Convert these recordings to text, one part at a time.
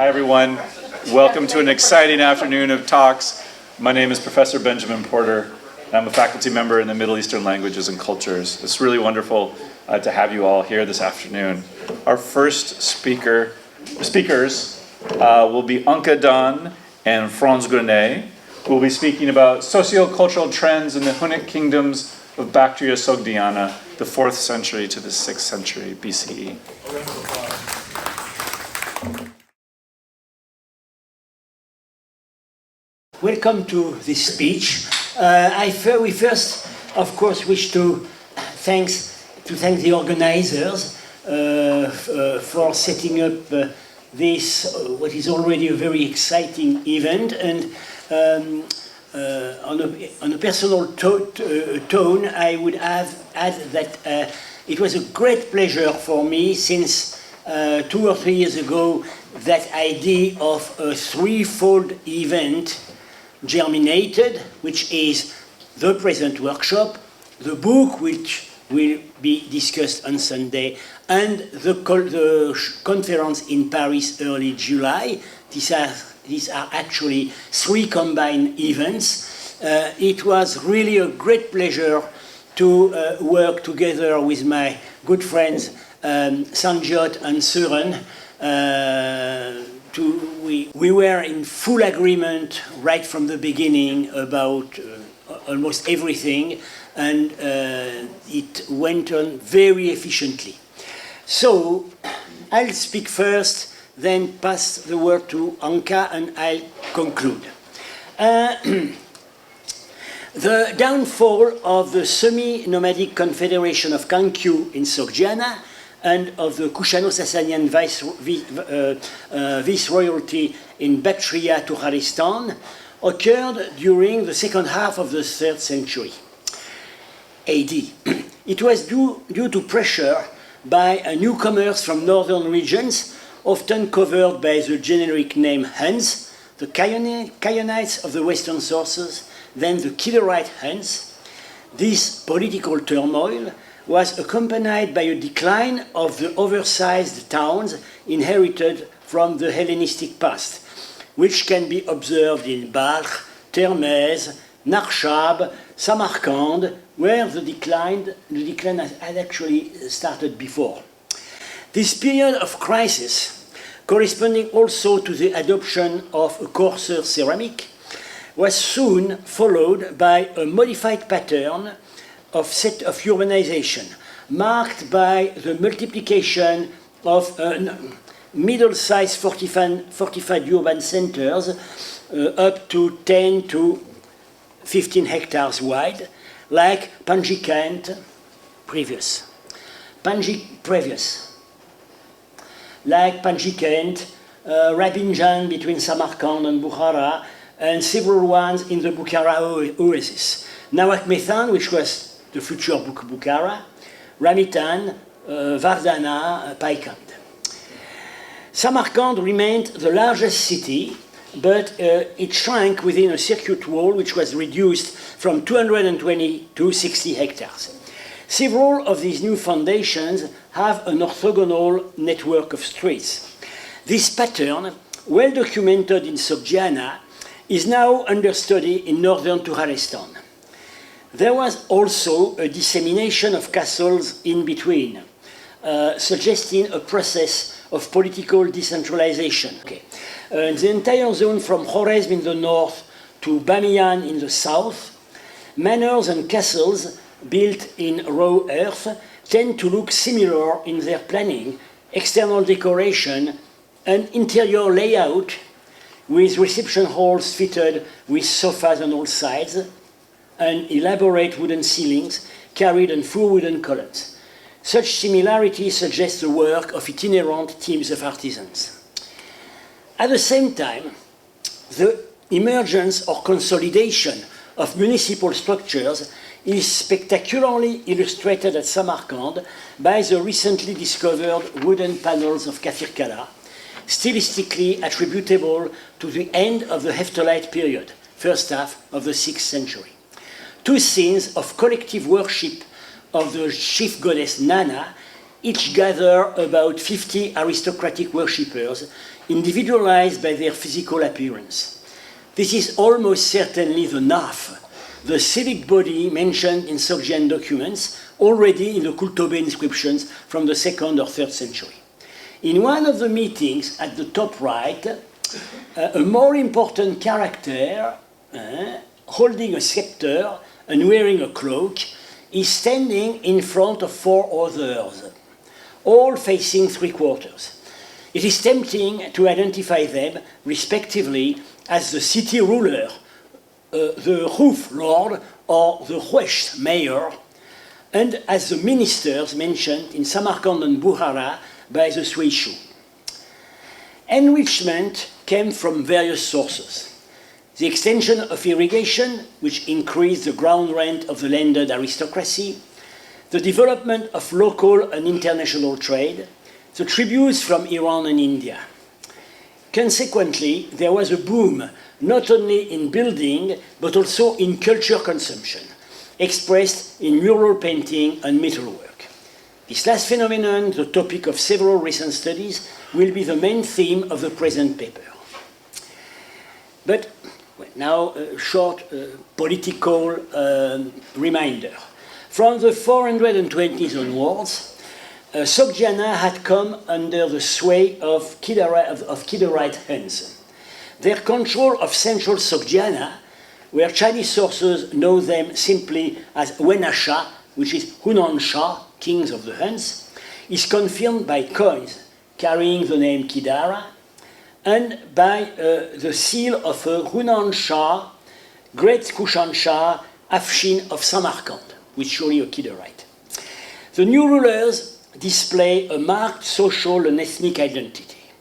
Hi, everyone. Welcome to an exciting afternoon of talks. My name is Professor Benjamin Porter, and I'm a faculty member in the Middle Eastern Languages and Cultures. It's really wonderful to have you all here this afternoon. Our first speakers will be Anke Dan and Frans Grenet, who will be speaking about socio-cultural trends in the Hunnic kingdoms of Bactria Sogdiana, the 4th century to the 6th century BCE. Welcome to this speech. We first, of course, wish to thank the organizers for setting up this, what is already a very exciting event. And on a personal tone, I would add that it was a great pleasure for me since 2 or 3 years ago that idea of a threefold event germinated, which is the present workshop, the book which will be discussed on Sunday, and the conference in Paris early July. These are actually 3 combined events. It was really a great pleasure to work together with my good friends Sanjot and Søren. We were in full agreement right from the beginning about almost everything, and it went on very efficiently. So I'll speak first, then pass the word to Anke, and I'll conclude. The downfall of the semi-nomadic confederation of Kankyu in Sogdiana and of the Kushano-Sasanian viceroyalty in Bactria Tukharistan occurred during the second half of the 3rd century AD. It was due to pressure by newcomers from northern regions, often covered by the generic name Huns, the Chionites of the Western sources, then the Kilarite Huns. This political turmoil was accompanied by a decline of the oversized towns inherited from the Hellenistic past, which can be observed in Balkh, Termez, Narshab, Samarkand, where the decline had actually started before. This period of crisis, corresponding also to the adoption of a coarser ceramic, was soon followed by a modified pattern of urbanization, marked by the multiplication of middle-sized fortified urban centers up to 10 to 15 hectares wide, like Panji Kent, Rabinjan between Samarkand and Bukhara, and several ones in the Bukhara oasis. Nawak Methan, which was the future Bukhara, Ramitan, Vardana, Paikand. Samarkand remained the largest city, but it shrank within a circuit wall which was reduced from 220 to 60 hectares. Several of these new foundations have an orthogonal network of streets. This pattern, well documented in Sogdiana, is now under study in northern Tukharistan. There was also a dissemination of castles in between, suggesting a process of political decentralization. The entire zone from Khorezm in the north to Bamiyan in the south, manors and castles built in raw earth tend to look similar in their planning, external decoration, and interior layout, with reception halls fitted with sofas on all sides, and elaborate wooden ceilings carried on 4 wooden columns. Such similarity suggests the work of itinerant teams of artisans. At the same time, the emergence or consolidation of municipal structures is spectacularly illustrated at Samarkand by the recently discovered wooden panels of Kafirkala, stylistically attributable to the end of the Hephthalite period, first half of the 6th century. 2 scenes of collective worship of the chief goddess Nana each gather about 50 aristocratic worshippers individualized by their physical appearance. This is almost certainly the NAF, the civic body mentioned in Sogdian documents, already in the Kultobe inscriptions from the 2nd or 3rd century. In one of the meetings at the top right, a more important character, holding a scepter and wearing a cloak, is standing in front of 4 others, all facing 3 quarters. It is tempting to identify them, respectively, as the city ruler, the Ruf lord, or the Huesh mayor, and as the ministers mentioned in Samarkand and Bukhara by the Suishu. Enrichment came from various sources. The extension of irrigation, which increased the ground rent of the landed aristocracy, the development of local and international trade, the tributes from Iran and India. Consequently, there was a boom not only in building but also in culture consumption, expressed in mural painting and metalwork. This last phenomenon, the topic of several recent studies, will be the main theme of the present paper. But now a short political reminder. From the 420s onwards, Sogdiana had come under the sway of Kidarite Huns. Their control of central Sogdiana, where Chinese sources know them simply as Wenasha, which is Hunansha, kings of the Huns, is confirmed by coins carrying the name Kidara and by the seal of a Hunansha, Great Kushan Shah, Afshin of Samarkand, which is surely a Kidarite. The new rulers display a marked social and ethnic identity.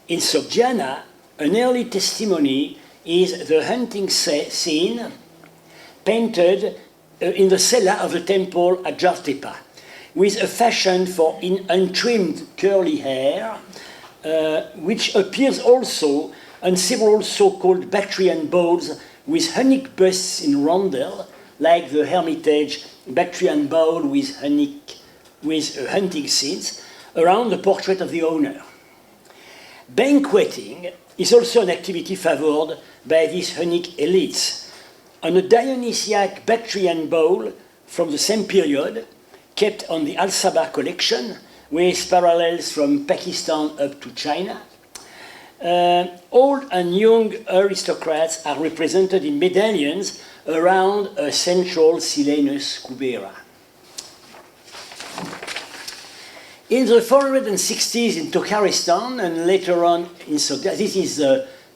In Sogdiana, an early testimony is the hunting scene painted in the cellar of the temple at Jartepa, with a fashion for untrimmed curly hair, which appears also on several so-called Bactrian bowls with Hunnic busts in rondel, like the Hermitage Bactrian bowl with hunting scenes, around the portrait of the owner. Banqueting is also an activity favored by these Hunnic elites. On a Dionysiac Bactrian bowl from the same period, kept on the Al-Sabah collection, with parallels from Pakistan up to China, old and young aristocrats are represented in medallions around a central Silenus Kubera. In the 460s in Tokharistan and later on in Sogdiana, this is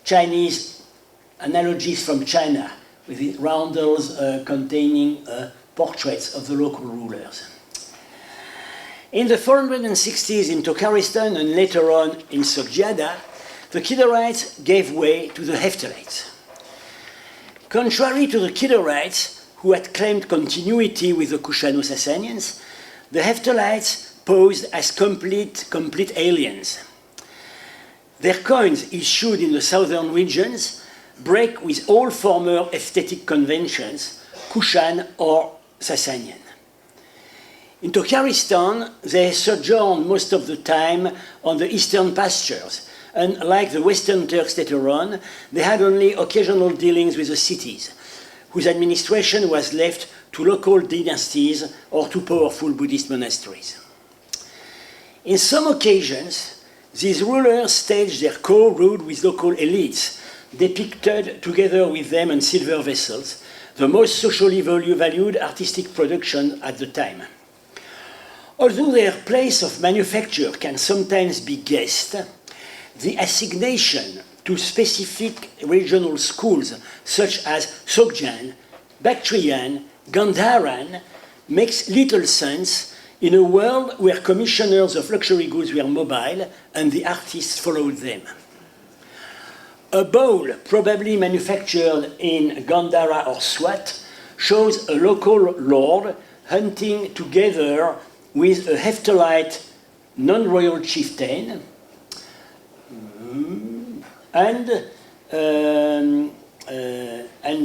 Chinese analogies from China, with the roundels containing portraits of the local rulers. In the 460s in Tokharistan and later on in Sogdiana, the Kidarites gave way to the Heftalites. Contrary to the Kidarites, who had claimed continuity with the Kushano-Sassanians, the Heftalites posed as complete aliens. Their coins issued in the southern regions break with all former aesthetic conventions, Kushan or Sassanian. In Tokharistan, they sojourned most of the time on the eastern pastures, and like the Western Turks later on, they had only occasional dealings with the cities, whose administration was left to local dynasties or to powerful Buddhist monasteries. In some occasions, these rulers staged their co-rule with local elites, depicted together with them on silver vessels, the most socially valued artistic production at the time. Although their place of manufacture can sometimes be guessed, the assignation to specific regional schools such as Sogdian, Bactrian, Gandharan makes little sense in a world where commissioners of luxury goods were mobile and the artists followed them. A bowl, probably manufactured in Gandhara or Swat, shows a local lord hunting together with a Heptalite non-royal chieftain and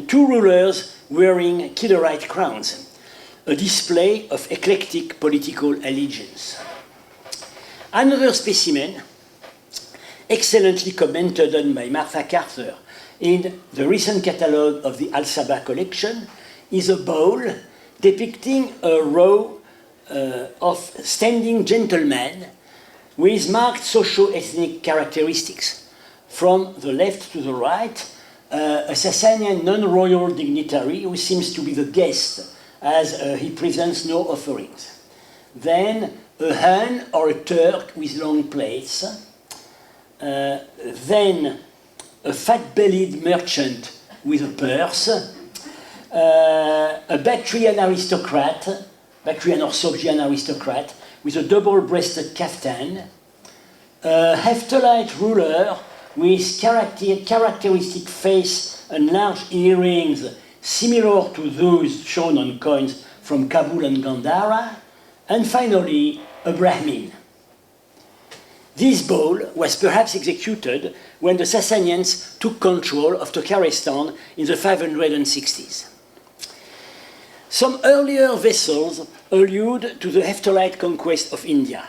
two rulers wearing Kidarite crowns, a display of eclectic political allegiance. Another specimen excellently commented on by Martha Carter in the recent catalogue of the Al-Sabah collection, is a bowl depicting a row of standing gentlemen with marked socio-ethnic characteristics. From the left to the right, a Sasanian non-royal dignitary who seems to be the guest as he presents no offerings. Then a Han or a Turk with long plaits. Then a fat-bellied merchant with a purse. A Bactrian aristocrat, Bactrian or Sogdian aristocrat, with a double-breasted kaftan. A Hephthalite ruler with characteristic face and large earrings similar to those shown on coins from Kabul and Gandhara, and finally, a Brahmin. This bowl was perhaps executed when the Sasanians took control of Tokarestan in the 560s. Some earlier vessels allude to the Hephthalite conquest of India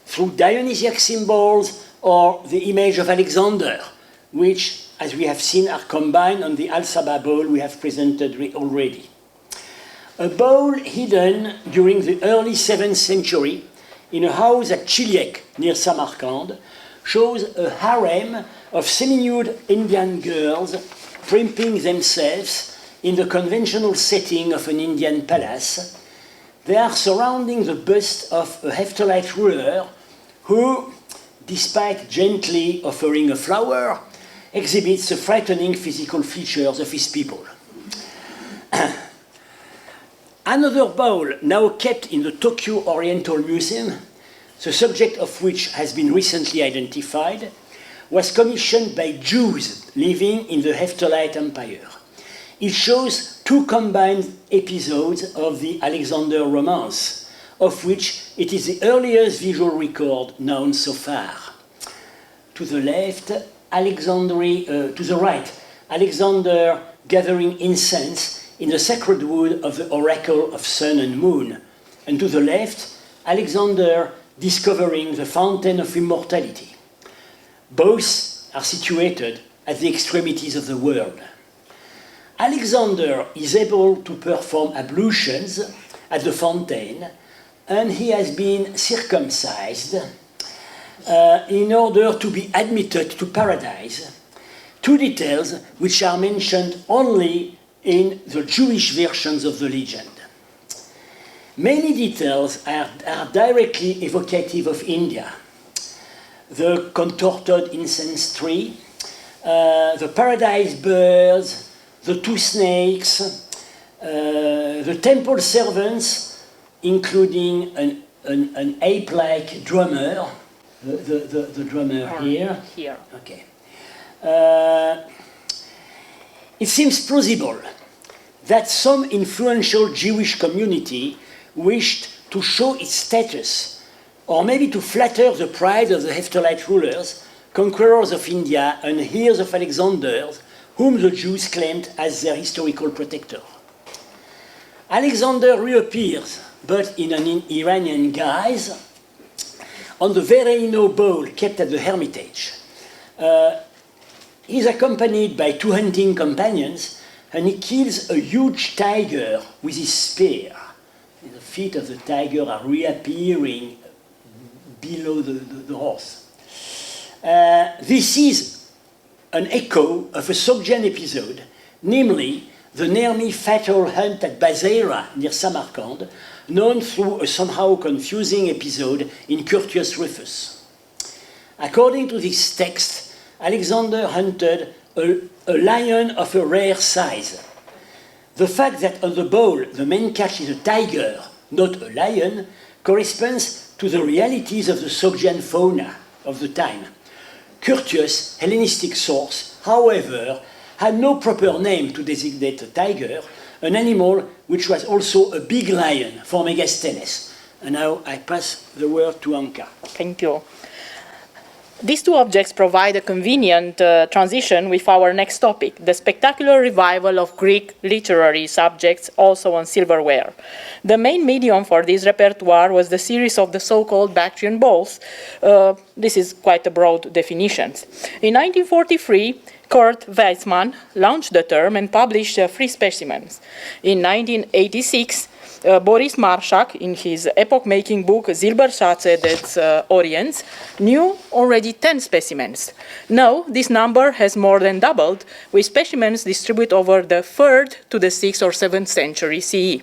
through Dionysiac symbols or the image of Alexander, which, as we have seen, are combined on the Al-Sabah bowl we have presented already. A bowl hidden during the early 7th century in a house at Chiliek near Samarkand shows a harem of semi-nude Indian girls primping themselves in the conventional setting of an Indian palace. They are surrounding the bust of a Hephthalite ruler who, despite gently offering a flower, exhibits the frightening physical features of his people. Another bowl, now kept in the Tokyo Oriental Museum, the subject of which has been recently identified, was commissioned by Jews living in the Hephthalite Empire. It shows two combined episodes of the Alexander romance, of which it is the earliest visual record known so far. To the left, to the right, Alexander gathering incense in the sacred wood of the oracle of sun and moon, and to the left, Alexander discovering the fountain of immortality. Both are situated at the extremities of the world. Alexander is able to perform ablutions at the fountain, and he has been circumcised in order to be admitted to paradise. Two details which are mentioned only in the Jewish versions of the legend. Many details are directly evocative of India. The contorted incense tree, the paradise birds, the two snakes, the temple servants, including an ape-like drummer, the drummer here. Okay. It seems plausible that some influential Jewish community wished to show its status, or maybe to flatter the pride of the Hephthalite rulers, conquerors of India and heirs of Alexander, whom the Jews claimed as their historical protector. Alexander reappears, but in an Iranian guise, on the Vereino bowl kept at the Hermitage. He is accompanied by two hunting companions, and he kills a huge tiger with his spear. The feet of the tiger are reappearing below the horse. This is an echo of a Sogdian episode, namely the near-me fatal hunt at Basera near Samarkand, known through a somehow confusing episode in Curtius Rufus. According to this text, Alexander hunted a lion of a rare size. The fact that on the bowl the main catch is a tiger, not a lion, corresponds to the realities of the Sogdian fauna of the time. Curtius' Hellenistic source, however, had no proper name to designate a tiger, an animal which was also a big lion for Megasthenes. And now I pass the word to Anka. Thank you. These two objects provide a convenient transition with our next topic, the spectacular revival of Greek literary subjects also on silverware. The main medium for this repertoire was the series of the so-called Bactrian bowls. This is quite a broad definition. In 1943, Kurt Weizmann launched the term and published 3 specimens. In 1986, Boris Marshak, in his epoch-making book Silberschatze des Orients, knew already 10 specimens. Now, this number has more than doubled, with specimens distributed over the 3rd to the 6th or 7th century CE.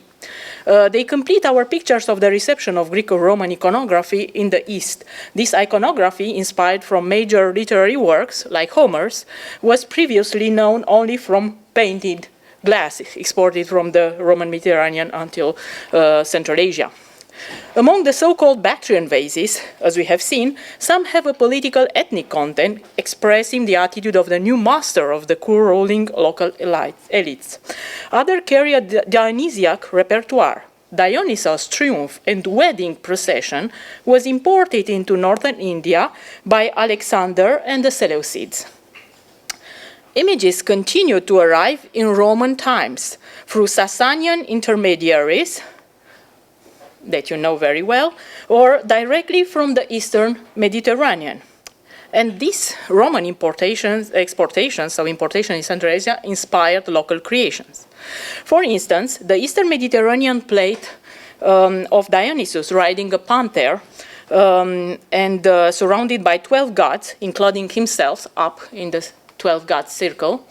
They complete our pictures of the reception of Greco-Roman iconography in the East. This iconography, inspired from major literary works, like Homer's, was previously known only from painted glass exported from the Roman Mediterranean until Central Asia. Among the so-called Bactrian vases, as we have seen, some have a political ethnic content expressing the attitude of the new master of the cool ruling local elites. Others carry a Dionysiac repertoire. Dionysos' triumph and wedding procession was imported into northern India by Alexander and the Seleucids. Images continued to arrive in Roman times through Sasanian intermediaries, that you know very well, or directly from the Eastern Mediterranean. And these Roman exportations in Central Asia inspired local creations. For instance, the Eastern Mediterranean plate of Dionysus riding a panther and surrounded by 12 gods, including himself up in the 12 gods circle,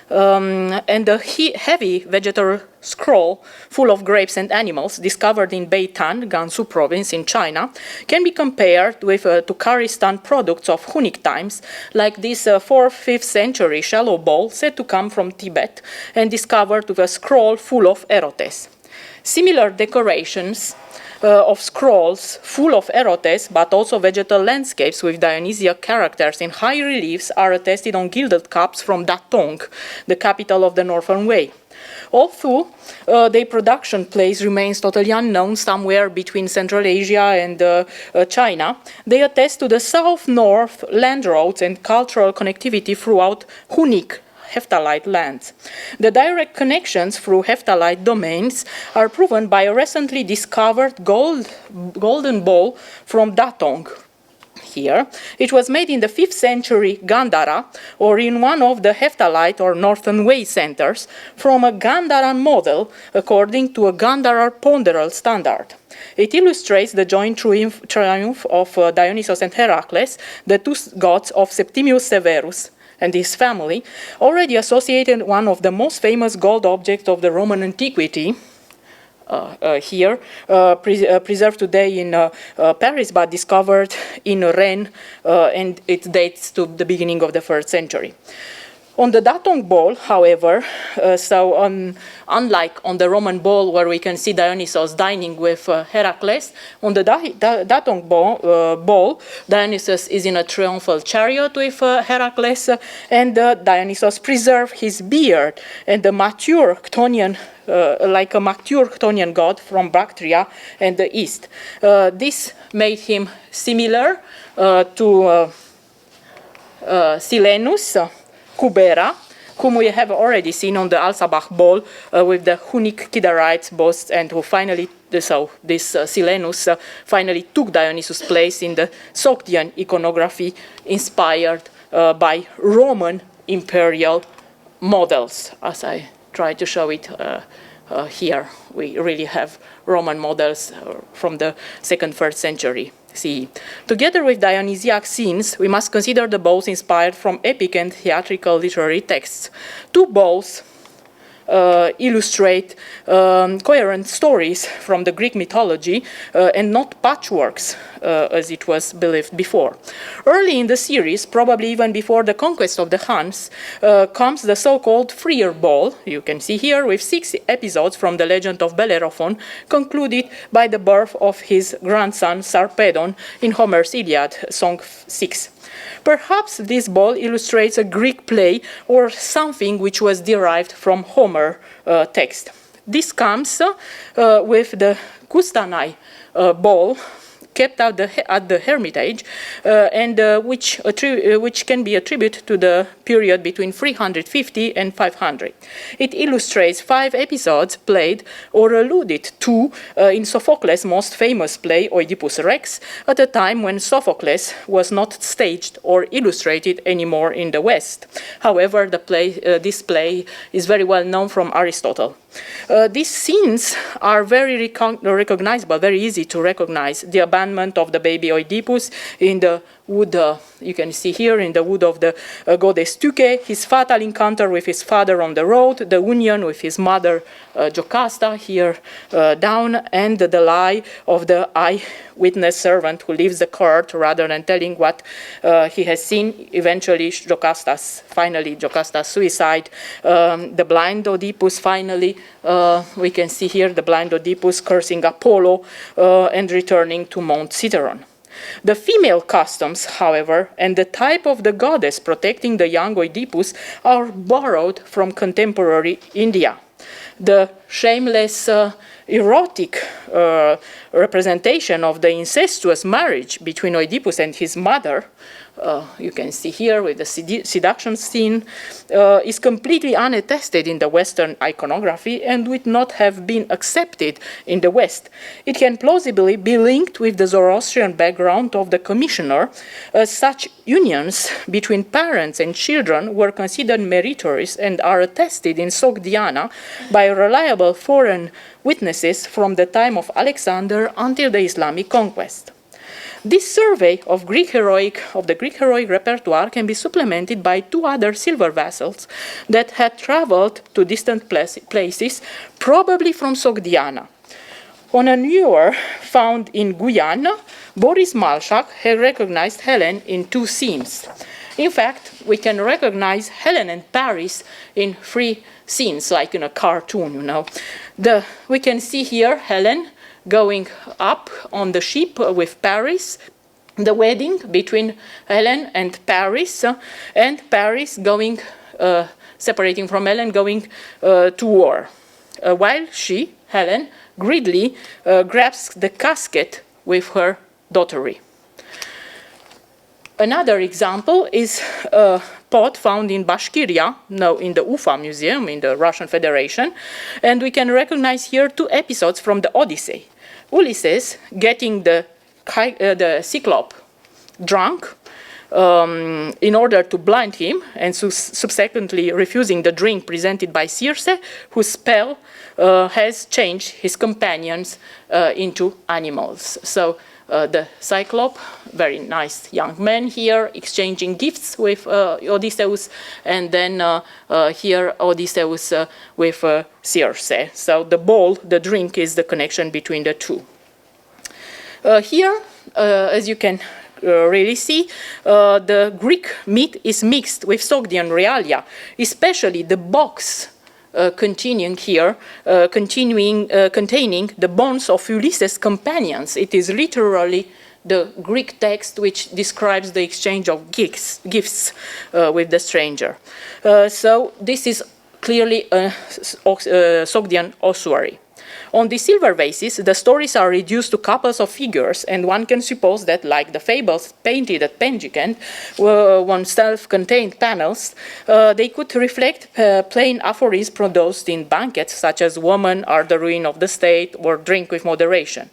and a heavy vegetal scroll full of grapes and animals discovered in Beitan, Gansu province in China, can be compared with Tukharistan products of Hunnic times, like this 4th-5th century shallow bowl said to come from Tibet and discovered with a scroll full of erotes. Similar decorations of scrolls full of erotes, but also vegetal landscapes with Dionysiac characters in high reliefs, are attested on gilded cups from Datong, the capital of the Northern Wei. Although their production place remains totally unknown somewhere between Central Asia and China, they attest to the south-north land roads and cultural connectivity throughout Hunnic Heptalite lands. The direct connections through Heptalite domains are proven by a recently discovered golden bowl from Datong. Here, it was made in the 5th century Gandhara, or in one of the Heptalite or Northern Wei centers, from a Gandharan model according to a Gandhara ponderal standard. It illustrates the joint triumph of Dionysus and Heracles, the two gods of Septimius Severus and his family, already associated one of the most famous gold objects of the Roman antiquity, preserved today in Paris, but discovered in Rennes, and it dates to the beginning of the 1st century. On the Datong bowl, however, unlike on the Roman bowl where we can see Dionysus dining with Heracles, on the Datong bowl, Dionysus is in a triumphal chariot with Heracles, and Dionysus preserved his beard and the mature Chthonian like a mature Chthonian god from Bactria and the East. This made him similar to Silenus, Kubera, whom we have already seen on the Alsabach bowl with the Hunnic Kidarites boast, and who finally, this Silenus finally took Dionysus' place in the Sogdian iconography inspired by Roman imperial models, as I try to show it here. We really have Roman models from the 2nd, 3rd century CE. Together with Dionysiac scenes, we must consider the bowls inspired from epic and theatrical literary texts. Two bowls illustrate coherent stories from the Greek mythology and not patchworks, as it was believed before. Early in the series, probably even before the conquest of the Huns, comes the so-called Freer Bowl, you can see here, with 6 episodes from the legend of Bellerophon, concluded by the birth of his grandson Sarpedon in Homer's Iliad, Song 6. Perhaps this bowl illustrates a Greek play or something which was derived from Homer text. This comes with the Kustanai bowl, kept at the Hermitage, and which can be attributed to the period between 350 and 500. It illustrates 5 episodes played or alluded to in Sophocles' most famous play, Oedipus Rex, at a time when Sophocles was not staged or illustrated anymore in the West. However, this play is very well known from Aristotle. These scenes are very recognizable, very easy to recognize. The abandonment of the baby Oedipus in the wood, you can see here in the wood of the goddess Tyche, his fatal encounter with his father on the road, the union with his mother Jocasta here down, and the lie of the eyewitness servant who leaves the court rather than telling what he has seen. Eventually, Jocasta's suicide. The blind Oedipus finally, we can see here the blind Oedipus cursing Apollo and returning to Mount Citeron. The female customs, however, and the type of the goddess protecting the young Oedipus are borrowed from contemporary India. The shameless erotic representation of the incestuous marriage between Oedipus and his mother, you can see here with the seduction scene, is completely unattested in the Western iconography and would not have been accepted in the West. It can plausibly be linked with the Zoroastrian background of the commissioner, as such unions between parents and children were considered meritorious and are attested in Sogdiana by reliable foreign witnesses from the time of Alexander until the Islamic conquest. This survey of the Greek heroic repertoire can be supplemented by 2 other silver vessels that had traveled to distant places, probably from Sogdiana. On an ewer found in Guyana, Boris Malchak had recognized Helen in 2 scenes. In fact, we can recognize Helen and Paris in 3 scenes, like in a cartoon, you know. We can see here Helen going up on the ship with Paris, the wedding between Helen and Paris going, separating from Helen, going to war. While she, Helen, greedily grabs the casket with her daughtery. Another example is a pot found in Bashkiria, now in the Ufa Museum in the Russian Federation, and we can recognize here 2 episodes from the Odyssey. Ulysses getting the Cyclope drunk in order to blind him, and subsequently refusing the drink presented by Circe, whose spell has changed his companions into animals. So the Cyclope, very nice young man here, exchanging gifts with Odysseus, and then here Odysseus with Circe. So the drink is the connection between the 2. Here, as you can really see, the Greek myth is mixed with Sogdian realia, especially the box containing the bones of Ulysses' companions. It is literally the Greek text which describes the exchange of gifts with the stranger. So this is clearly a Sogdian ossuary. On the silver vases, the stories are reduced to couples of figures, and one can suppose that, like the fables painted at Penjikent, on self-contained panels, they could reflect plain aphorisms produced in banquets, such as "women are the ruin of the state" or "drink with moderation."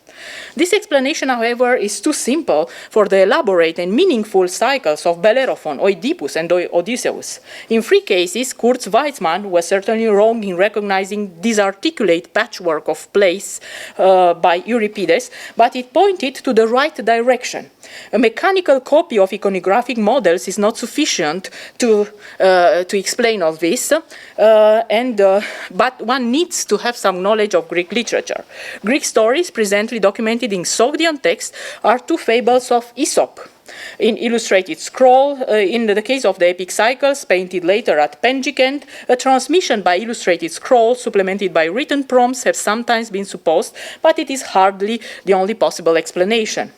This explanation, however, is too simple for the elaborate and meaningful cycles of Bellerophon, Oedipus, and Odysseus. In 3 cases, Kurz Weizmann was certainly wrong in recognizing this articulate patchwork of plays by Euripides, but it pointed to the right direction. A mechanical copy of iconographic models is not sufficient to explain all this, but one needs to have some knowledge of Greek literature. Greek stories presently documented in Sogdian text are 2 fables of Aesop. In illustrated scroll, in the case of the epic cycles, painted later at Penjikent, a transmission by illustrated scroll supplemented by written prompts have sometimes been supposed, but it is hardly the only possible explanation.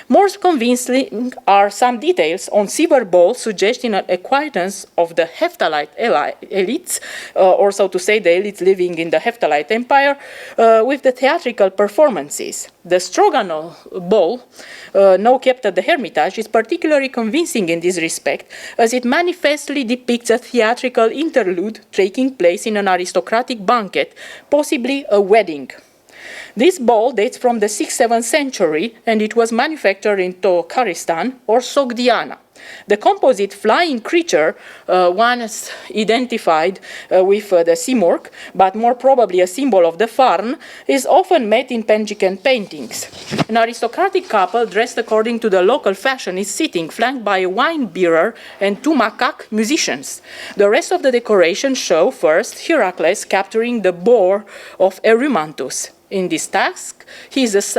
More convincing are some details on silver bowls suggesting an acquaintance of the Heptalite elites, or so to say, the elites living in the Heptalite Empire, with the theatrical performances. The Stroganov bowl, now kept at the Hermitage, is particularly convincing in this respect, as it manifestly depicts a theatrical interlude taking place in an aristocratic banquet, possibly a wedding. This bowl dates from the 6th-7th century, and it was manufactured in Tokharistan or Sogdiana. The composite flying creature, once identified with the simurgh, but more probably a symbol of the Farn, is often met in Penjikent paintings. An aristocratic couple dressed according to the local fashion is sitting, flanked by a wine bearer and 2 macaque musicians. The rest of the decoration show first Heracles capturing the boar of Erymanthus. In this task, he is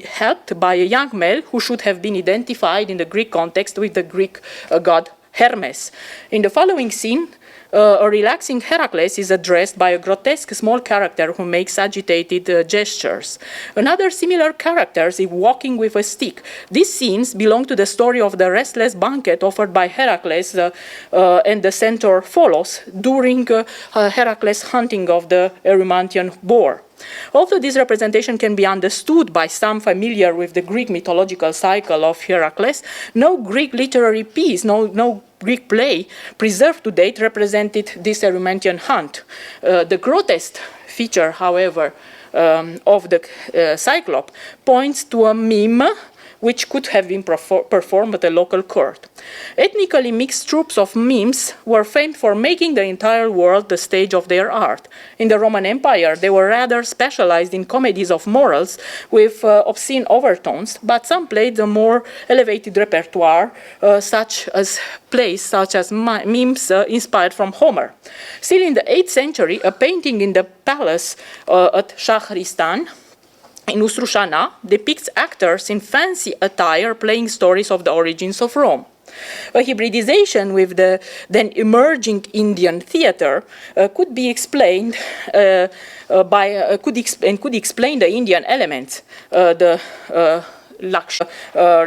helped by a young male who should have been identified in the Greek context with the Greek god Hermes. In the following scene, a relaxing Heracles is addressed by a grotesque small character who makes agitated gestures. Another similar character is walking with a stick. These scenes belong to the story of the restless banquet offered by Heracles and the centaur Pholos during Heracles' hunting of the Erymanthian boar. Although this representation can be understood by some familiar with the Greek mythological cycle of Heracles, no Greek literary piece, no Greek play preserved to date represented this Erymanthian hunt. The grotesque feature, however, of the Cyclope points to a mime which could have been performed at a local court. Ethnically mixed troops of mimes were famed for making the entire world the stage of their art. In the Roman Empire, they were rather specialized in comedies of morals with obscene overtones, but some played the more elevated repertoire, such as plays such as mimes inspired from Homer. Still in the 8th century, a painting in the palace at Shahristan in Usrushana depicts actors in fancy attire playing stories of the origins of Rome. A hybridization with the then emerging Indian theater could be explained could explain the Indian elements. Lakshya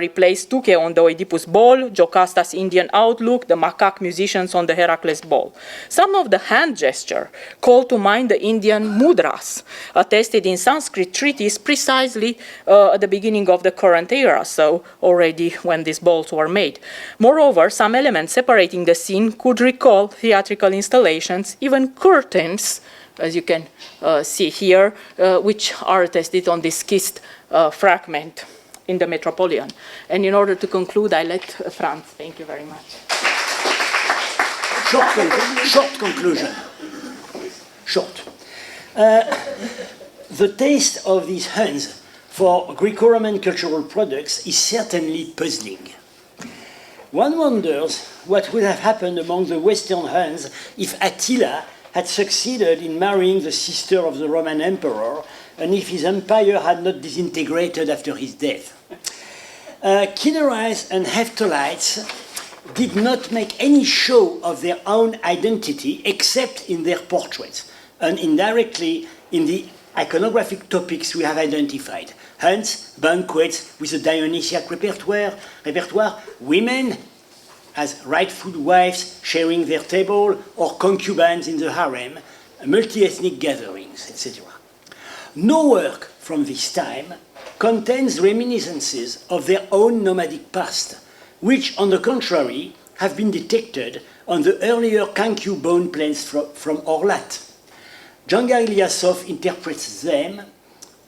replaced Tuke on the Oedipus ball, Jocasta's Indian outlook, the macaque musicians on the Heracles ball. Some of the hand gesture call to mind the Indian mudras, attested in Sanskrit treaties precisely at the beginning of the current era, so already when these balls were made. Moreover, some elements separating the scene could recall theatrical installations, even curtains, as you can see here, which are attested on this schist fragment in the Metropolitan. And in order to conclude, I let Franz. Thank you very much. Short conclusion. Short. The taste of these Huns for Greco-Roman cultural products is certainly puzzling. One wonders what would have happened among the Western Huns if Attila had succeeded in marrying the sister of the Roman emperor, and if his empire had not disintegrated after his death. Kidarites and Hephthalites did not make any show of their own identity except in their portraits, and indirectly in the iconographic topics we have identified. Hunts, banquets with a Dionysiac repertoire, women as rightful wives sharing their table, or concubines in the harem, multi-ethnic gatherings, etc. No work from this time contains reminiscences of their own nomadic past, which, on the contrary, have been detected on the earlier Kankiu bone plains from Orlat. Django Ilyasov interprets them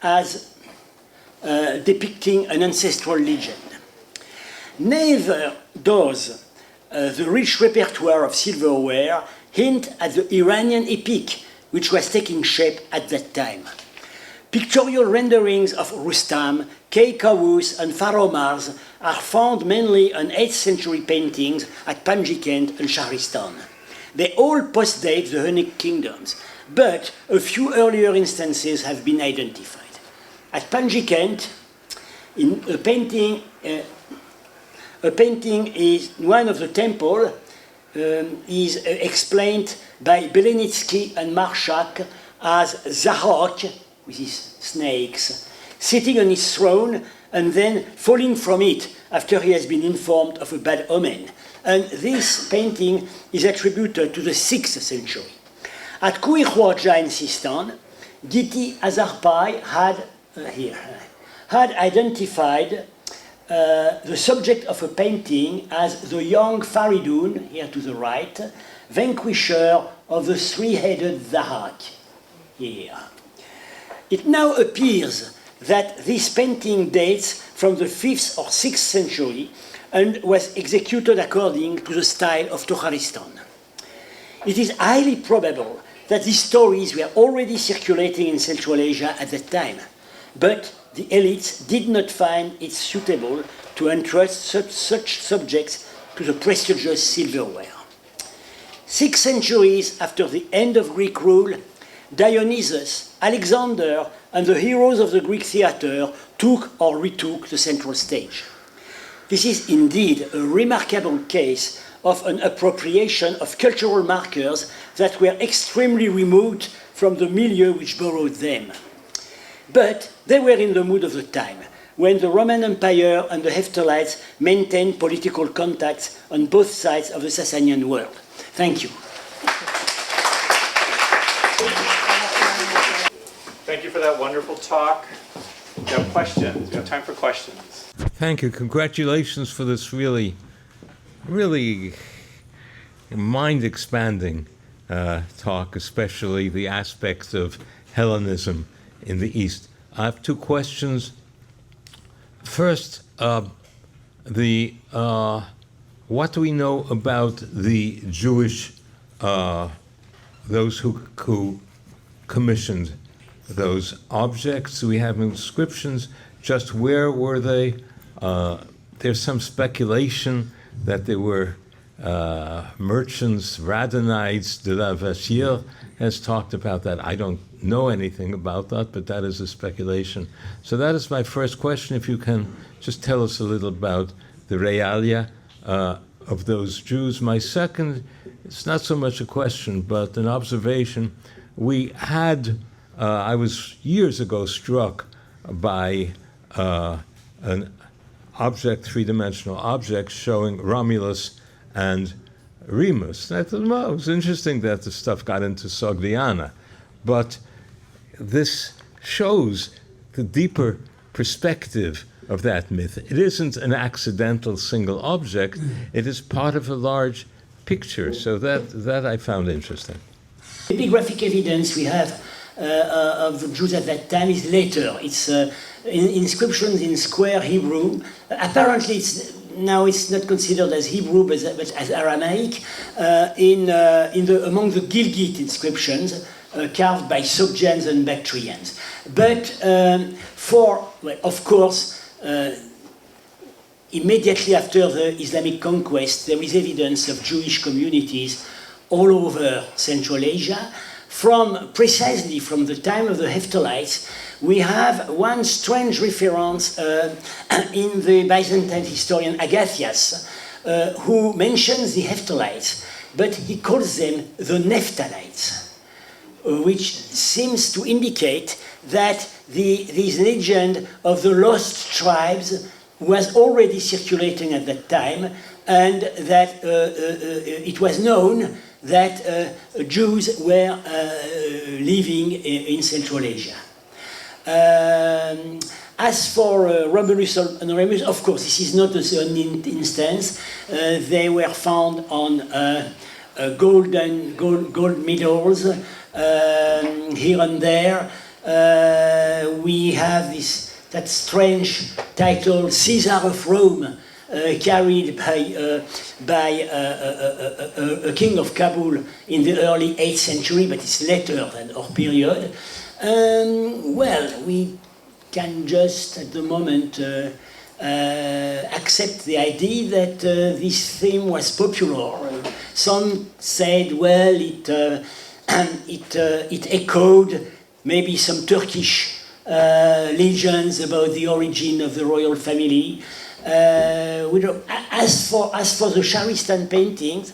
as depicting an ancestral legend. Neither does the rich repertoire of silverware hint at the Iranian epic, which was taking shape at that time. Pictorial renderings of Rustam, Kay Kawus, and Pharaoh Mars are found mainly on 8th century paintings at Panjikent and Shahristan. They all postdate the Hunnic kingdoms, but a few earlier instances have been identified. At Panjikent, in a painting a painting is one of the temple is explained by Belenitsky and Marshak as Zahok, with his snakes, sitting on his throne and then falling from it after he has been informed of a bad omen. And this painting is attributed to the 6th century. At Kuikhwaja in Sistan, Giti Azarpai had identified the subject of a painting as the young Faridun, here to the right, vanquisher of the three-headed Zahak, here. It now appears that this painting dates from the 5th or 6th century and was executed according to the style of Tocharistan. It is highly probable that these stories were already circulating in Central Asia at that time, but the elites did not find it suitable to entrust such subjects to the prestigious silverware. 6 centuries after the end of Greek rule, Dionysus, Alexander, and the heroes of the Greek theatre took or retook the central stage. This is indeed a remarkable case of an appropriation of cultural markers that were extremely removed from the milieu which borrowed them. But they were in the mood of the time, when the Roman Empire and the Hephthalites maintained political contacts on both sides of the Sasanian world. Thank you. Thank you for that wonderful talk. We have questions. We have time for questions. Thank you. Congratulations for this really mind-expanding talk, especially the aspects of Hellenism in the East. I have 2 questions. First, what do we know about the Jewish, those who commissioned those objects? We have inscriptions. Just where were they? There's some speculation that there were merchants, Radonites. De la Vassière has talked about that. I don't know anything about that, but that is a speculation. So that is my first question. If you can just tell us a little about the realia of those Jews. My second, it's not so much a question, but an observation. We had, I was years ago struck by an object, 3-dimensional object, showing Romulus and Remus. And I thought, well, it was interesting that the stuff got into Sogdiana. But this shows the deeper perspective of that myth. It isn't an accidental single object. It is part of a large picture. So that I found interesting. The epigraphic evidence we have of the Jews at that time is later. It's inscriptions in Square Hebrew. Apparently, now it's not considered as Hebrew, but as Aramaic. Among the Gilgit inscriptions carved by Sogdians and Bactrians. But of course, immediately after the Islamic conquest, there is evidence of Jewish communities all over Central Asia. Precisely from the time of the Hephthalites, we have one strange reference in the Byzantine historian Agathias, who mentions the Hephthalites, but he calls them the Naphtalites, which seems to indicate that this legend of the lost tribes was already circulating at that time, and that it was known that Jews were living in Central Asia. As for Romulus and Remus, of course, this is not the only instance. They were found on gold medals here and there. We have that strange title, Caesar of Rome, carried by a king of Kabul in the early 8th century, but it's later than our period. Well, we can just, at the moment, accept the idea that this theme was popular. Some said, well, it echoed maybe some Turkish legends about the origin of the royal family. As for the Sharistan paintings,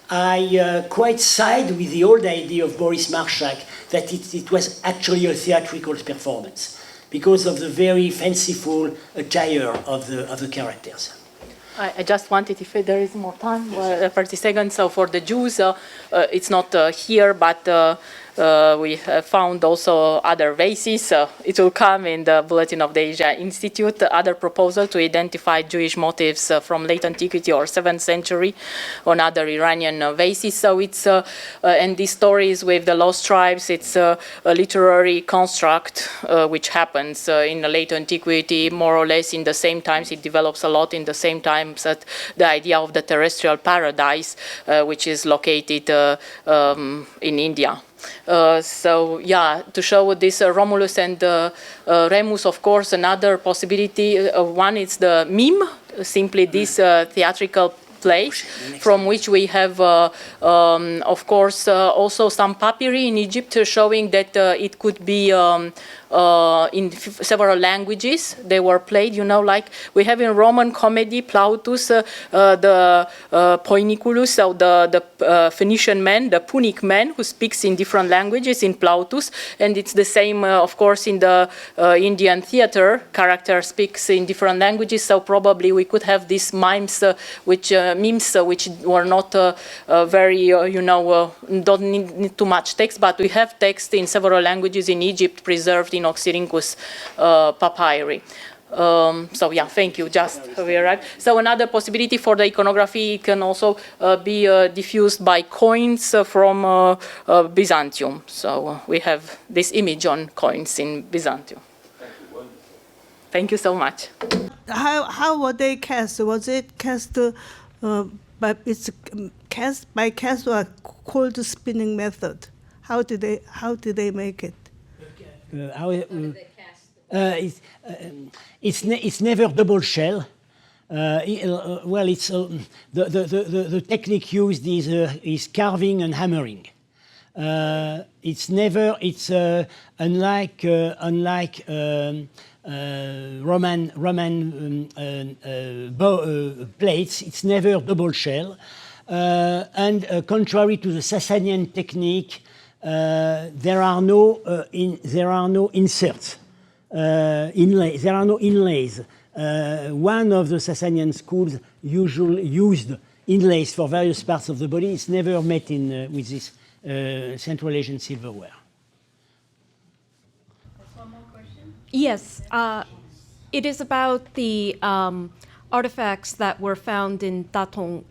I quite side with the old idea of Boris Marshak that it was actually a theatrical performance because of the very fanciful attire of the characters. I just wanted, if there is more time, 30 seconds. So for the Jews, it's not here, but we have found also other vases. It will come in the Bulletin of the Asia Institute. Other proposal to identify Jewish motifs from late antiquity or 7th century on other Iranian vases. So it's, and these stories with the lost tribes, it's a literary construct which happens in the late antiquity, more or less in the same times. It develops a lot in the same times that the idea of the terrestrial paradise, which is located in India. So yeah, to show this Romulus and Remus, of course, another possibility. One is the meme, simply this theatrical play, from which we have, of course, also some papyri in Egypt showing that it could be in several languages. They were played, you know, like we have in Roman comedy, Plautus, the Poiniculus, so the Phoenician man, the Punic man who speaks in different languages in Plautus, and it's the same, of course, in the Indian theater. Character speaks in different languages, so probably we could have these mimes, which were not very, you know, don't need too much text, but we have text in several languages in Egypt preserved in Oxyrhynchus papyri. So yeah, thank you, just we arrived. So another possibility for the iconography can also be diffused by coins from Byzantium. So we have this image on coins in Byzantium. Thank you so much. How were they cast? Was it cast but it's cast by cast or cold spinning method? How did they make it? It's never double shell. Well, it's the technique used is carving and hammering. It's never. It's unlike Roman plates. It's never double shell, and contrary to the Sasanian technique, there are no inserts, inlays. There are no inlays. One of the Sasanian schools usually used inlays for various parts of the body. It's never met in with this Central Asian silverware. One more question? Yes, it is about the artifacts that were found in Datong,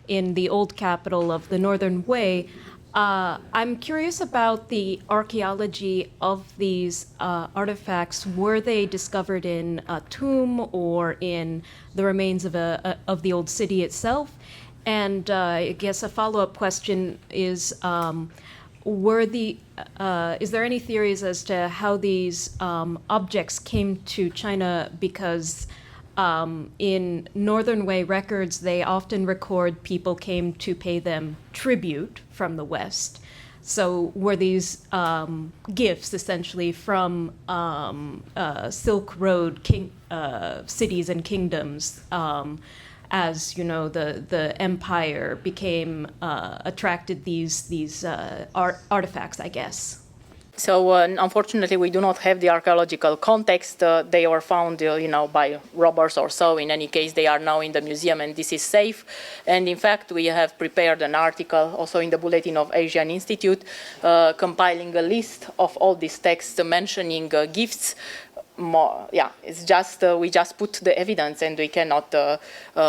in the old capital of the Northern Wei. I'm curious about the archaeology of these artifacts. Were they discovered in a tomb or in the remains of the old city itself? And I guess a follow-up question is, is there any theories as to how these objects came to China? Because in Northern Wei records, they often record people came to pay them tribute from the West. So were these gifts essentially from Silk Road cities and kingdoms, as you know, the empire became attracted these artifacts, I guess. So unfortunately, we do not have the archaeological context. They were found, you know, by robbers or so. In any case, they are now in the museum, and this is safe. And in fact, we have prepared an article also in the Bulletin of Asian Institute, compiling a list of all these texts mentioning gifts. It's just we just put the evidence, and we cannot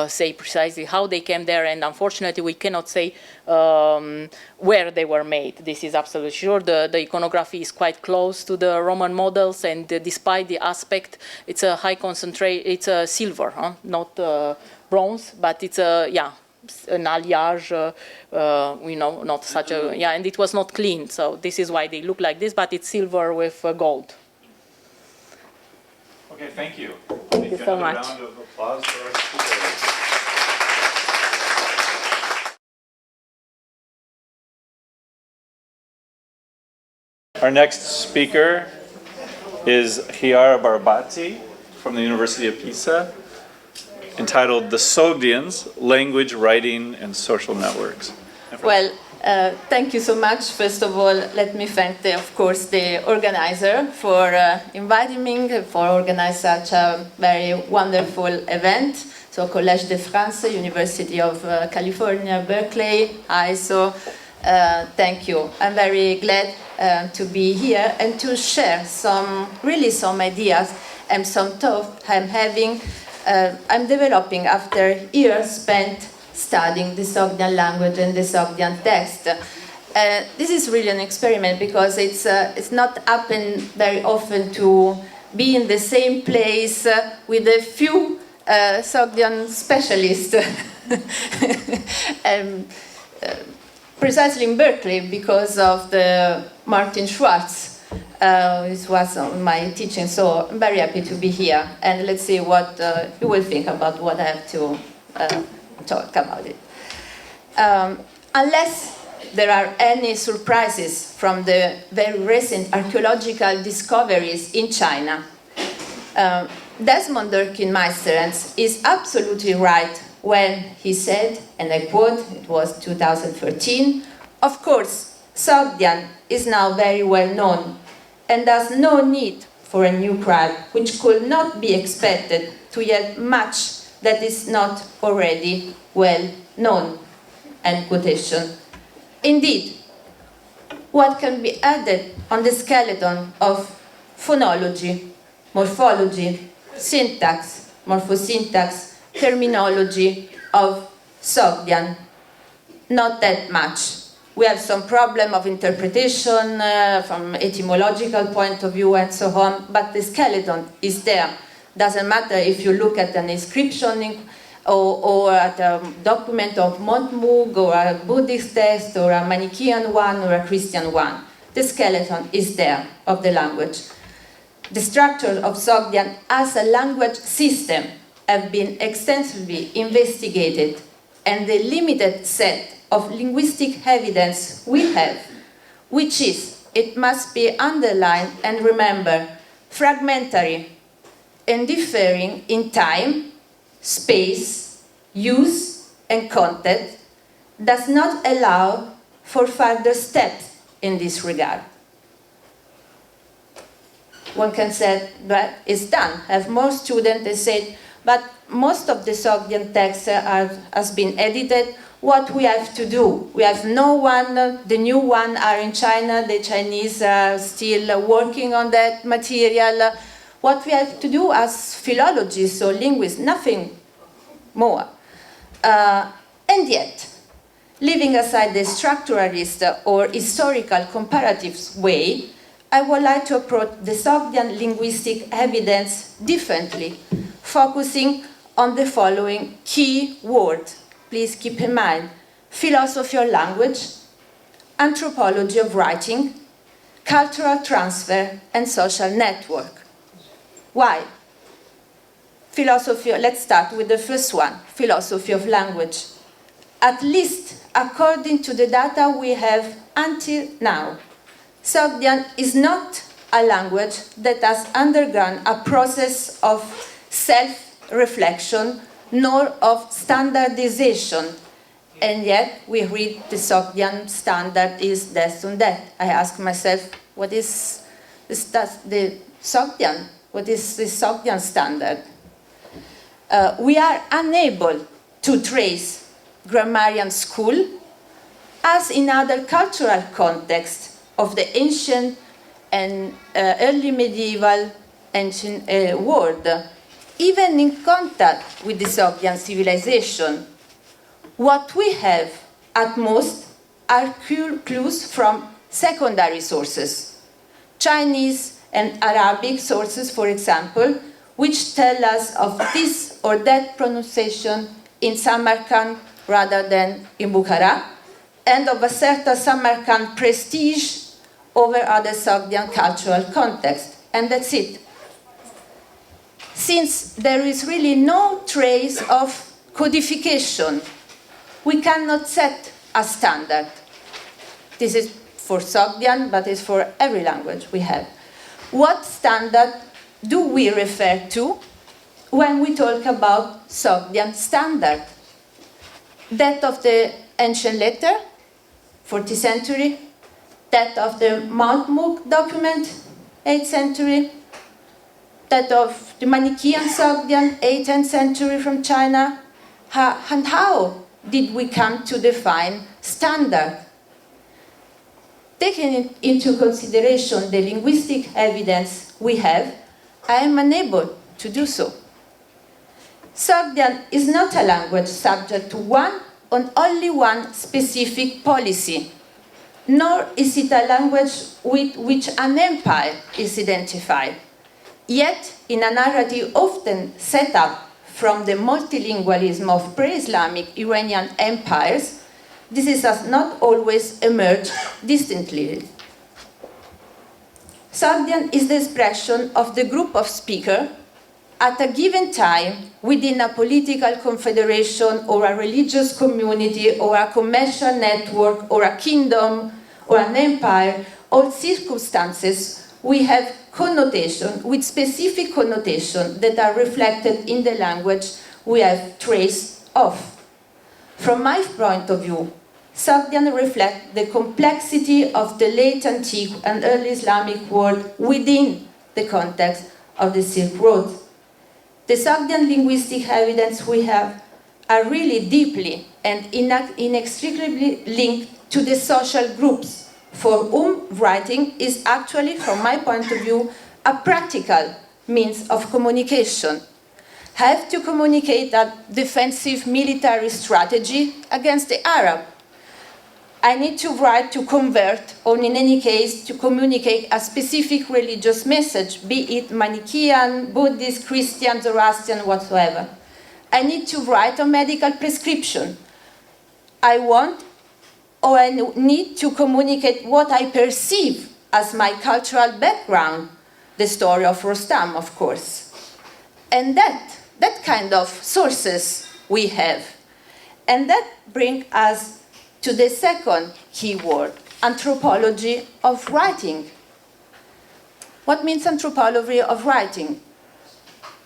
say precisely how they came there, and unfortunately we cannot say where they were made. This is absolutely sure. The iconography is quite close to the Roman models, and despite the aspect, it's a high concentrate. It's a silver, not bronze, but it's an alliage, you know, not such a and it was not clean. So this is why they look like this, but it's silver with gold. Okay, thank you. Thank you so much. Round of applause for our speakers. Our next speaker is Chiara Barbati from the University of Pisa entitled The Sogdians, Language, Writing, and Social Networks. Well, thank you so much. First of all, let me thank, of course, the organizer for inviting me, for organizing such a very wonderful event. So, Collège de France, University of California, Berkeley, ISO, thank you. I'm very glad to be here and to share some ideas and some thoughts I'm developing after years spent studying the Sogdian language and the Sogdian text. This is really an experiment because it's not happened very often to be in the same place with a few Sogdian specialists. Precisely in Berkeley because of the Martin Schwartz. This was my teaching, so I'm very happy to be here. And let's see what you will think about what I have to talk about it. Unless there are any surprises from the very recent archaeological discoveries in China, Desmond Durkin-Meisterens is absolutely right when he said, and I quote, it was 2013, "Of course, Sogdian is now very well known and has no need for a new tribe, which could not be expected to yet much that is not already well known." End quotation. Indeed, what can be added on the skeleton of phonology, morphology, syntax, morphosyntax, terminology of Sogdian? Not that much. We have some problem of interpretation from etymological point of view and so on, but the skeleton is there. Doesn't matter if you look at an inscription or at a document of Montmoog or a Buddhist text or a Manichaean one or a Christian one. The skeleton is there of the language. The structure of Sogdian as a language system have been extensively investigated, and the limited set of linguistic evidence we have, which is, it must be underlined and remembered, fragmentary and differing in time, space, use, and content, does not allow for further steps in this regard. One can say that it's done. I have more students that say, but most of the Sogdian text has been edited. What we have to do? We have no one, the new one are in China, the Chinese are still working on that material. What we have to do as philologists or linguists, nothing more. And yet, leaving aside the structuralist or historical comparative way, I would like to approach the Sogdian linguistic evidence differently, focusing on the following key words. Please keep in mind: philosophy of language, anthropology of writing, cultural transfer, and social network. Why? Philosophy, let's start with the first one, philosophy of language. At least according to the data we have until now, Sogdian is not a language that has undergone a process of self-reflection nor of standardization. And yet we read the Sogdian standard is this and that. I ask myself, what is the Sogdian? What is the Sogdian standard? We are unable to trace grammarian school as in other cultural contexts of the ancient and early medieval ancient world, even in contact with the Sogdian civilization. What we have at most are clues from secondary sources, Chinese and Arabic sources, for example, which tell us of this or that pronunciation in Samarkand rather than in Bukhara, and of a certain Samarkand prestige over other Sogdian cultural context. And that's it. Since there is really no trace of codification, we cannot set a standard. This is for Sogdian, but it's for every language we have. What standard do we refer to when we talk about Sogdian standard. That of the ancient letter, 4th century, that of the Mount Mook document, 8th century, that of the Manichaean Sogdian, 18th century from China. And how did we come to define standard? Taking into consideration the linguistic evidence we have, I am unable to do so. Sogdian is not a language subject to only one specific policy, nor is it a language with which an empire is identified. Yet, in a narrative often set up from the multilingualism of pre-Islamic Iranian empires, this has not always emerged distinctly. Sogdian is the expression of the group of speakers at a given time within a political confederation or a religious community or a commercial network or a kingdom or an empire. All circumstances we have connotation with specific connotation that are reflected in the language we have traced of. From my point of view, Sogdian reflects the complexity of the late antique and early Islamic world within the context of the Silk Road. The Sogdian linguistic evidence we have are really deeply and inextricably linked to the social groups for whom writing is actually, from my point of view, a practical means of communication. Have to communicate a defensive military strategy against the Arab. I need to write to convert, or in any case, to communicate a specific religious message, be it Manichaean, Buddhist, Christian, Zoroastrian, whatsoever. I need to write a medical prescription. I want, or I need to communicate what I perceive as my cultural background, the story of Rostam, of course. And that kind of sources we have. And that brings us to the second keyword, anthropology of writing. What means anthropology of writing?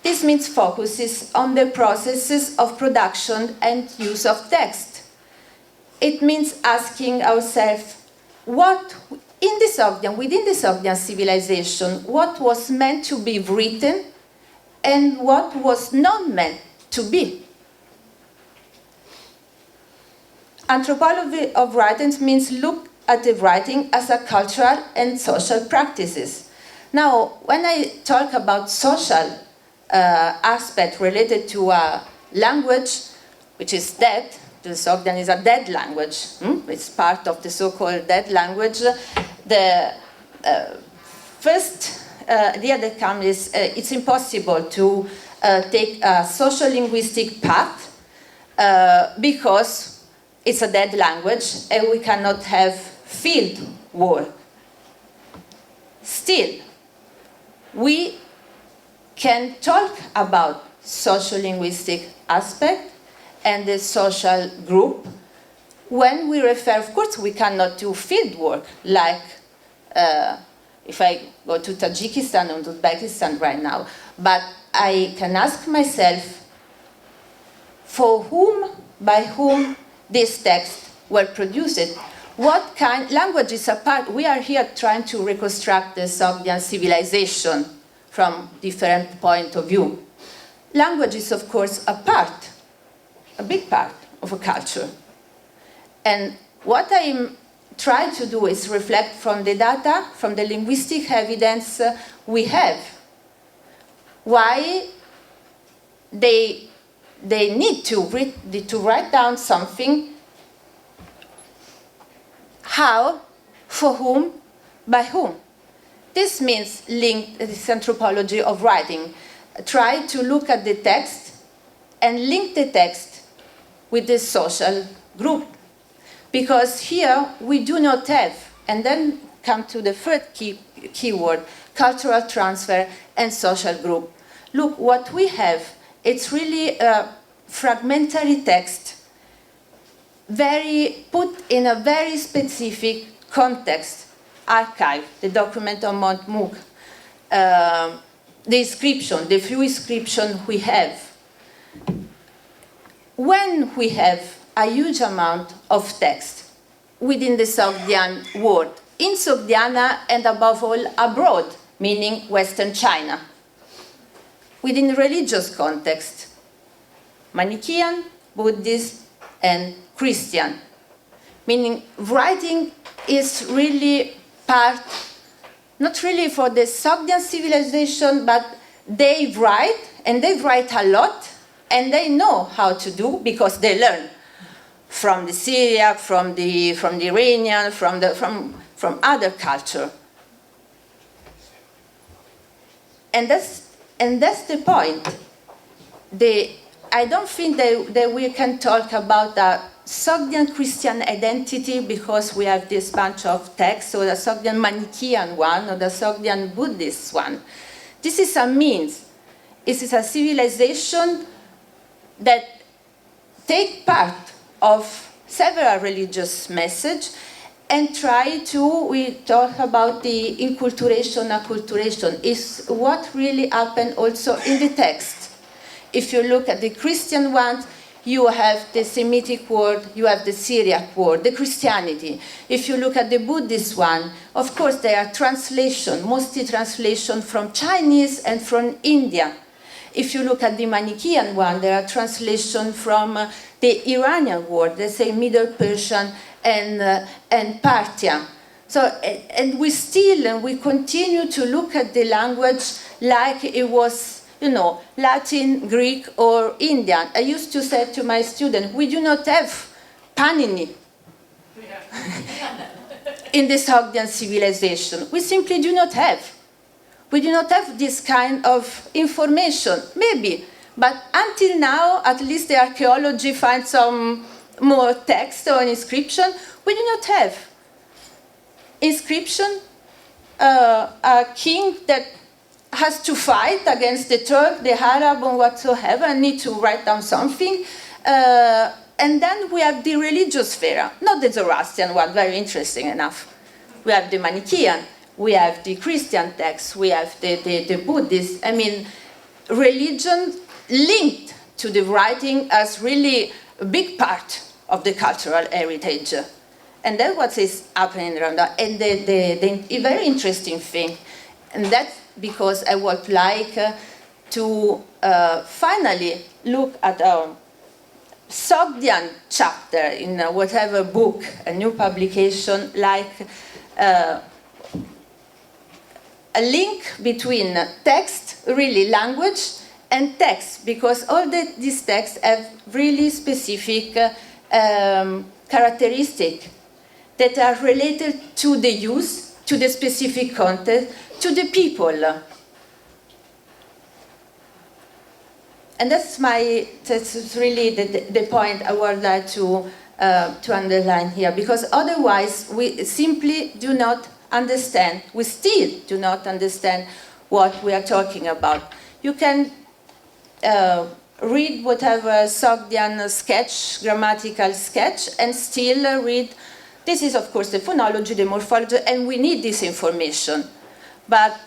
This means focuses on the processes of production and use of text. It means asking ourselves, what in the Sogdian, within the Sogdian civilization, what was meant to be written and what was not meant to be. Anthropology of writing means look at the writing as a cultural and social practices. Now, when I talk about social aspect related to a language which is dead, the Sogdian is a dead language. It's part of the so-called dead language. The first idea that comes is it's impossible to take a social linguistic path because it's a dead language and we cannot have field work. Still, we can talk about social linguistic aspect and the social group when we refer, of course, we cannot do field work like if I go to Tajikistan or Uzbekistan right now, but I can ask myself for whom, by whom these texts were produced. What kind languages apart? We are here trying to reconstruct the Sogdian civilization from different point of view. Language is, of course, a big part of a culture. And what I'm trying to do is reflect from the data, from the linguistic evidence we have, why they need to write down something, how, for whom, by whom. This means link this anthropology of writing. Try to look at the text and link the text with the social group. Because here we do not have, and then come to the third keyword, cultural transfer and social group. Look, what we have, it's really a fragmentary text, put in a very specific context, archive, the document on Mount Mook. the inscription, the few inscriptions we have. When we have a huge amount of text within the Sogdian world, in Sogdiana and above all abroad, meaning Western China, within religious context, Manichaean, Buddhist, and Christian, meaning writing is really part, not really for the Sogdian civilization, but they write, and they write a lot, and they know how to do because they learn from the Syriac, from the Iranian, from other culture. And that's the point. I don't think that we can talk about a Sogdian Christian identity because we have this bunch of texts, or the Sogdian Manichaean one, or the Sogdian Buddhist one. This is a means. It is a civilization that take part of several religious messages and we talk about the inculturation, acculturation, is what really happened also in the text. If you look at the Christian ones, you have the Semitic word, you have the Syriac word, the Christianity. If you look at the Buddhist one, of course they are translation, mostly translation from Chinese and from India. If you look at the Manichaean one, there are translations from the Iranian word, let's say Middle Persian and Parthian. So, and we continue to look at the language like it was, Latin, Greek, or Indian. I used to say to my students, we do not have Panini in the Sogdian civilization. We simply do not have. We do not have this kind of information, maybe. But until now, at least the archaeology finds some more text or inscription. We do not have inscription, a king that has to fight against the Turk, the Arab, or whatsoever, and need to write down something. And then we have the religious sphere, not the Zoroastrian one, very interesting enough. We have the Manichaean, we have the Christian text, we have the Buddhist. I mean, religion linked to the writing as really a big part of the cultural heritage. And that's what is happening around that. And the very interesting thing, and that's because I would like to finally look at a Sogdian chapter in whatever book, a new publication, like a link between text, really language, and text, because all these texts have really specific characteristics that are related to the use, to the specific content, to the people. And that's really the point I would like to underline here, because otherwise we simply do not understand, we still do not understand what we are talking about. You can read whatever Sogdian sketch, grammatical sketch, and still read, this is of course the phonology, the morphology, and we need this information. But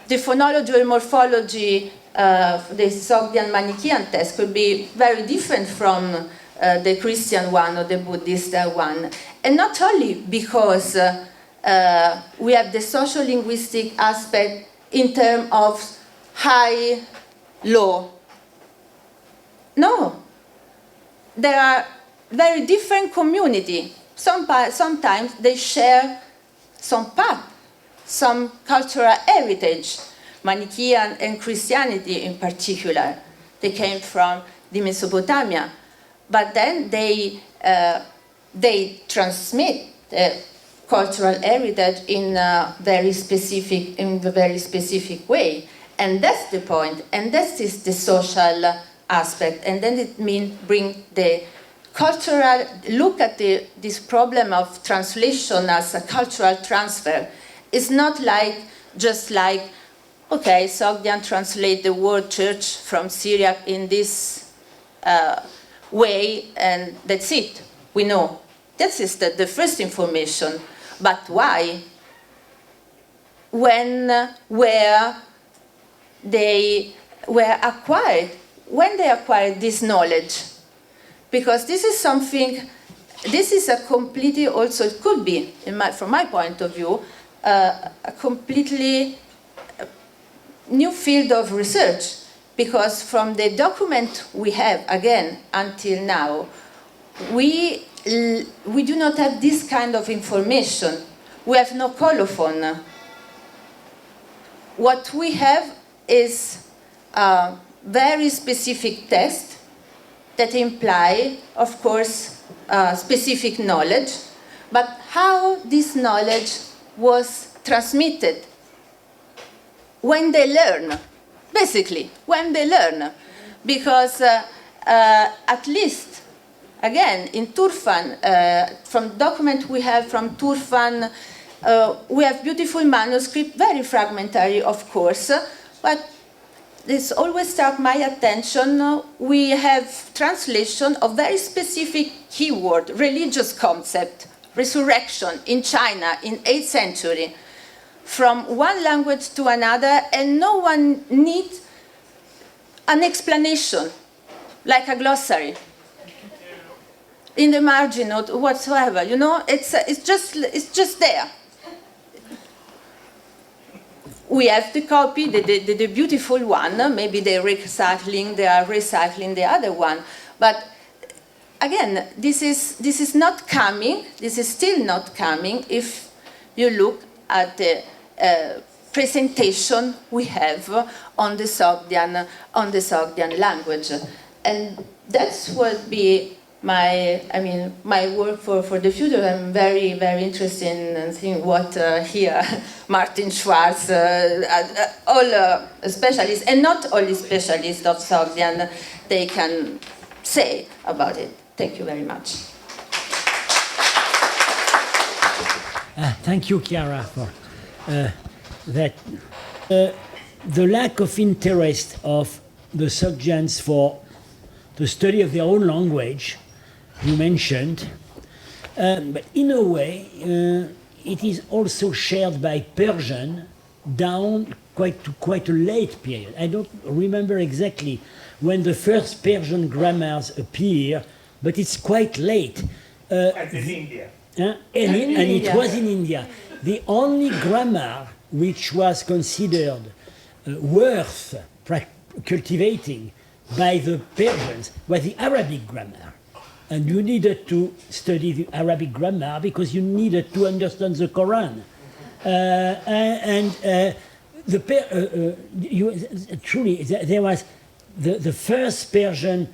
the phonology and morphology the Sogdian Manichaean text could be very different from the Christian one or the Buddhist one. And not only because we have the social-linguistic aspect in terms of high, low. No. There are very different communities. Sometimes they share some path, some cultural heritage. Manichaean and Christianity in particular. They came from the Mesopotamia. But then they transmit cultural heritage in a very specific way. And that's the point. And that is the social aspect. And then it means bring the cultural, look at this problem of translation as a cultural transfer. It's not just like, okay, Sogdian translate the word church from Syriac in this way, and that's it. We know. That is the first information. But why? When, where, they were acquired, when they acquired this knowledge. Because this is something, this is a completely, also it could be, from my point of view, a completely new field of research. Because from the document we have, again, until now, we do not have this kind of information. We have no colophon. What we have is a very specific text that imply, of course, specific knowledge, but how this knowledge was transmitted when they learn, basically, when they learn. Because at least, again, in Turfan, from document we have from Turfan, we have beautiful manuscript, very fragmentary, of course, but this always struck my attention. We have translation of very specific keyword, religious concept, resurrection in China in 8th century, from one language to another, and no one needs an explanation, like a glossary, in the margin or whatsoever. You know, it's just there. We have to copy the beautiful one. Maybe they are recycling the other one. But again, this is not coming. This is still not coming if you look at the presentation we have on the Sogdian language, and that's what be my work for the future. I'm very, very interested in seeing what here Martin Schwarz, all specialists, and not only specialists of Sogdian, they can say about it. Thank you very much. Thank you, Chiara, for that. The lack of interest of the Sogdians for the study of their own language, you mentioned, but in a way, it is also shared by Persian down quite a late period. I don't remember exactly when the first Persian grammars appear, but it's quite late. And in India. And it was in India. The only grammar which was considered worth cultivating by the Persians was the Arabic grammar. And you needed to study the Arabic grammar because you needed to understand the Quran. Truly, there was the first Persian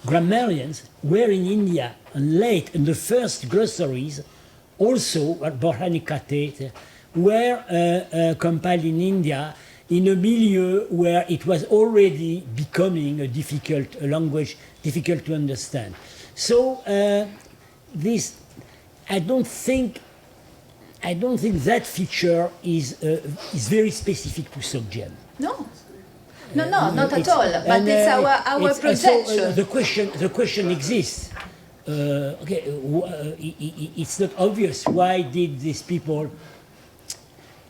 grammarians were in India and late, and the first glossaries also, Borhanikate, were compiled in India in a milieu where it was already becoming a language difficult to understand. So I don't think that feature is very specific to Sogdian. No, not at all. But it's our projection. So, the question exists. It's not obvious why did these people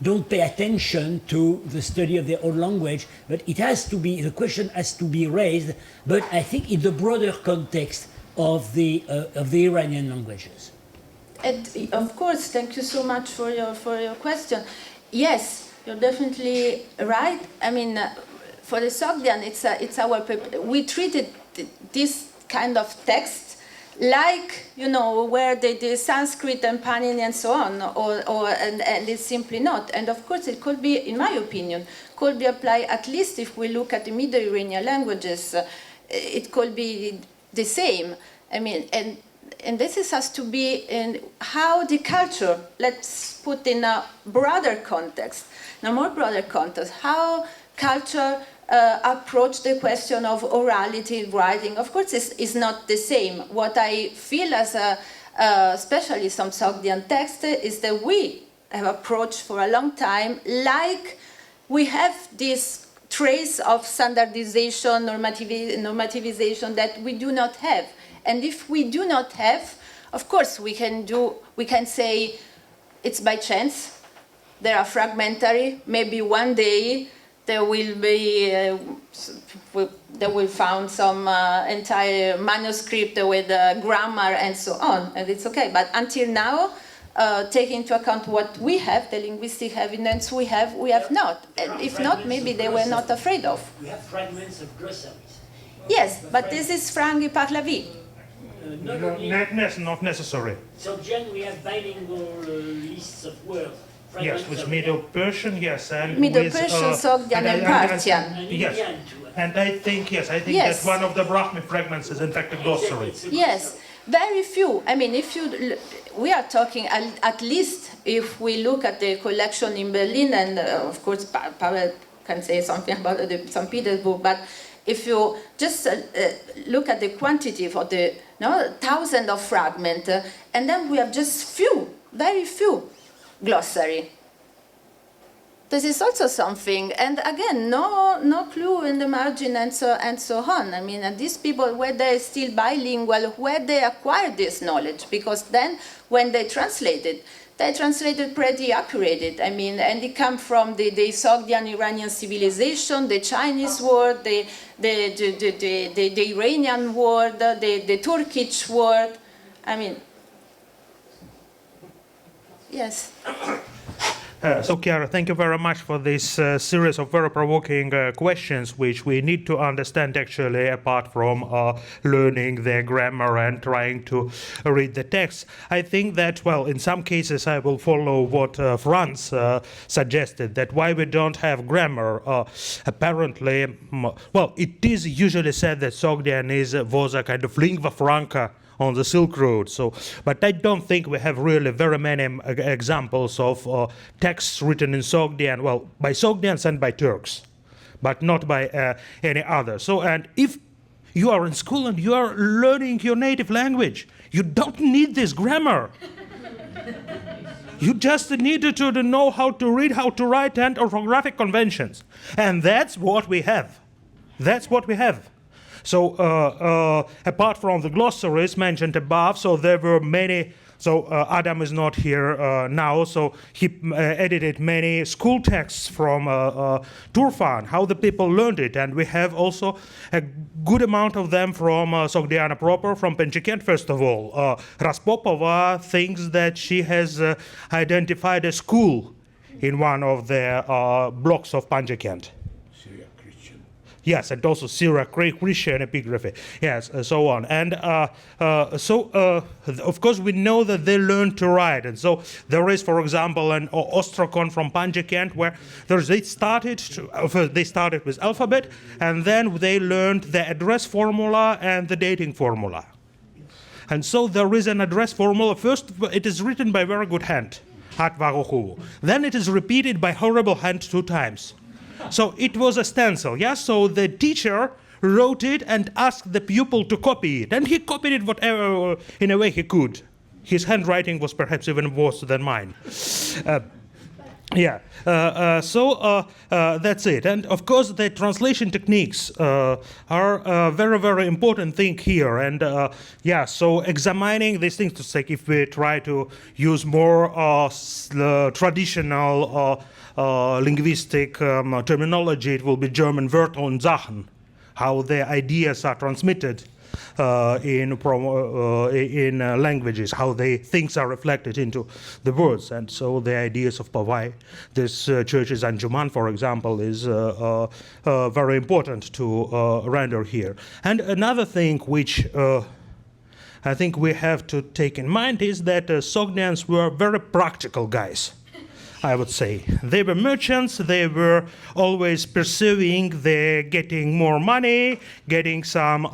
don't pay attention to the study of their own language, but the question has to be raised, but I think in the broader context of the Iranian languages. And of course, thank you so much for your question. Yes, you're definitely right. I mean, for the Sogdian, we treated this kind of text like, where the Sanskrit and Panini and so on, and it's simply not. And of course, it could be, in my opinion, could be applied, at least if we look at the Middle Iranian languages, it could be the same. I mean, and this has to be in how the culture, let's put in a broader context, how culture approach the question of orality, writing. Of course, is not the same. What I feel as a specialist on Sogdian text is that we have approached for a long time, like we have this trace of standardization, normativization that we do not have. And if we do not have, of course, we can say it's by chance, they are fragmentary. Maybe one day there will be, they will found some entire manuscript with grammar and so on, and it's okay. But until now, taking into account what we have, the linguistic evidence we have not. And if not, maybe they were not afraid of. We have fragments of glossaries. Yes, but this is Frangi Pahlavi. Not necessary. So, Jen, we have bilingual lists of words. Yes, with Middle Persian, yes, and Middle with, Persian, Sogdian, and Parthian. Yes, and I think Yes. that one of the Brahmi fragments is in fact a glossary. Yes, very few. I mean, if you, we are talking at least if we look at the collection in Berlin, and of course Pavel can say something about the St. Petersburg, but if you just look at the quantity for the thousands of fragments, and then we have just few, very few glossary. This is also something, and again, no clue in the margin and so on. I mean, and these people, were they still bilingual, where they acquired this knowledge? Because then, when they translated pretty accurate. I mean, and it comes from the Sogdian Iranian civilization, the Chinese word, the Iranian word, the Turkish word. I mean, yes. So, Chiara, thank you very much for this series of very provoking questions, which we need to understand actually apart from learning the grammar and trying to read the text. I think that, well, in some cases I will follow what Franz suggested, that why we don't have grammar. Apparently, well, it is usually said that Sogdian was a kind of lingua franca on the Silk Road. So, but I don't think we have really very many examples of texts written in Sogdian, well, by Sogdians and by Turks, but not by any other. So, and if you are in school and you are learning your native language, you don't need this grammar. You just need to know how to read, how to write, and orthographic conventions. And that's what we have. That's what we have. So apart from the glossaries mentioned above, so there were many, so Adam is not here now, so he edited many school texts from Turfan, how the people learned it, and we have also a good amount of them from Sogdiana proper, from Panjikent first of all. Raspopova thinks that she has identified a school in one of the blocks of Panjikent. Yes, and also Syriac Christian epigraphy. Yes, so on. And of course, we know that they learned to write. And so there is, for example, an Ostrakon from Panjikent where they started with alphabet, and then they learned the address formula and the dating formula. And so there is an address formula. First, it is written by very good hand, Hat Varohu. Then it is repeated by horrible hand 2 times. So it was a stencil, yeah? So the teacher wrote it and asked the pupil to copy it. And he copied it whatever, in a way he could. His handwriting was perhaps even worse than mine. So that's it. And of course, the translation techniques are a very, very important thing here. And so examining these things, to say, if we try to use more traditional linguistic terminology, it will be German Wörter und Sachen, how the ideas are transmitted in languages, how things are reflected into the words. And so the ideas of Pavai, this church's Anjuman, for example, is very important to render here. And another thing which I think we have to take in mind is that Sogdians were very practical guys, I would say. They were merchants, they were always pursuing the getting more money, getting some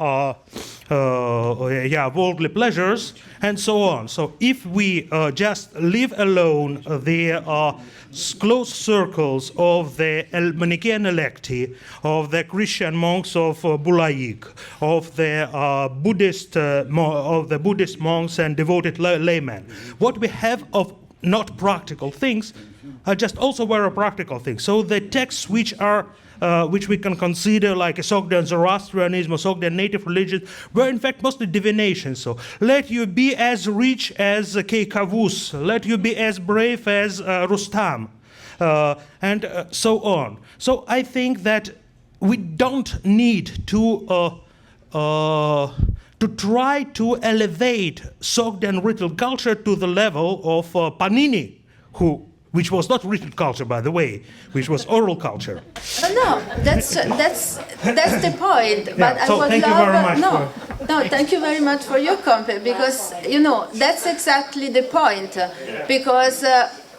worldly pleasures, and so on. So if we just leave alone the close circles of the Manichaean electi, of the Christian monks of Bulaik, of the Buddhist monks and devoted laymen, what we have of not practical things are just also very practical things. So the texts which we can consider like a Sogdian Zoroastrianism or Sogdian native religion were in fact mostly divinations. So let you be as rich as Keikavus, let you be as brave as Rustam. and so on. So I think that we don't need to try to elevate Sogdian written culture to the level of Panini, which was not written culture, by the way, which was oral culture. No, that's the point. But Yeah, so thank you very much thank you very much for your comment, because that's exactly the point. Because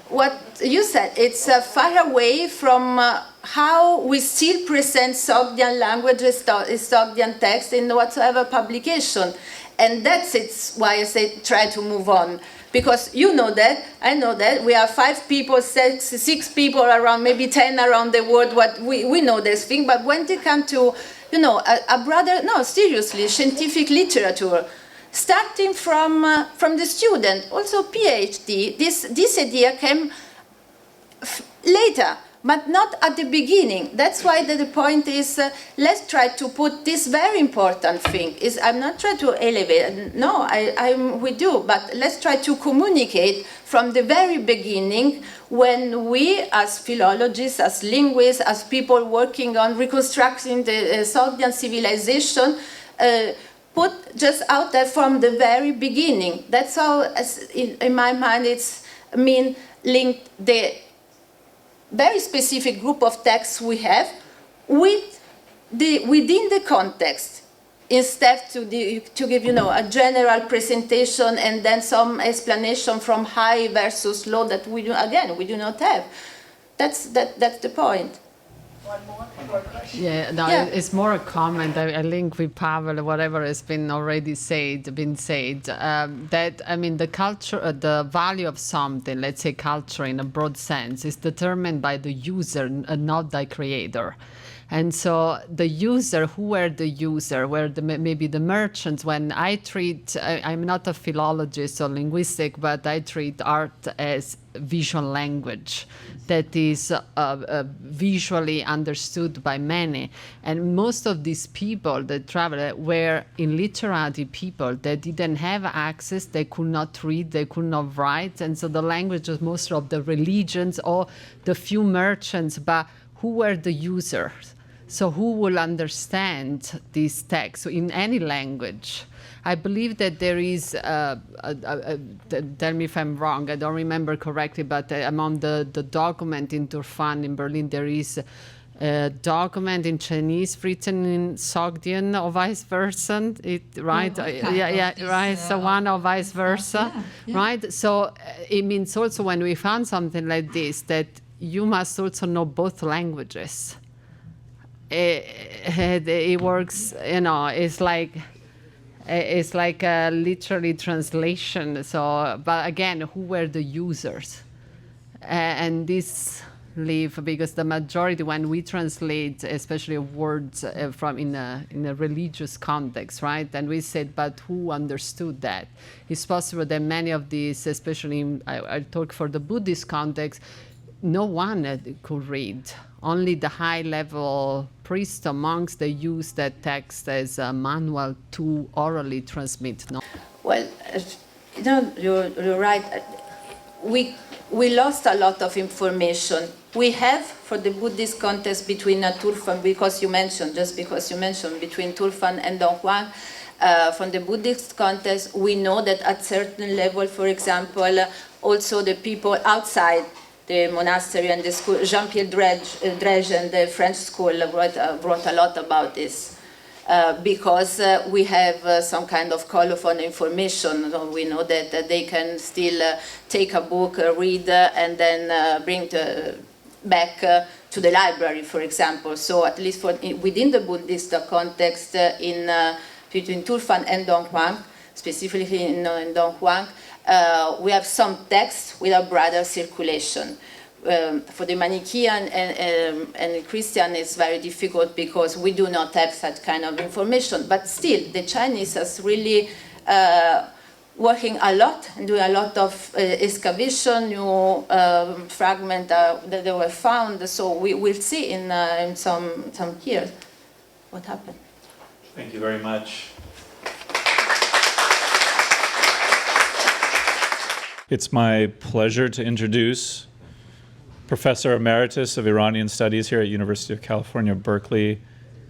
what you said, it's far away from how we still present Sogdian languages, Sogdian text in whatsoever publication, and that's why I say try to move on. Because you know that, I know that, we are 5 people, 6 people around, maybe 10 around the world, we know this thing, but when they come to, seriously, scientific literature, starting from the student, also PhD, this idea came later, but not at the beginning. That's why the point is, let's try to put this very important thing. I'm not trying to elevate, no, I'm with you, but let's try to communicate from the very beginning, when we, as philologists, as linguists, as people working on reconstructing the Sogdian civilization, put just out there from the very beginning. That's how, in my mind, linked the very specific group of texts we have within the context, instead to give a general presentation and then some explanation from high versus low that we do not have. That's the point. Yeah, no, Yeah. it's more a comment. I link with Pavel, whatever has been already said. That the culture, the value of something, let's say culture in a broad sense, is determined by the user and not the creator. And so the user, who were the user, were maybe the merchants. When I'm not a philologist or linguistic, but I treat art as visual language that is visually understood by many. And most of these people that traveled were illiterati people that didn't have access, they could not read, they could not write. And so the language was most of the religions or the few merchants, but who were the users? So who will understand these texts in any language? I believe that there is, tell me if I'm wrong, I don't remember correctly, but among the document in Turfan in Berlin, there is a document in Chinese written in Sogdian or vice versa, right? Right, so one or vice versa, right? So it means also when we found something like this, that you must also know both languages. It works, it's like a literally translation. So, but again, who were the users? And this leave, because the majority, when we translate, especially words from in a religious context, right? And we said, but who understood that? It's possible that many of these, especially I talk for the Buddhist context, no one could read. Only the high-level priests or monks, they use that text as a manual to orally transmit. No? Well, you're right. We lost a lot of information. We have, for the Buddhist context between Turfan, because you mentioned between Turfan and Don Juan, from the Buddhist context, we know that at certain level, for example, also the people outside the monastery and the school, Jean-Pierre Drège and the French school wrote a lot about this. Because we have some kind of colophon information. We know that they can still take a book, read, and then bring back to the library, for example. So at least within the Buddhist context, between Turfan and Don Juan, specifically in Don Juan, we have some texts with a broader circulation. For the Manichaean and Christian, it's very difficult because we do not have such kind of information. But still, the Chinese is really working a lot and doing a lot of excavation, new fragments that they were found. So we will see in some years what happened. Thank you very much. It's my pleasure to introduce Professor Emeritus of Iranian Studies here at University of California, Berkeley,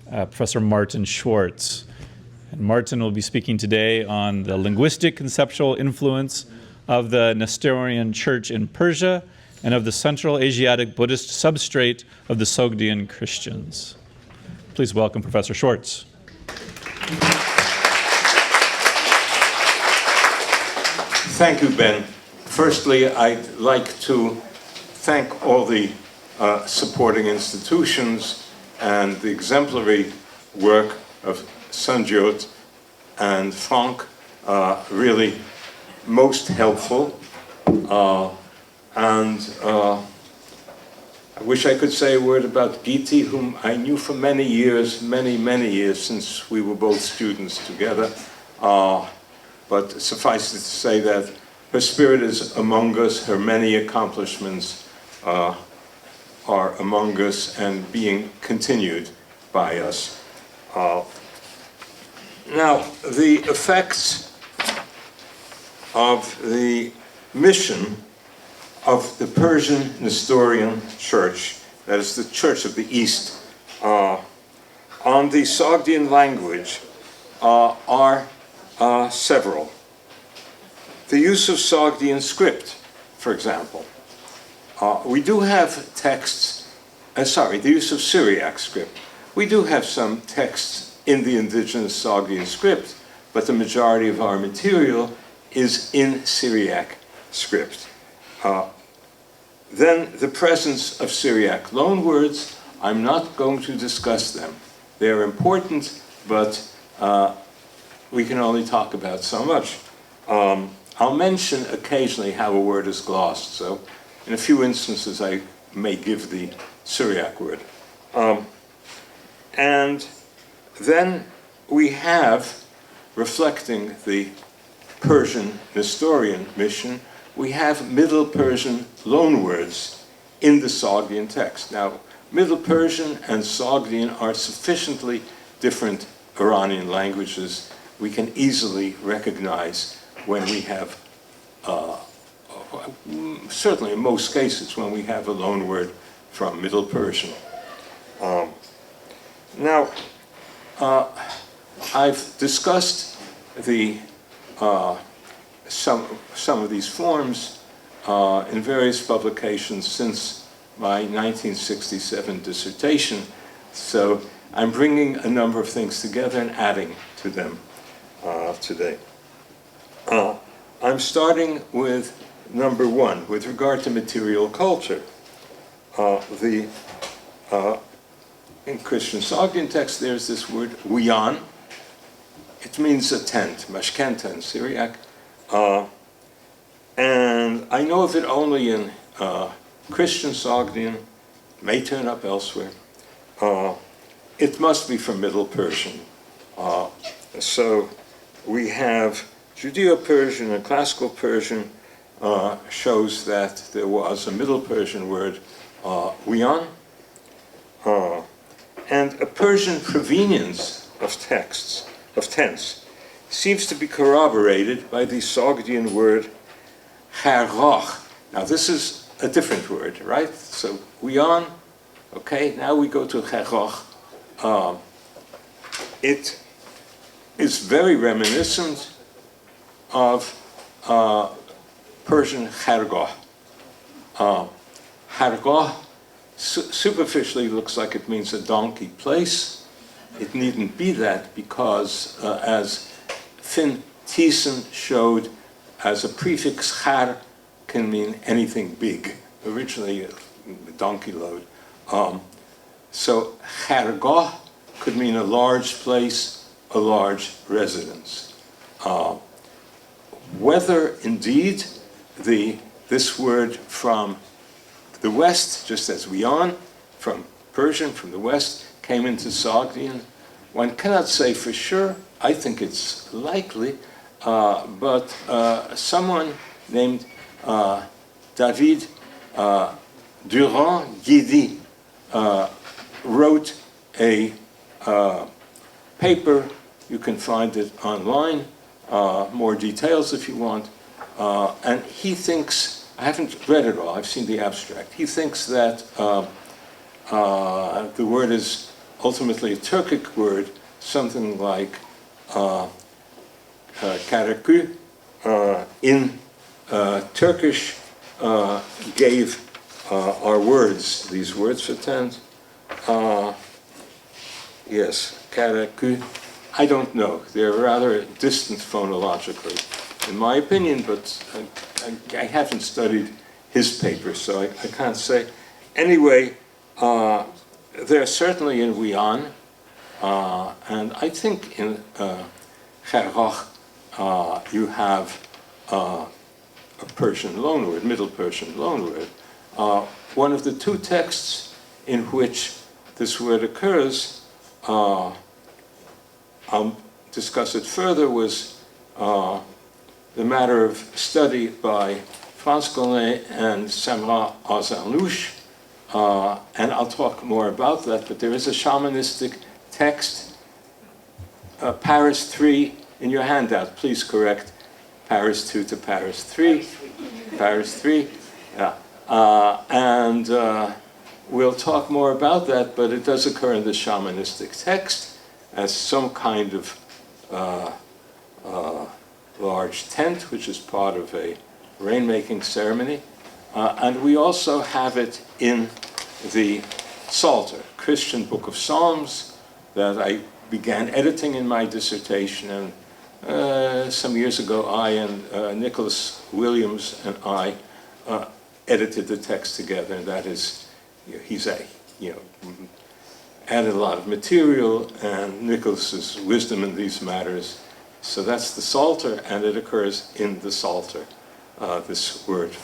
Professor Martin Schwartz. And Martin will be speaking today on the linguistic conceptual influence of the Nestorian Church in Persia and of the Central Asiatic Buddhist substrate of the Sogdian Christians. Please welcome Professor Schwartz. Thank you, Ben. Firstly, I'd like to thank all the supporting institutions and the exemplary work of Sanjot and Frank, really most helpful. I wish I could say a word about Giti, whom I knew for many years, many years, since we were both students together. But suffice it to say that her spirit is among us, her many accomplishments are among us and being continued by us. Now, the effects of the mission of the Persian Nestorian Church, that is the Church of the East, on the Sogdian language are several. The use of Sogdian script, for example. We do have texts, the use of Syriac script. We do have some texts in the indigenous Sogdian script, but the majority of our material is in Syriac script. Then the presence of Syriac loanwords, I'm not going to discuss them. They're important, but we can only talk about so much. I'll mention occasionally how a word is glossed, so in a few instances I may give the Syriac word. And then we have, reflecting the Persian Nestorian mission, we have Middle Persian loanwords in the Sogdian text. Now, Middle Persian and Sogdian are sufficiently different Iranian languages. We can easily recognize when we have, certainly in most cases, when we have a loanword from Middle Persian. Now, I've discussed the some of these forms in various publications since my 1967 dissertation, so I'm bringing a number of things together and adding to them today. I'm starting with number one, with regard to material culture. In Christian Sogdian text, there's this word wian. It means a tent, mashkenta in Syriac. And I know of it only in Christian Sogdian, may turn up elsewhere. It must be from Middle Persian. So we have Judeo-Persian and Classical Persian shows that there was a Middle Persian word, wian, and a Persian provenience of tense seems to be corroborated by the Sogdian word khargah. Now this is a different word, right? So wian, okay, now we go to khargah. It is very reminiscent of Persian khargah. Khargah superficially looks like it means a donkey place. It needn't be that because, as Finn Thiessen showed, as a prefix, khar can mean anything big. Originally, a donkey load. So khargah could mean a large place, a large residence. Whether indeed this word from the West, just as wian, from Persian, from the West, came into Sogdian, one cannot say for sure. I think it's likely, but someone named David Durand-Guidi wrote a paper. You can find it online, more details if you want, and he thinks I haven't read it all, I've seen the abstract. He thinks that the word is ultimately a Turkic word, something like karakü in Turkish gave our words, these words for tent. Yes, karakü. I don't know. They're rather distant phonologically, in my opinion, but I haven't studied his paper, so I can't say. Anyway, they're certainly in Wian, and I think in Gergoch you have a Persian loanword, Middle Persian loanword. One of the two texts in which this word occurs, I'll discuss it further, was the matter of study by Frans Collet and Samra Azarlouche, and I'll talk more about that, but there is a shamanistic text, Paris 3, in your handout. Please correct Paris 2 to Paris 3. Paris 3, yeah. And we'll talk more about that, but it does occur in the shamanistic text as some kind of large tent, which is part of a rainmaking ceremony. And we also have it in the Psalter, Christian Book of Psalms, that I began editing in my dissertation. And some years ago, I and Nicholas Williams and I edited the text together. And that is, he's added a lot of material, and Nicholas's wisdom in these matters. So that's the Psalter, and it occurs in the Psalter. This word,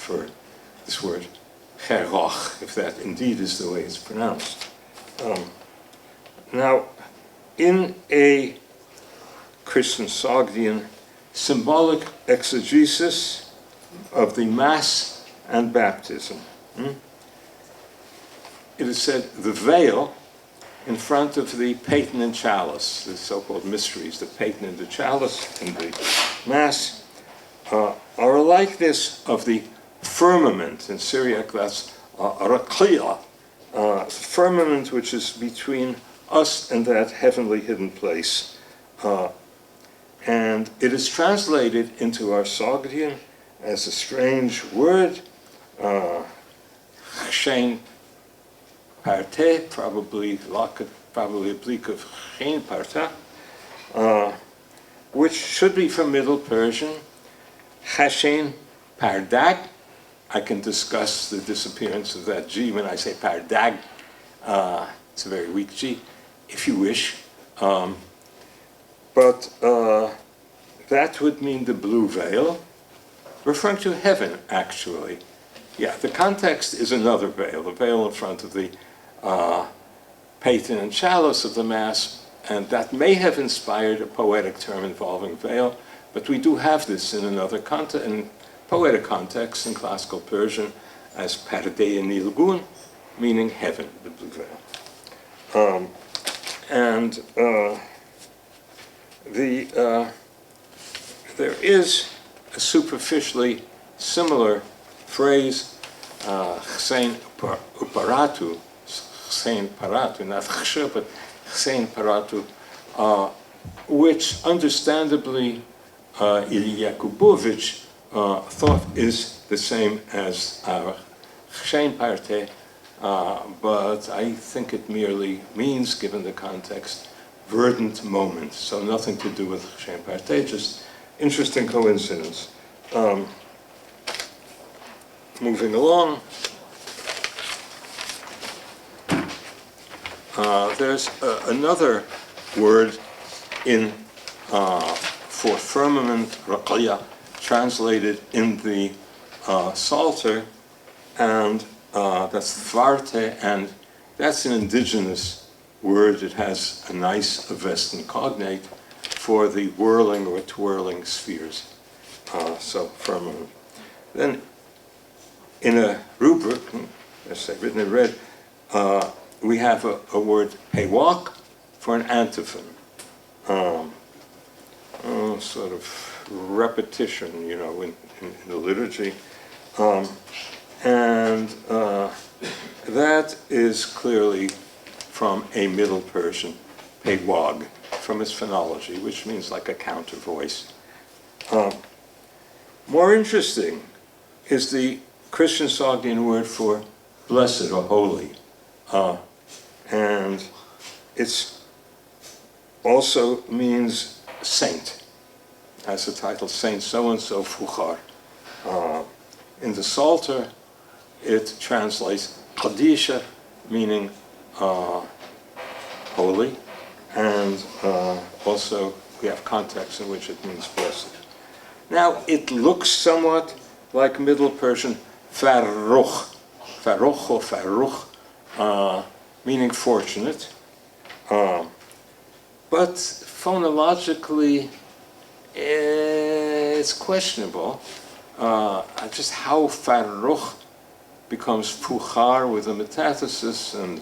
Gergoch, if that indeed is the way it's pronounced. Now, in a Christian Sogdian symbolic exegesis of the Mass and baptism, it is said the veil in front of the paten and chalice, the so-called mysteries, the paten and the chalice in the Mass, are a likeness of the firmament. In Syriac, that's Rakliya, firmament which is between us and that heavenly hidden place. And it is translated into our Sogdian as a strange word, Chshen Parte, probably oblique of Chshen Parta, which should be from Middle Persian, Chashen Pardag. I can discuss the disappearance of that G when I say Pardag. It's a very weak G, if you wish. But that would mean the blue veil, referring to heaven, actually. Yeah, the context is another veil, the veil in front of the paten and chalice of the Mass, and that may have inspired a poetic term involving veil, but we do have this in another context, in poetic context, in classical Persian, as Perdei Nilgun, meaning heaven, the blue veil. There is a superficially similar phrase, Chshen Paratu, Chshen Paratu, not Chshe, but Chshen Paratu, which understandably Ilya Yakubovich thought is the same as our Chshen Parte, but I think it merely means, given the context, verdant moment. So nothing to do with Chshen Parte, just interesting coincidence. Moving along, there's another word in for firmament, Rakliya, translated in the Psalter, and that's Tvarte, and that's an indigenous word. It has a nice Avestan cognate for the whirling or twirling spheres. So firmament. Then in a rubric, as I've written in red, we have a word pewak for an antiphon. Sort of repetition, in the liturgy. And that is clearly from a Middle Persian pegwag, from its phonology, which means like a counter voice. More interesting is the Christian Sogdian word for blessed or holy. And it also means saint, has the title Saint so-and-so Fuchar. In the Psalter, it translates Kadisha, meaning holy, and also we have contexts in which it means blessed. Now, it looks somewhat like Middle Persian Farruch, Farruch or Farruch, meaning fortunate, but phonologically it's questionable just how Farruch becomes Fuchar with a metathesis and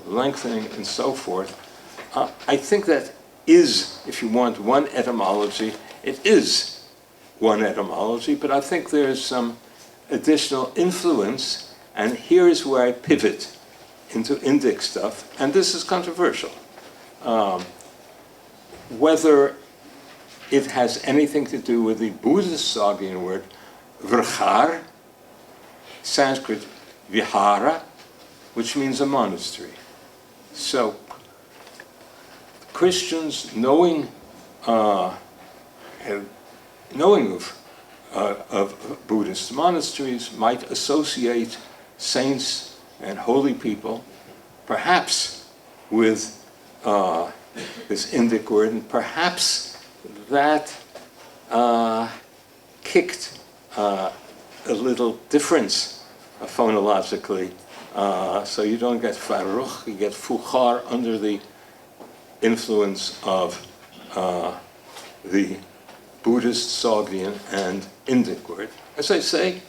lengthening and so forth. I think that is, if you want one etymology, it is one etymology, but I think there's some additional influence, and here is where I pivot into Indic stuff, and this is controversial. Whether it has anything to do with the Buddhist Sogdian word vrchar, Sanskrit vihara, which means a monastery. So Christians, knowing of Buddhist monasteries, might associate saints and holy people, perhaps with this Indic word, and perhaps that kicked a little difference phonologically. So you don't get Farruch, you get Fuchar under the influence of the Buddhist, Sogdian, and Indic word. As I say,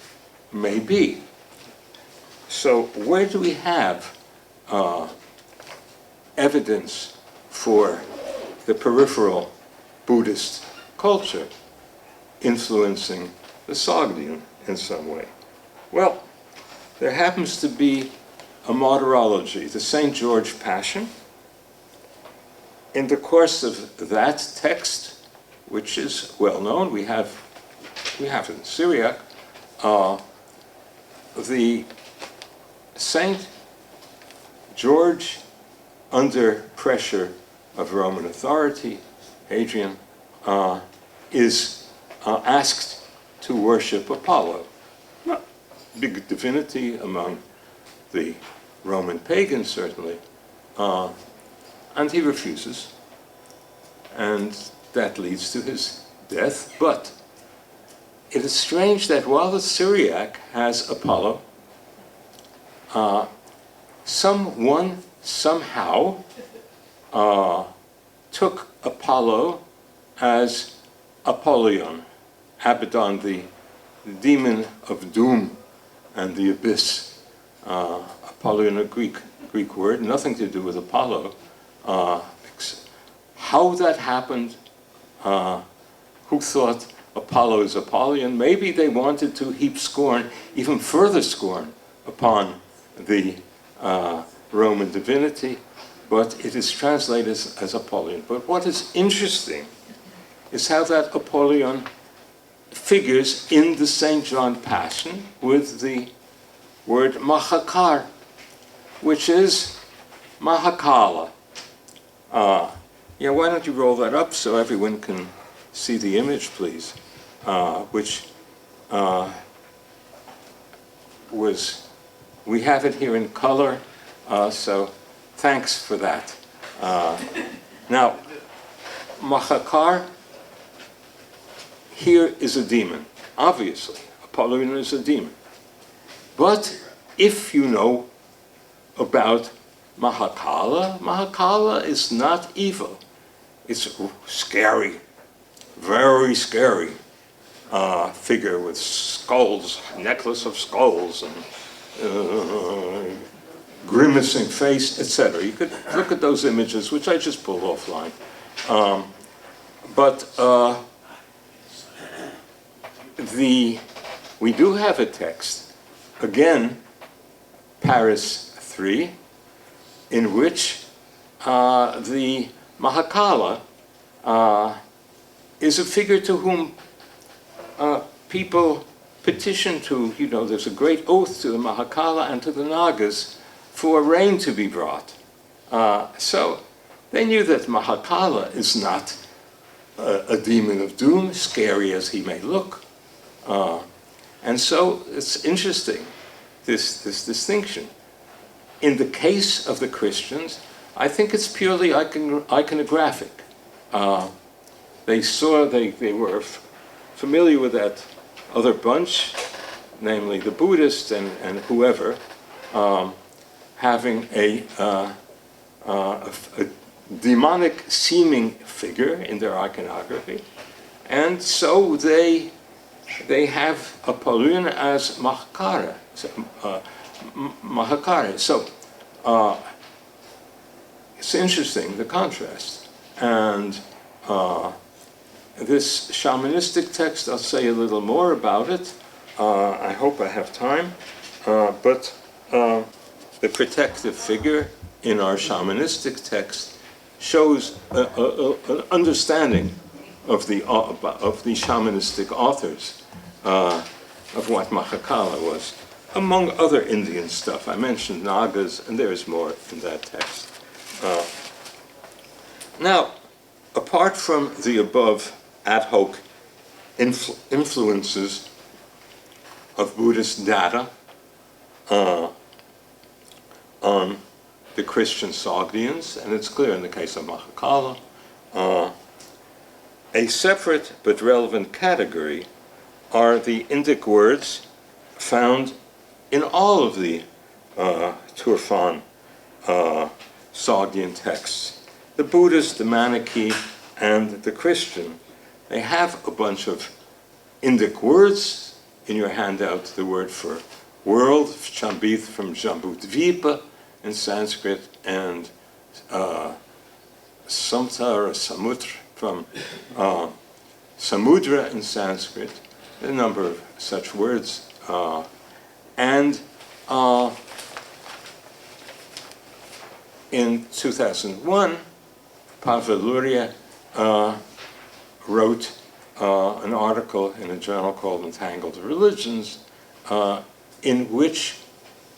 maybe. So where do we have evidence for the peripheral Buddhist culture influencing the Sogdian in some way? Well, there happens to be a martyrology, the St. George Passion. In the course of that text, which is well known, we have it in Syriac, the St. George, under pressure of Roman authority, Hadrian, is asked to worship Apollo, big divinity among the Roman pagans, certainly, and he refuses, and that leads to his death. But it is strange that while the Syriac has Apollo, someone somehow took Apollo as Apollyon, Abaddon, the demon of doom and the abyss. Apollyon, a Greek word, nothing to do with Apollo. How that happened, who thought Apollo is Apollyon? Maybe they wanted to heap scorn, even further scorn, upon the Roman divinity, but it is translated as Apollyon. But what is interesting is how that Apollyon figures in the St. John Passion with the word Mahakar, which is Mahakala. Yeah, why don't you roll that up so everyone can see the image, please, which we have it here in color, so thanks for that. Now, Mahakar here is a demon. Obviously, Apollyon is a demon. But if you know about Mahakala, Mahakala is not evil. It's scary, very scary figure with skulls, necklace of skulls, and grimacing face, etc. You could look at those images, which I just pulled offline. we do have a text, again, Paris 3, in which the Mahakala is a figure to whom people petition to, there's a great oath to the Mahakala and to the Nagas for rain to be brought. So they knew that Mahakala is not a demon of doom, scary as he may look. And so it's interesting, this distinction. In the case of the Christians, I think it's purely iconographic. They were familiar with that other bunch, namely the Buddhists and whoever, having a demonic seeming figure in their iconography. And so they have Apollyon as Mahakara. So it's interesting, the contrast. And this shamanistic text, I'll say a little more about it. I hope I have time. But the protective figure in our shamanistic text shows an understanding of the shamanistic authors of what Mahakala was, among other Indian stuff. I mentioned Nagas, and there's more in that text. Now, apart from the above ad hoc influences of Buddhist data on the Christian Sogdians, and it's clear in the case of Mahakala, a separate but relevant category are the Indic words found in all of the Turfan Sogdian texts. The Buddhist, the Manichae, and the Christian, they have a bunch of Indic words. In your handout, the word for world, Shambhit from Jambudvipa in Sanskrit, and Samta or Samutra from Samudra in Sanskrit, a number of such words. And in 2001, Pavel Luria wrote an article in a journal called Entangled Religions, in which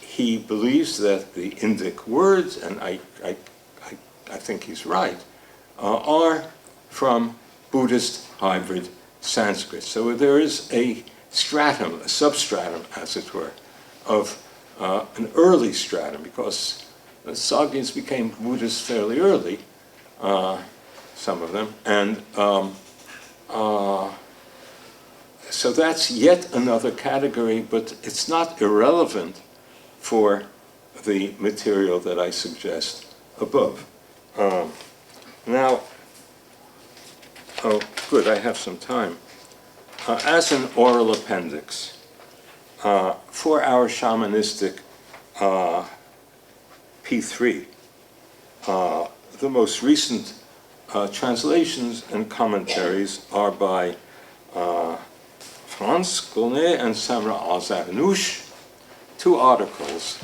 he believes that the Indic words, and I think he's right, are from Buddhist hybrid Sanskrit. So there is a stratum, a substratum, as it were, of an early stratum, because the Sogdians became Buddhists fairly early, some of them, and so that's yet another category, but it's not irrelevant for the material that I suggest above. Now, oh, good, I have some time. As an oral appendix, for our shamanistic P3, the most recent translations and commentaries are by Franz Goulnay and Samra Al-Zarnouch, 2 articles.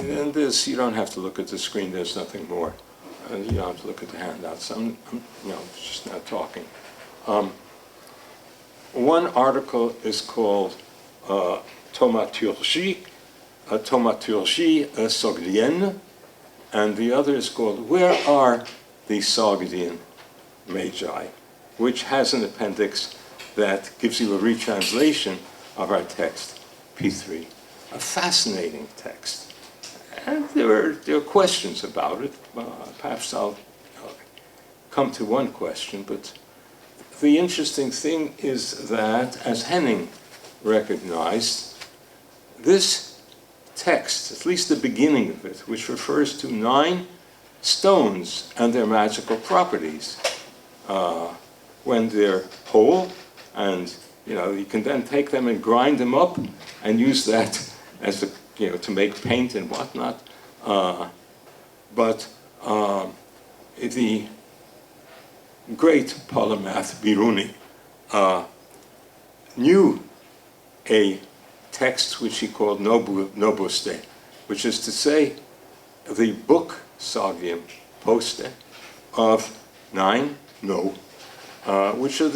And this, you don't have to look at the screen, there's nothing more. You don't have to look at the handouts. I'm just not talking. One article is called Thaumaturgie Sogdienne, and the other is called Where Are the Sogdian Magi?, which has an appendix that gives you a retranslation of our text, P3. A fascinating text. And there are questions about it. Perhaps I'll come to one question, but the interesting thing is that, as Henning recognized, this text, at least the beginning of it, which refers to 9 stones and their magical properties, when they're whole, and you can then take them and grind them up and use that as to make paint and whatnot. But the great polymath Biruni knew a text which he called Nobuste, which is to say the book Sogdian Poste of 9 No, which are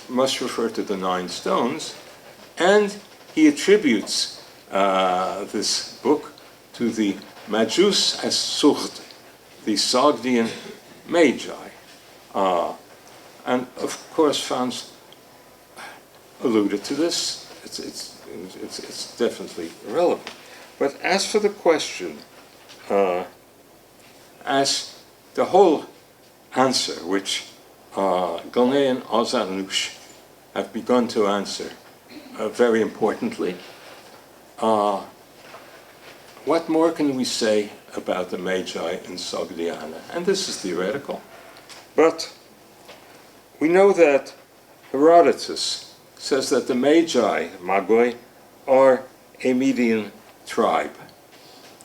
must refer to the 9 stones, and he attributes this book to the Majus as Sucht, the Sogdian Magi, and of course Franz alluded to this. It's definitely relevant. But as for the question, as the whole answer, which Galnay and Ozanouche have begun to answer very importantly, what more can we say about the Magi in Sogdiana? And this is theoretical. But we know that Herodotus says that the Magi, Magoi, are a Median tribe.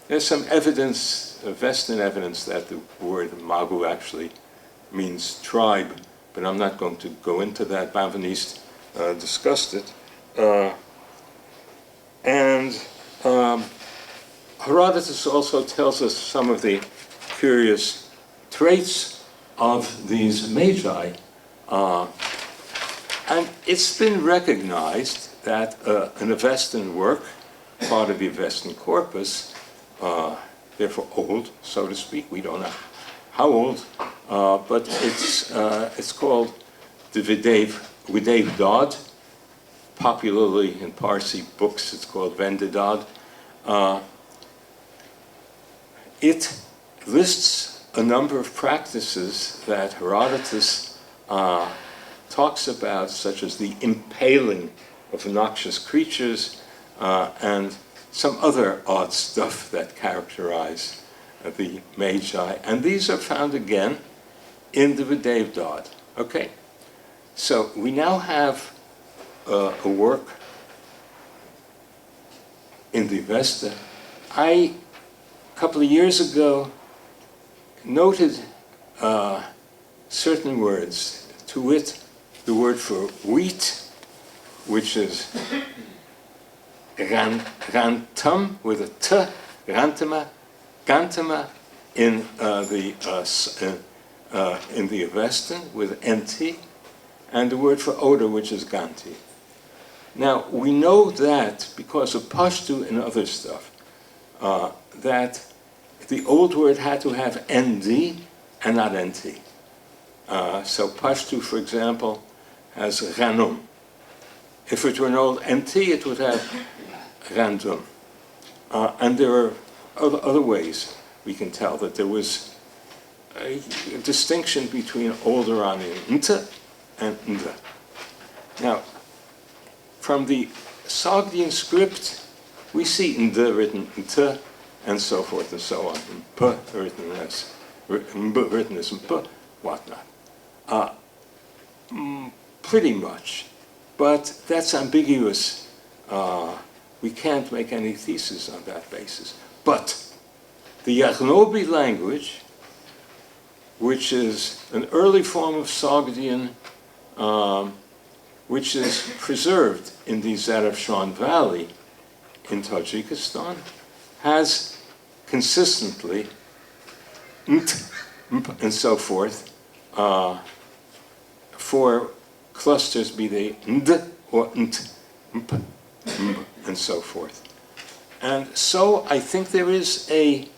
There's some evidence, Western evidence, that the word Magu actually means tribe, but I'm not going to go into that. Banvanist discussed it. Herodotus also tells us some of the curious traits of these Magi. And it's been recognized that an Avestan work, part of the Avestan corpus, therefore old, so to speak, we don't know how old, but it's called the Videv Dod. Popularly in Parsi books, it's called Vendidad. It lists a number of practices that Herodotus talks about, such as the impaling of noxious creatures and some other odd stuff that characterize the Magi. And these are found again in the Videv Dod. Okay, so we now have a work in the Vesta. A couple of years ago, noted certain words, to wit, the word for wheat, which is rantum with a t, rantama, gantama in the Avestan with nt, and the word for odor, which is ganti. Now, we know that because of Pashtu and other stuff, that the old word had to have nd and not nt. So Pashtu, for example, has ranum. If it were an old nt, it would have randum. And there are other ways we can tell that there was a distinction between old Iranian nta and nda. Now, from the Sogdian script, we see nda written nta, and so forth and so on. P written as mb written as mp, whatnot. Pretty much, but that's ambiguous. We can't make any thesis on that basis. But the Yaghnobi language, which is an early form of Sogdian, which is preserved in the Zarafshan Valley in Tajikistan, has consistently nt, mp, and so forth for clusters, be they nd or nt, mp, mb, and so forth. And so I think there is a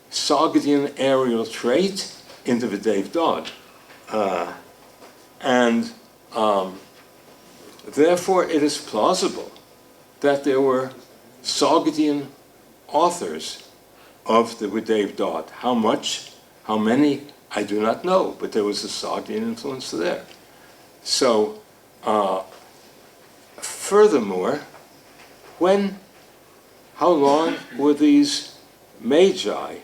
Sogdian aerial trait in the Videv Dod. Therefore it is plausible that there were Sogdian authors of the Videv Dod. How much, how many, I do not know, but there was a Sogdian influence there. So, furthermore, how long were these Magi?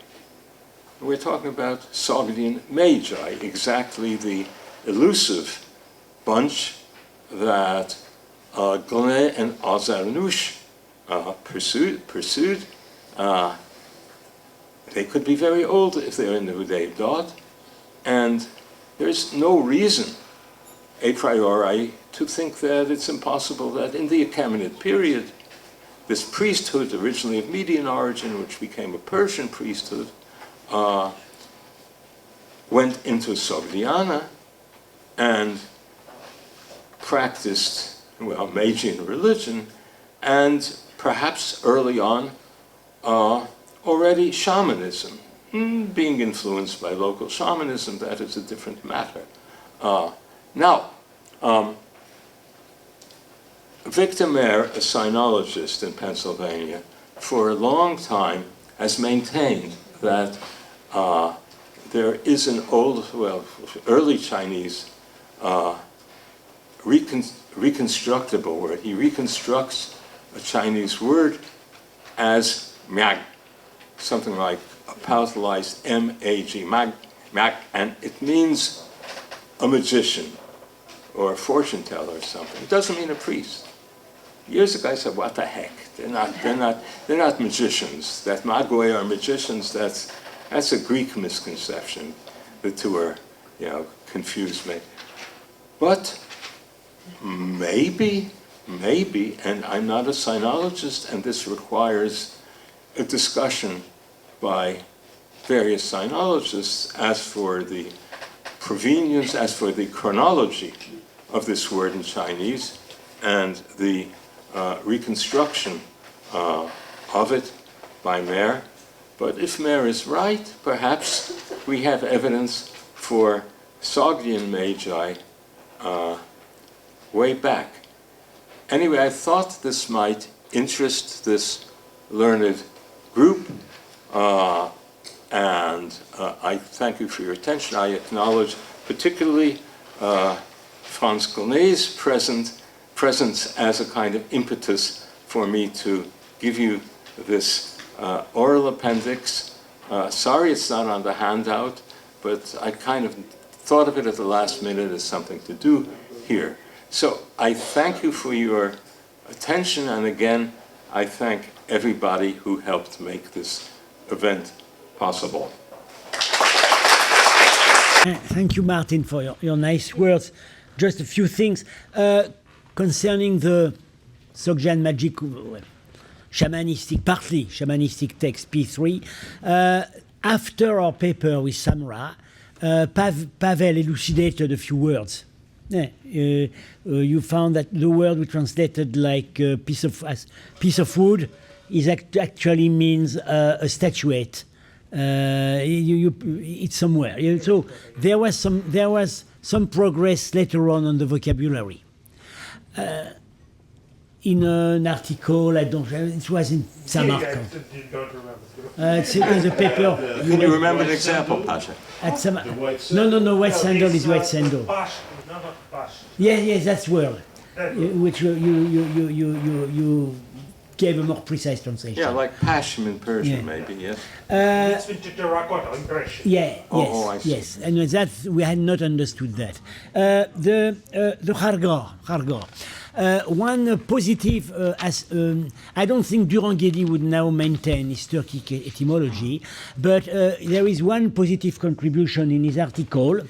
We're talking about Sogdian Magi, exactly the elusive bunch that Galnay and Ozarnouche pursued. They could be very old if they're in the Videv Dod, and there's no reason a priori to think that it's impossible that in the Achaemenid period, this priesthood, originally of Median origin, which became a Persian priesthood, went into Sogdiana and practiced, well, Magian religion, and perhaps early on already shamanism. Being influenced by local shamanism, that is a different matter. Now, Victor Mayer, a sinologist in Pennsylvania, for a long time has maintained that there is an early Chinese reconstructible word. He reconstructs a Chinese word as mag, something like a palatalized M-A-G, mag, and it means a magician or a fortune teller or something. It doesn't mean a priest. Years ago I said, what the heck? They're not magicians. That magoi are magicians, that's a Greek misconception. The two are, confused me. But maybe, and I'm not a sinologist, and this requires a discussion by various sinologists as for the provenience, as for the chronology of this word in Chinese, and the reconstruction of it by Mayer. But if Mayer is right, perhaps we have evidence for Sogdian Magi way back. Anyway, I thought this might interest this learned group, and I thank you for your attention. I acknowledge particularly Franz Gonet's presence as a kind of impetus for me to give you this oral appendix. Sorry it's not on the handout, but I kind of thought of it at the last minute as something to do here. So I thank you for your attention, and again, I thank everybody who helped make this event possible. Thank you, Martin, for your nice words. Just a few things concerning the Sogdian magic, partly shamanistic text P3. After our paper with Samra, Pavel elucidated a few words. You found that the word we translated like piece of wood actually means a statuette. It's somewhere. So there was some progress later on the vocabulary. In an article, it was in Samarkand. It was a paper. Can you remember an example, Pasha? No, white sandal is white sandal. Yes, that's word. Which you gave a more precise translation. Yeah, like Pashim in Persian, maybe, yes? It's with the terracotta impression. Yes, and that we had not understood that. The Kharga. One positive, I don't think Durand-Guedy would now maintain his Turkic etymology, but there is one positive contribution in his article.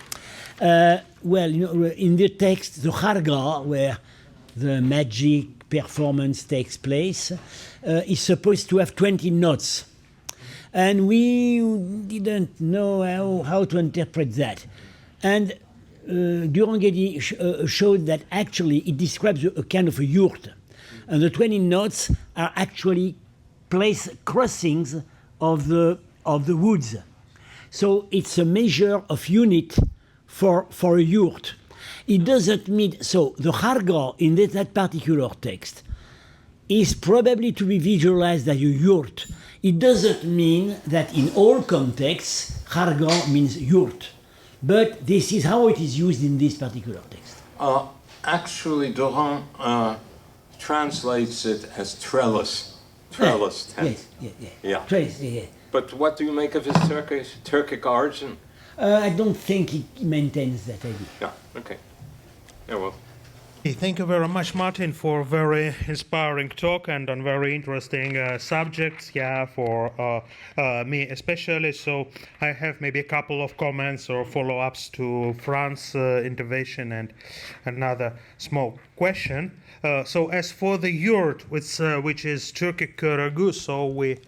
In the text, the Kharga, where the magic performance takes place, is supposed to have 20 notes. And we didn't know how to interpret that. And Durand-Guedy showed that actually it describes a kind of a yurt. And the 20 notes are actually crossings of the woods. So it's a measure of unit for a yurt. It doesn't mean, so the Kharga in that particular text is probably to be visualized as a yurt. It doesn't mean that in all contexts, Kharga means yurt. But this is how it is used in this particular text. Actually, Durand translates it as trellis tent. Yeah. Trellis, yeah. But what do you make of his Turkic origin? I don't think he maintains that idea. Yeah, okay. Yeah, well. Thank you very much, Martin, for a very inspiring talk and on very interesting subjects. Yeah, for me especially. So I have maybe a couple of comments or follow-ups to Fran's intervention and another small question. So as for the yurt, which is Turkic ragu, so we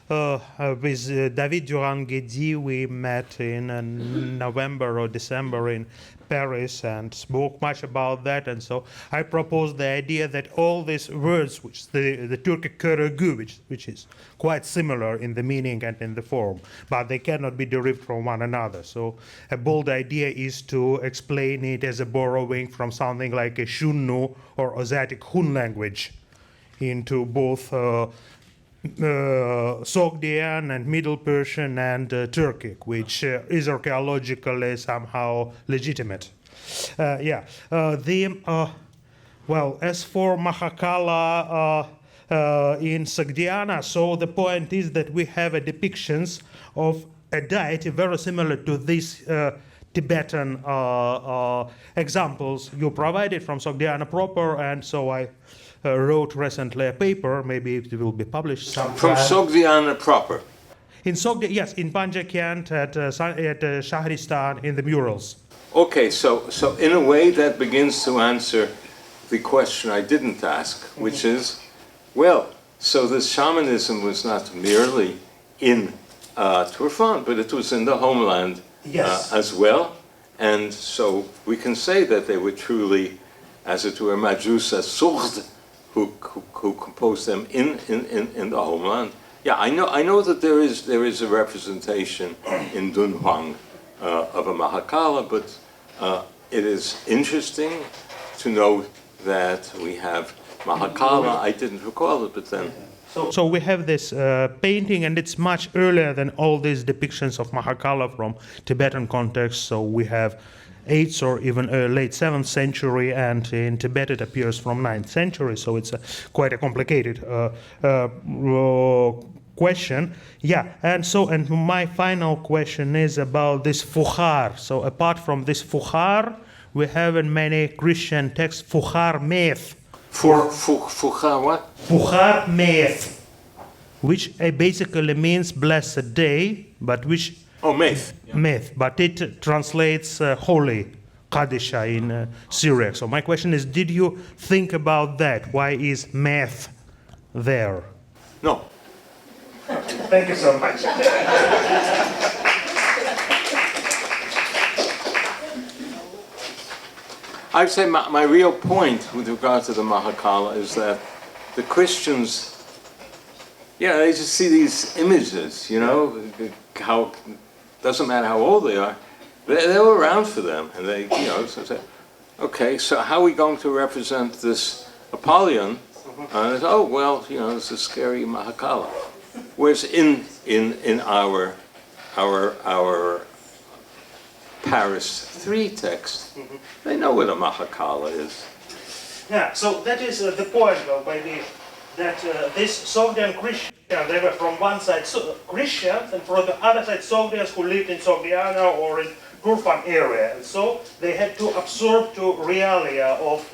with David Durand-Guedi, we met in November or December in Paris and spoke much about that. And so I proposed the idea that all these words, which the Turkic ragu, which is quite similar in the meaning and in the form, but they cannot be derived from one another. So a bold idea is to explain it as a borrowing from something like a Shunnu or Osetic Hun language into both Sogdian and Middle Persian and Turkic, which is archaeologically somehow legitimate. Well, as for Mahakala in Sogdiana, so the point is that we have a depictions of a deity very similar to these Tibetan examples you provided from Sogdiana proper, and so I wrote recently a paper, maybe it will be published sometime. From Sogdiana proper? In Sogdiana, yes, in Panjakent at Shahristan in the murals. Okay, so in a way that begins to answer the question I didn't ask, which is, well, so this shamanism was not merely in Turfan, but it was in the homeland as well. And so we can say that they were truly, as it were, Majusa Surd, who composed them in the homeland. Yeah, I know that there is a representation in Dunhuang of a Mahakala, but it is interesting to note that we have Mahakala. I didn't recall it, but then. So we have this painting, and it's much earlier than all these depictions of Mahakala from Tibetan context. So we have 8th or even late 7th century, and in Tibet it appears from 9th century, so it's quite a complicated question. Yeah, and my final question is about this Fuhar. So apart from this Fuhar, we have in many Christian texts Fuhar Meth. Fuhar what? Fuhar Meth, which basically means blessed day, but which Meth. Meth, but it translates holy, Kadisha in Syriac. So my question is, did you think about that? Why is meth there? No. Thank you so much. I'd say my real point with regard to the Mahakala is that the Christians, they just see these images, how doesn't matter how old they are, they were around for them, and they, so say, okay, so how are we going to represent this Apollyon? And it's, it's a scary Mahakala. Whereas in our Paris 3 text, they know what a Mahakala is. Yeah, so that is the point, maybe, that this Sogdian Christians, they were from one side Christians, and from the other side Sogdians who lived in Sogdiana or in Turfan area. And so they had to absorb to realia of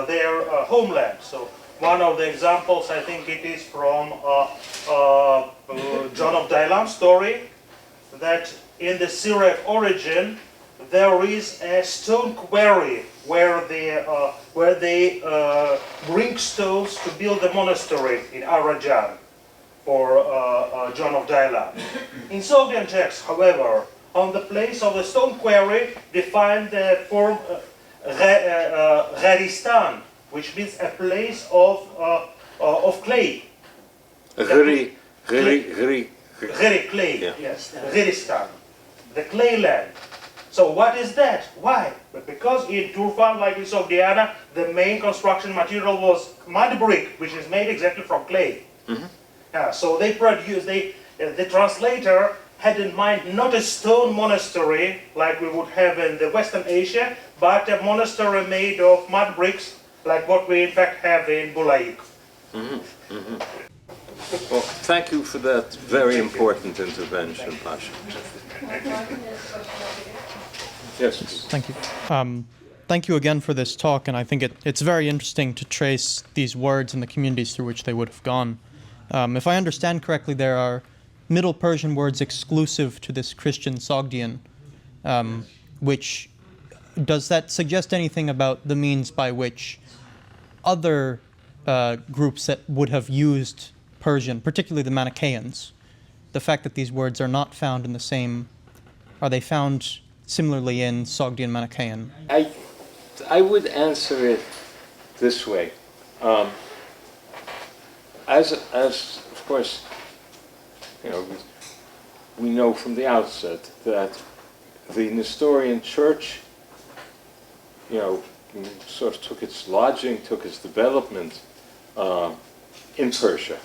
their homeland. So one of the examples, I think it is from John of Dailam's story, that in the Syriac origin, there is a stone quarry where they bring stones to build a monastery in Arajan for John of Dailam. In Sogdian texts, however, on the place of the stone quarry, they find the form Gharistan, which means a place of clay. Gheri clay, yes, Gharistan, the clay land. So what is that? Why? But because in Turfan, like in Sogdiana, the main construction material was mud brick, which is made exactly from clay. So they produced, the translator had in mind not a stone monastery like we would have in the Western Asia, but a monastery made of mud bricks, like what we in fact have in Bulaik. Well, thank you for that very important intervention, Pasha. Yes. Thank you. thank you again for this talk, and I think it's very interesting to trace these words and the communities through which they would have gone. If I understand correctly, there are Middle Persian words exclusive to this Christian Sogdian, which, does that suggest anything about the means by which other groups that would have used Persian, particularly the Manichaeans, the fact that these words are not found in the same, are they found similarly in Sogdian Manichaean? I would answer it this way. As of course, we know from the outset that the Nestorian Church, sort of took its lodging, took its development in Persia.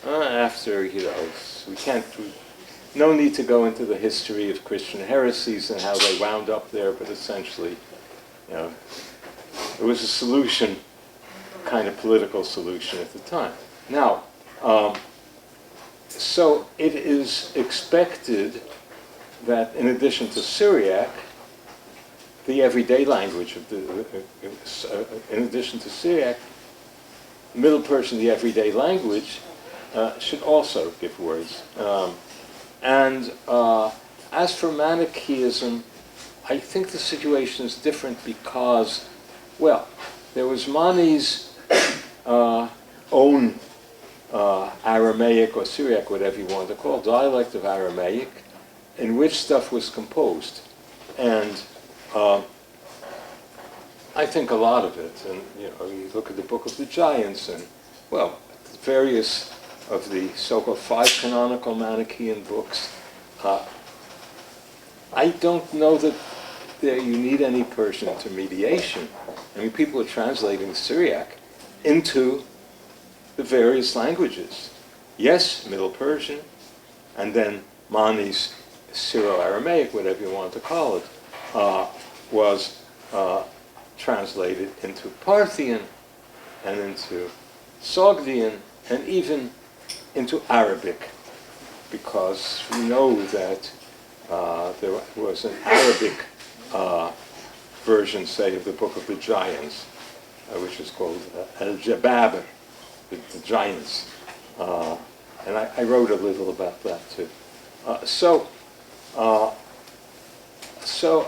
After, no need to go into the history of Christian heresies and how they wound up there, but essentially, it was a solution, kind of political solution at the time. Now, so it is expected that in addition to Syriac, the everyday language of in addition to Syriac, Middle Persian, the everyday language, should also give words. As for Manichaeism, I think the situation is different because, well, there was Mani's own Aramaic or Syriac, whatever you want to call it, dialect of Aramaic, in which stuff was composed. And I think a lot of it, and you look at the Book of the Giants, and, well, various of the so-called 5 canonical Manichaean books, I don't know that you need any Persian intermediation. I mean, people are translating Syriac into the various languages. Yes, Middle Persian, and then Mani's Syro-Aramaic, whatever you want to call it, was translated into Parthian and into Sogdian and even into Arabic, because we know that there was an Arabic version, say, of the Book of the Giants, which is called Al-Jabab, the Giants. And I wrote a little about that too. So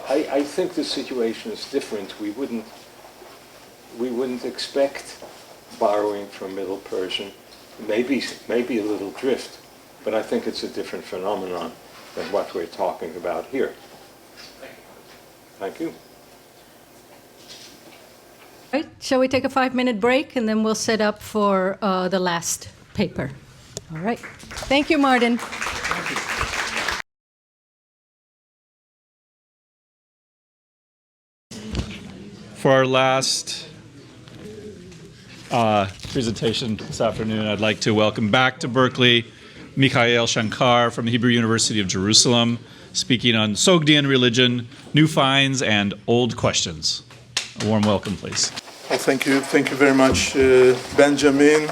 I think the situation is different. We wouldn't expect borrowing from Middle Persian. Maybe a little drift, but I think it's a different phenomenon than what we're talking about here. Thank you. Right. Shall we take a 5-minute break and then we'll set up for the last paper? All right. Thank you, Martin. Thank you. For our last presentation this afternoon, I'd like to welcome back to Berkeley Mikhail Shankar from the Hebrew University of Jerusalem, speaking on Sogdian religion, new finds, and old questions. A warm welcome, please. Well, thank you very much, Benjamin.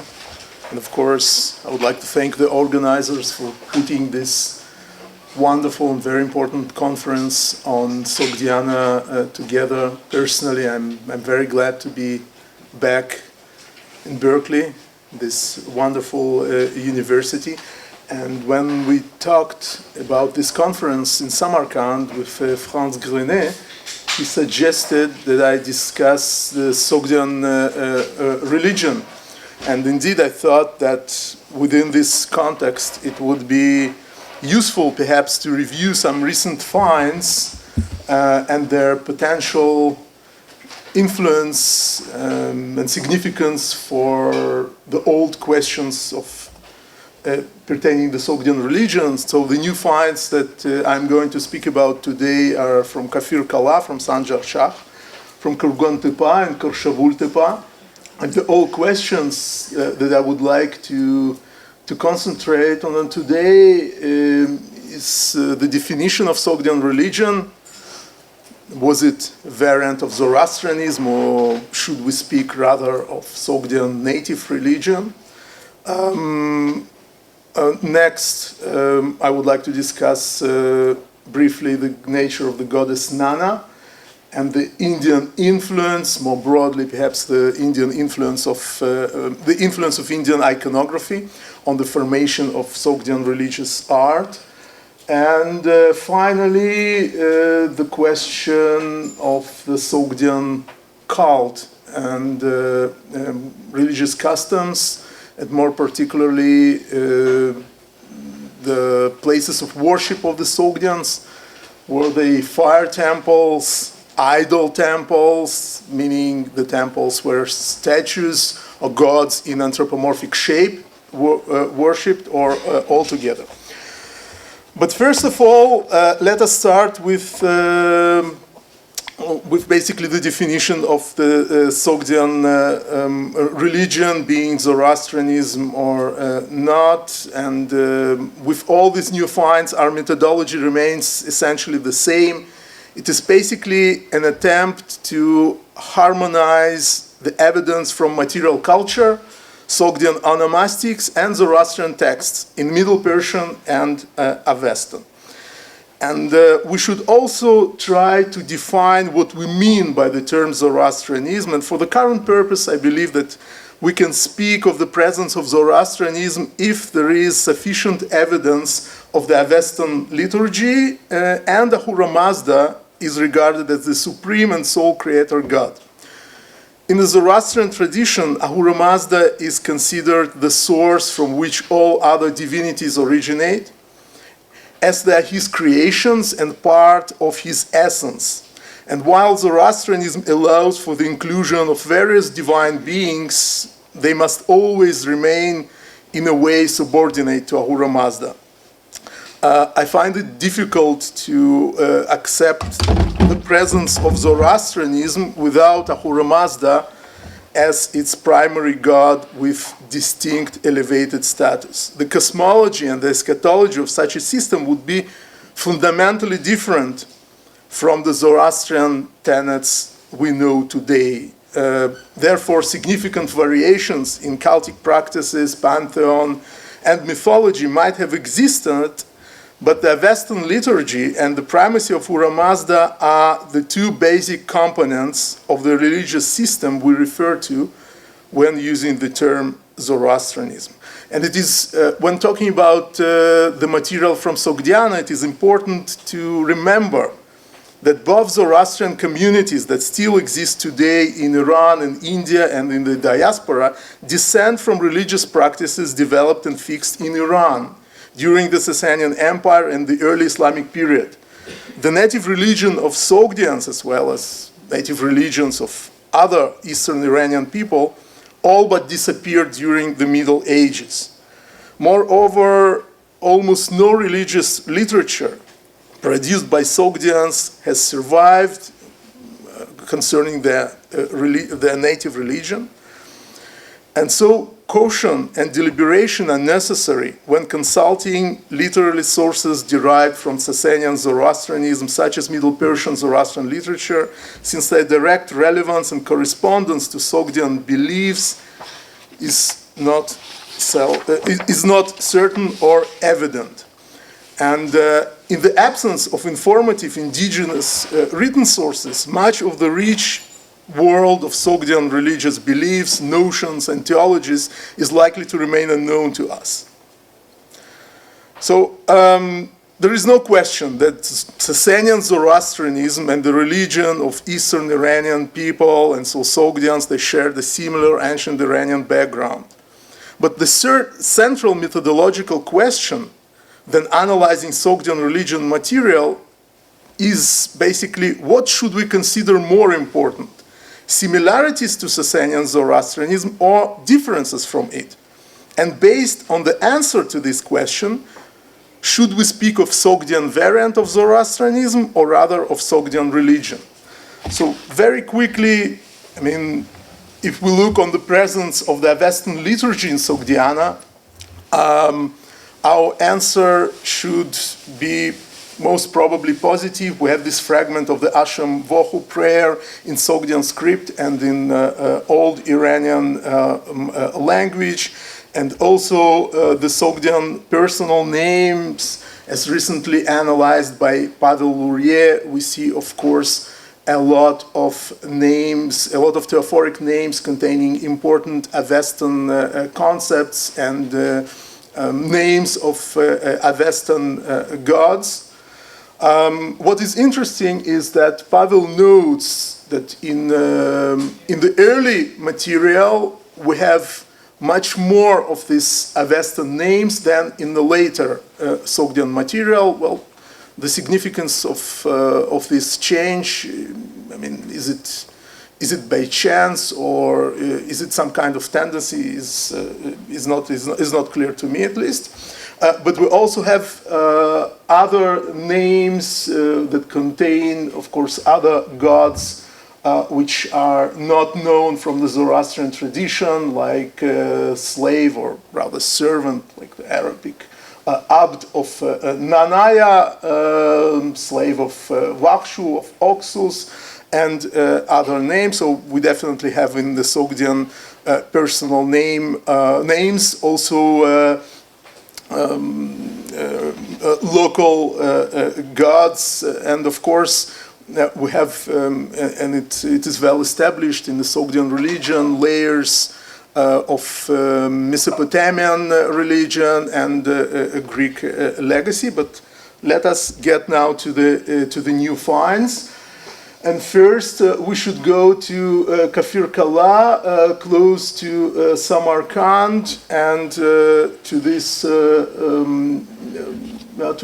And of course, I would like to thank the organizers for putting this wonderful and very important conference on Sogdiana together. Personally, I'm very glad to be back in Berkeley, this wonderful university. And when we talked about this conference in Samarkand with Franz Grenet, he suggested that I discuss the Sogdian religion. And indeed, I thought that within this context, it would be useful perhaps to review some recent finds and their potential influence and significance for the old questions of pertaining to Sogdian religions. So the new finds that I'm going to speak about today are from Kafir Kala, from Sanjar Shah, from Kurgan Tepa and Korshavul Tepa. And the old questions that I would like to concentrate on today is the definition of Sogdian religion. Was it a variant of Zoroastrianism, or should we speak rather of Sogdian native religion? Next, I would like to discuss briefly the nature of the goddess Nana, and the Indian influence, more broadly perhaps the Indian influence of the influence of Indian iconography on the formation of Sogdian religious art. And finally, the question of the Sogdian cult and religious customs, and more particularly the places of worship of the Sogdians. Were they fire temples, idol temples, meaning the temples where statues of gods in anthropomorphic shape were worshipped, or altogether? But first of all, let us start with basically the definition of the Sogdian religion, being Zoroastrianism or not. And with all these new finds, our methodology remains essentially the same. It is basically an attempt to harmonize the evidence from material culture, Sogdian onomastics, and Zoroastrian texts in Middle Persian and Avestan. And we should also try to define what we mean by the term Zoroastrianism. And for the current purpose, I believe that we can speak of the presence of Zoroastrianism if there is sufficient evidence of the Avestan liturgy and Ahura Mazda is regarded as the supreme and sole creator god. In the Zoroastrian tradition, Ahura Mazda is considered the source from which all other divinities originate, as they are his creations and part of his essence. And while Zoroastrianism allows for the inclusion of various divine beings, they must always remain in a way subordinate to Ahura Mazda. I find it difficult to accept the presence of Zoroastrianism without Ahura Mazda as its primary god with distinct elevated status. The cosmology and the eschatology of such a system would be fundamentally different from the Zoroastrian tenets we know today. Therefore, significant variations in cultic practices, pantheon, and mythology might have existed, but the Avestan liturgy and the primacy of Ahura Mazda are the two basic components of the religious system we refer to when using the term Zoroastrianism. And it is, when talking about the material from Sogdiana, it is important to remember that both Zoroastrian communities that still exist today in Iran and India and in the diaspora descend from religious practices developed and fixed in Iran during the Sasanian Empire and the early Islamic period. The native religion of Sogdians, as well as native religions of other Eastern Iranian people, all but disappeared during the Middle Ages. Moreover, almost no religious literature produced by Sogdians has survived concerning their native religion. And so caution and deliberation are necessary when consulting literary sources derived from Sasanian Zoroastrianism, such as Middle Persian Zoroastrian literature, since their direct relevance and correspondence to Sogdian beliefs is not certain or evident. And in the absence of informative indigenous written sources, much of the rich world of Sogdian religious beliefs, notions, and theologies is likely to remain unknown to us. So there is no question that Sasanian Zoroastrianism and the religion of Eastern Iranian people, and so Sogdians, they shared a similar ancient Iranian background. But the central methodological question then analyzing Sogdian religion material is basically, what should we consider more important? Similarities to Sasanian Zoroastrianism or differences from it? And based on the answer to this question, should we speak of Sogdian variant of Zoroastrianism or rather of Sogdian religion? So very quickly, I mean, if we look on the presence of the Avestan liturgy in Sogdiana, our answer should be most probably positive. We have this fragment of the Asham Vohu prayer in Sogdian script and in old Iranian language, and also the Sogdian personal names as recently analyzed by Pavel Lurie. We see, of course, a lot of names, a lot of theophoric names containing important Avestan concepts and names of Avestan gods. What is interesting is that Pavel notes that in the early material we have much more of these Avestan names than in the later Sogdian material. Well, the significance of this change, I mean, is it by chance or is it some kind of tendency? Is not clear to me at least. But we also have other names that contain, of course, other gods which are not known from the Zoroastrian tradition, like slave or rather servant, like the Arabic Abd of Nanaya, slave of Vakshu, of Oxus, and other names. So we definitely have in the Sogdian personal names also local gods, and of course we have, and it is well established in the Sogdian religion, layers of Mesopotamian religion and a Greek legacy. But let us get now to the new finds. And first, we should go to Kafir Kala, close to Samarkand, and to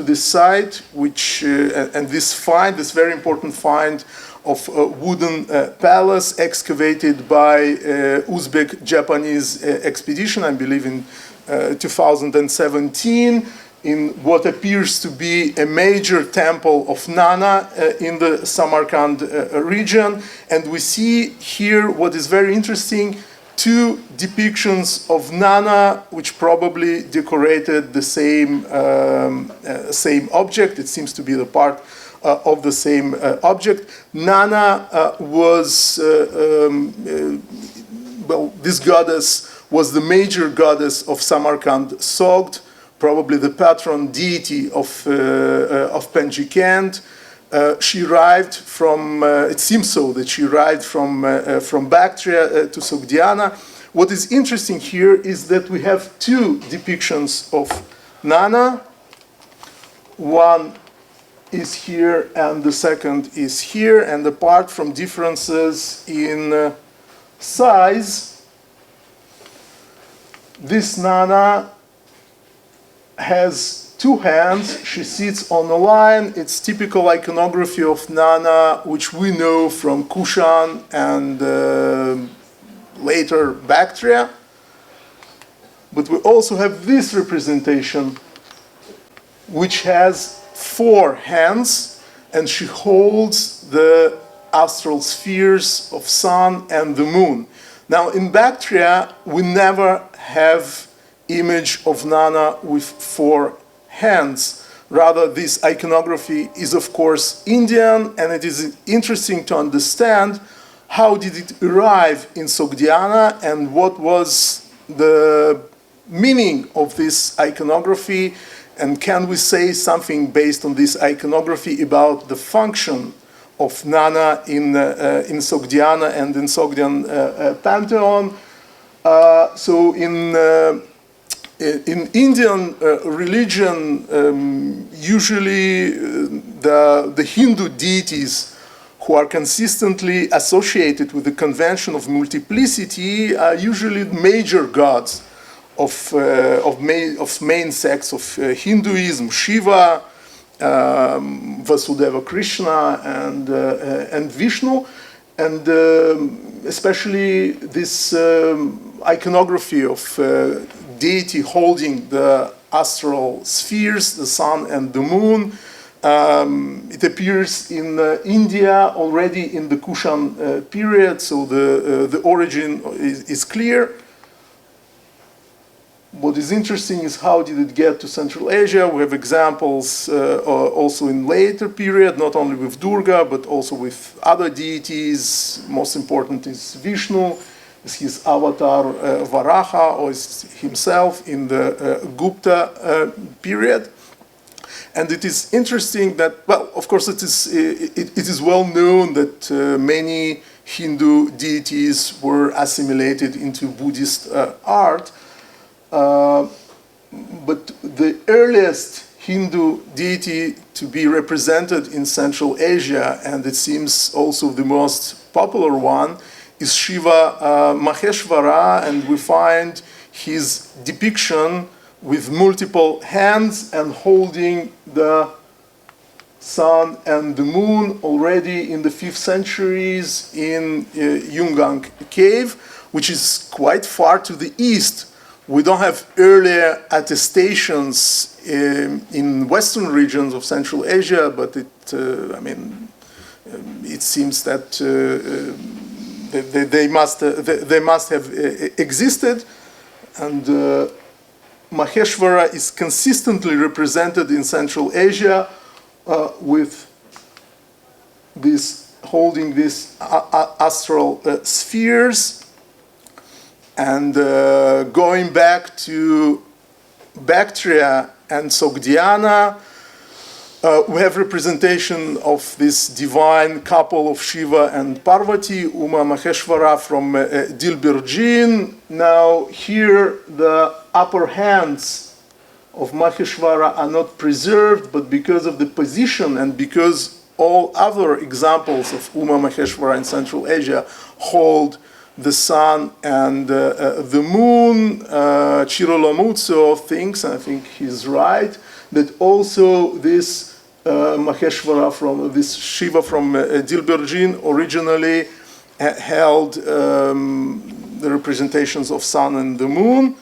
this site, which and this find, this very important find of a wooden palace excavated by Uzbek-Japanese expedition, I believe in 2017. In what appears to be a major temple of Nana in the Samarkand region. And we see here what is very interesting, two depictions of Nana, which probably decorated the same object. It seems to be the part of the same object. Nana was, well, this goddess was the major goddess of Samarkand Sogd, probably the patron deity of Penjikent. She arrived from, it seems so, that she arrived from Bactria to Sogdiana. What is interesting here is that we have two depictions of Nana. One is here and the second is here, and apart from differences in size, this Nana has two hands. She sits on a line. It's typical iconography of Nana, which we know from Kushan and later Bactria. But we also have this representation, which has four hands, and she holds the astral spheres of sun and the moon. Now, in Bactria, we never have image of Nana with four hands. Rather, this iconography is, of course, Indian, and it is interesting to understand how did it arrive in Sogdiana and what was the meaning of this iconography, and can we say something based on this iconography about the function of Nana in Sogdiana and in Sogdian pantheon. So in Indian religion, usually the Hindu deities who are consistently associated with the convention of multiplicity are usually major gods of main sects of Hinduism: Shiva, Vasudeva Krishna, and Vishnu, and especially this iconography of deity holding the astral spheres, the sun and the moon. It appears in India already in the Kushan period, so the origin is clear. What is interesting is how did it get to Central Asia. We have examples also in later period, not only with Durga, but also with other deities. Most important is Vishnu, is his avatar Varaha, or is himself in the Gupta period. And it is interesting that, well, of course, it is well known that many Hindu deities were assimilated into Buddhist art. But the earliest Hindu deity to be represented in Central Asia, and it seems also the most popular one, is Shiva Maheshvara, and we find his depiction with multiple hands and holding the sun and the moon already in the 5th centuries in Yungang cave, which is quite far to the east. We don't have earlier attestations in western regions of Central Asia, but it seems that they must have existed. And Maheshvara is consistently represented in Central Asia with holding these astral spheres. And going back to Bactria and Sogdiana, we have representation of this divine couple of Shiva and Parvati, Uma Maheshvara from Dilberjin. Now here the upper hands of Maheshvara are not preserved, but because of the position and because all other examples of Uma Maheshvara in Central Asia hold the sun and the moon, Chirolomutso thinks, and I think he's right, that also this Maheshvara from this Shiva from Dilberjin originally held the representations of sun and the moon,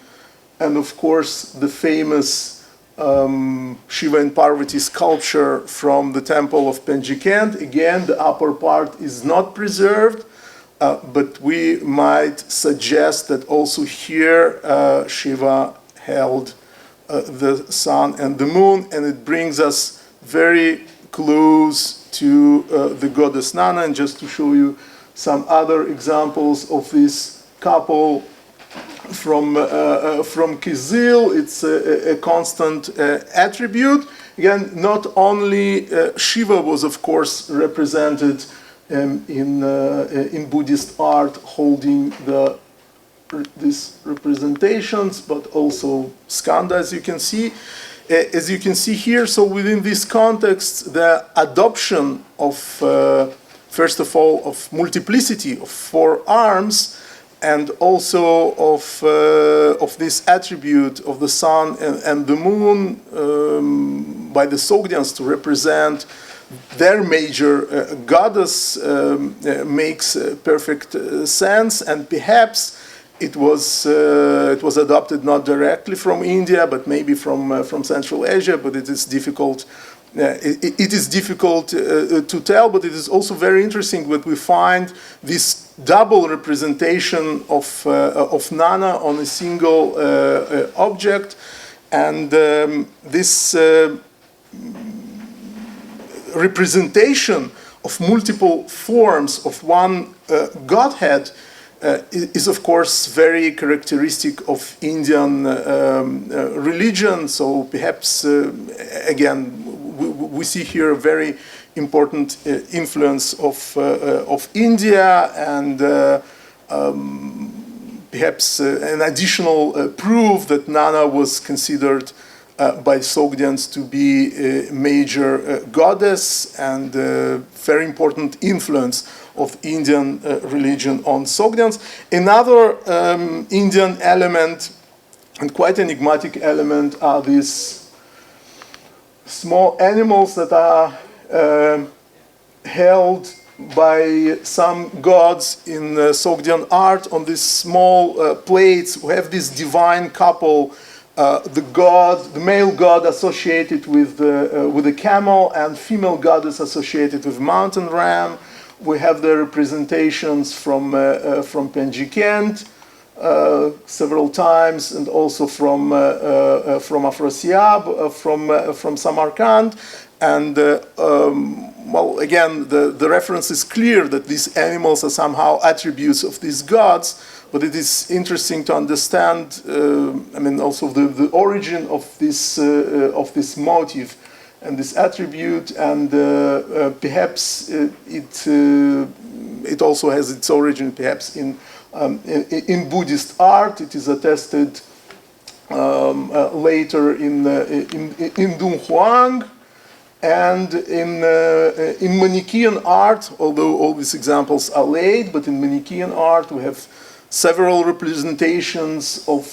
and of course the famous Shiva and Parvati sculpture from the temple of Penjikent. Again, the upper part is not preserved. But we might suggest that also here Shiva held the sun and the moon, and it brings us very close to the goddess Nana. And just to show you some other examples of this couple from Kizil, it's a constant attribute. Again, not only Shiva was, of course, represented in Buddhist art holding these representations, but also Skanda, as you can see. As you can see here, so within this context, the adoption of, first of all, of multiplicity of 4 arms, and also of this attribute of the sun and the moon by the Sogdians to represent their major goddess makes perfect sense, and perhaps it was adopted not directly from India, but maybe from Central Asia. But it is difficult. It is difficult to tell. But it is also very interesting that we find this double representation of Nana on a single object, and this representation of multiple forms of one godhead is of course very characteristic of Indian religion. So perhaps again we see here a very important influence of India, and perhaps an additional proof that Nana was considered by Sogdians to be a major goddess, and very important influence of Indian religion on Sogdians. Another Indian element, and quite enigmatic element, are these small animals that are held by some gods in Sogdian art on these small plates. We have this divine couple, the male god associated with the camel, and female goddess associated with mountain ram. We have the representations from Penjikent several times, and also from Afrasiab, from Samarkand. And well, again, the reference is clear that these animals are somehow attributes of these gods. But it is interesting to understand, I mean, also the origin of this motif and this attribute, and perhaps it also has its origin perhaps in Buddhist art. It is attested later in Dunhuang, and in Manichaean art, although all these examples are late, but in Manichaean art we have several representations of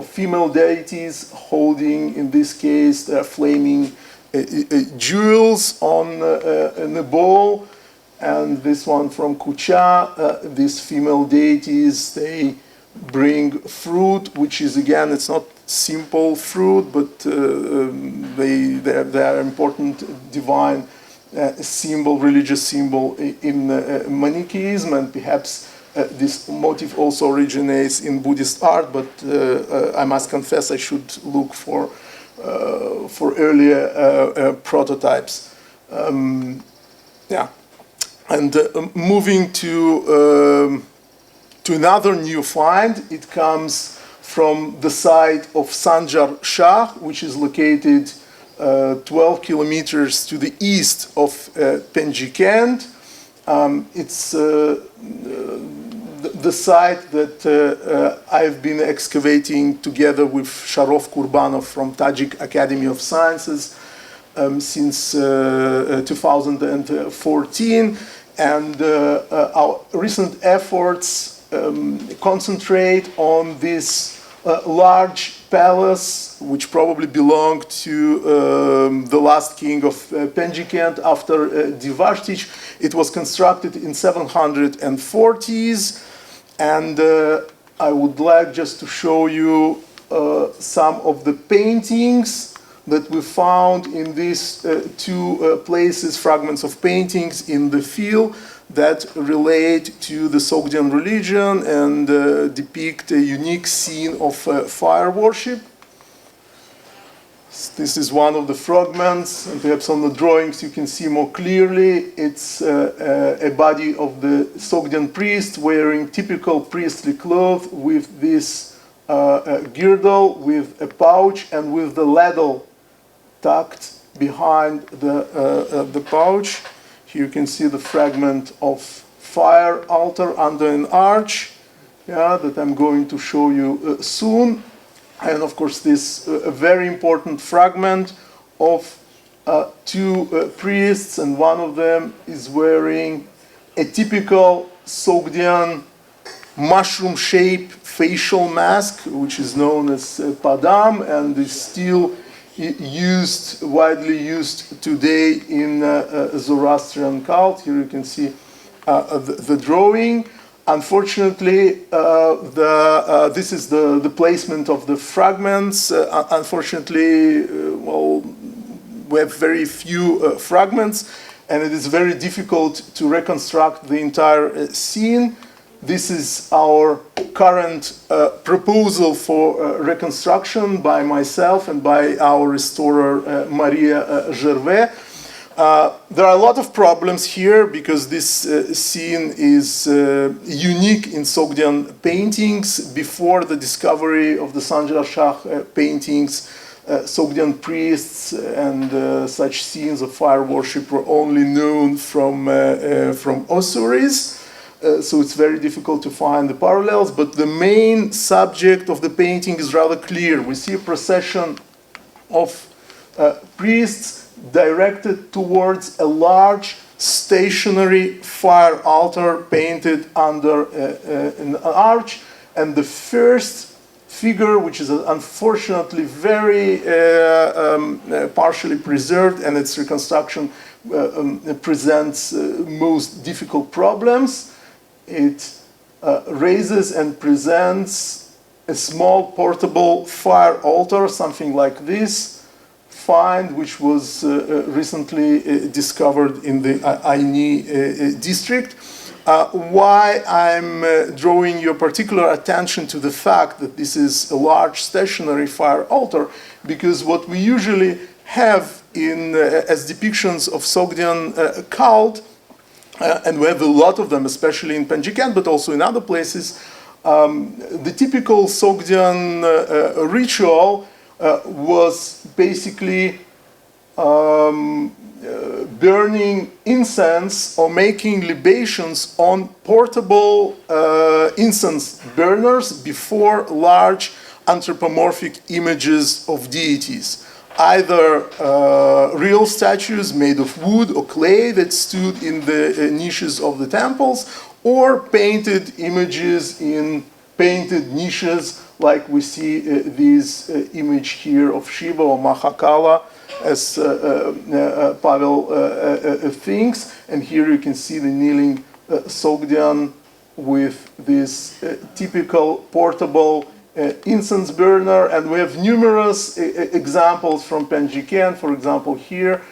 female deities holding, in this case, flaming jewels in a bowl. And this one from Kucha, these female deities, they bring fruit, which is, again, it's not simple fruit, but they are important divine symbol, religious symbol in Manichaeism, and perhaps this motif also originates in Buddhist art, but I must confess I should look for earlier prototypes. Yeah, and moving to another new find, it comes from the site of Sanjar Shah, which is located 12 kilometers to the east of Penjikent. It's the site that I've been excavating together with Sharof Kurbanov from Tajik Academy of Sciences since 2014, and our recent efforts concentrate on this large palace, which probably belonged to the last king of Penjikent after Divashtich. It was constructed in 740s, and I would like just to show you some of the paintings that we found in these two places, fragments of paintings in the field that relate to the Sogdian religion and depict a unique scene of fire worship. This is one of the fragments, and perhaps on the drawings you can see more clearly. It's a body of the Sogdian priest wearing typical priestly clothes with this girdle, with a pouch, and with the ladle tucked behind the pouch. Here you can see the fragment of fire altar under an arch, that I'm going to show you soon. And of course this very important fragment of two priests, and one of them is wearing a typical Sogdian mushroom-shaped facial mask, which is known as padam, and is still widely used today in Zoroastrian cult. Here you can see the drawing. Unfortunately, this is the placement of the fragments. Unfortunately, we have very few fragments, and it is very difficult to reconstruct the entire scene. This is our current proposal for reconstruction by myself and by our restorer Maria Gervais. There are a lot of problems here because this scene is unique in Sogdian paintings. Before the discovery of the Sanjar Shah paintings, Sogdian priests and such scenes of fire worship were only known from ossuaries. So it's very difficult to find the parallels, but the main subject of the painting is rather clear. We see a procession of priests directed towards a large stationary fire altar painted under an arch, and the first figure, which is unfortunately very partially preserved, and its reconstruction presents most difficult problems. It raises and presents a small portable fire altar, something like this, find which was recently discovered in the Aini district. Why I'm drawing your particular attention to the fact that this is a large stationary fire altar, because what we usually have in as depictions of Sogdian cult, and we have a lot of them, especially in Penjikent, but also in other places, the typical Sogdian ritual was basically burning incense or making libations on portable incense burners before large anthropomorphic images of deities. Either real statues made of wood or clay that stood in the niches of the temples, or painted images in painted niches, like we see this image here of Shiva or Mahakala, as Pavel thinks. And here you can see the kneeling Sogdian with this typical portable incense burner. And we have numerous examples from Penjiken. For example, here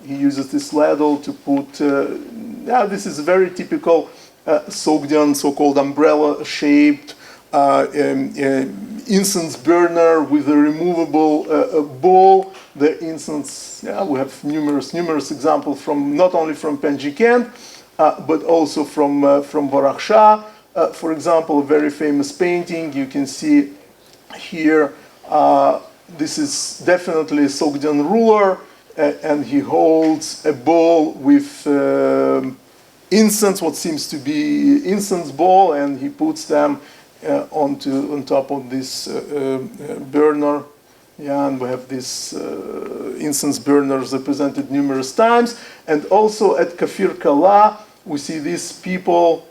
he uses this ladle to put, this is very typical Sogdian, so-called umbrella-shaped incense burner with a removable bowl. The incense, we have numerous examples from not only from Penjiken, but also from Varakhsha. For example, a very famous painting you can see here. This is definitely a Sogdian ruler, and he holds a bowl with incense, what seems to be incense ball, and he puts them on top of this burner. Yeah, and we have this incense burners represented numerous times. And also at Kafir Kala, we see these people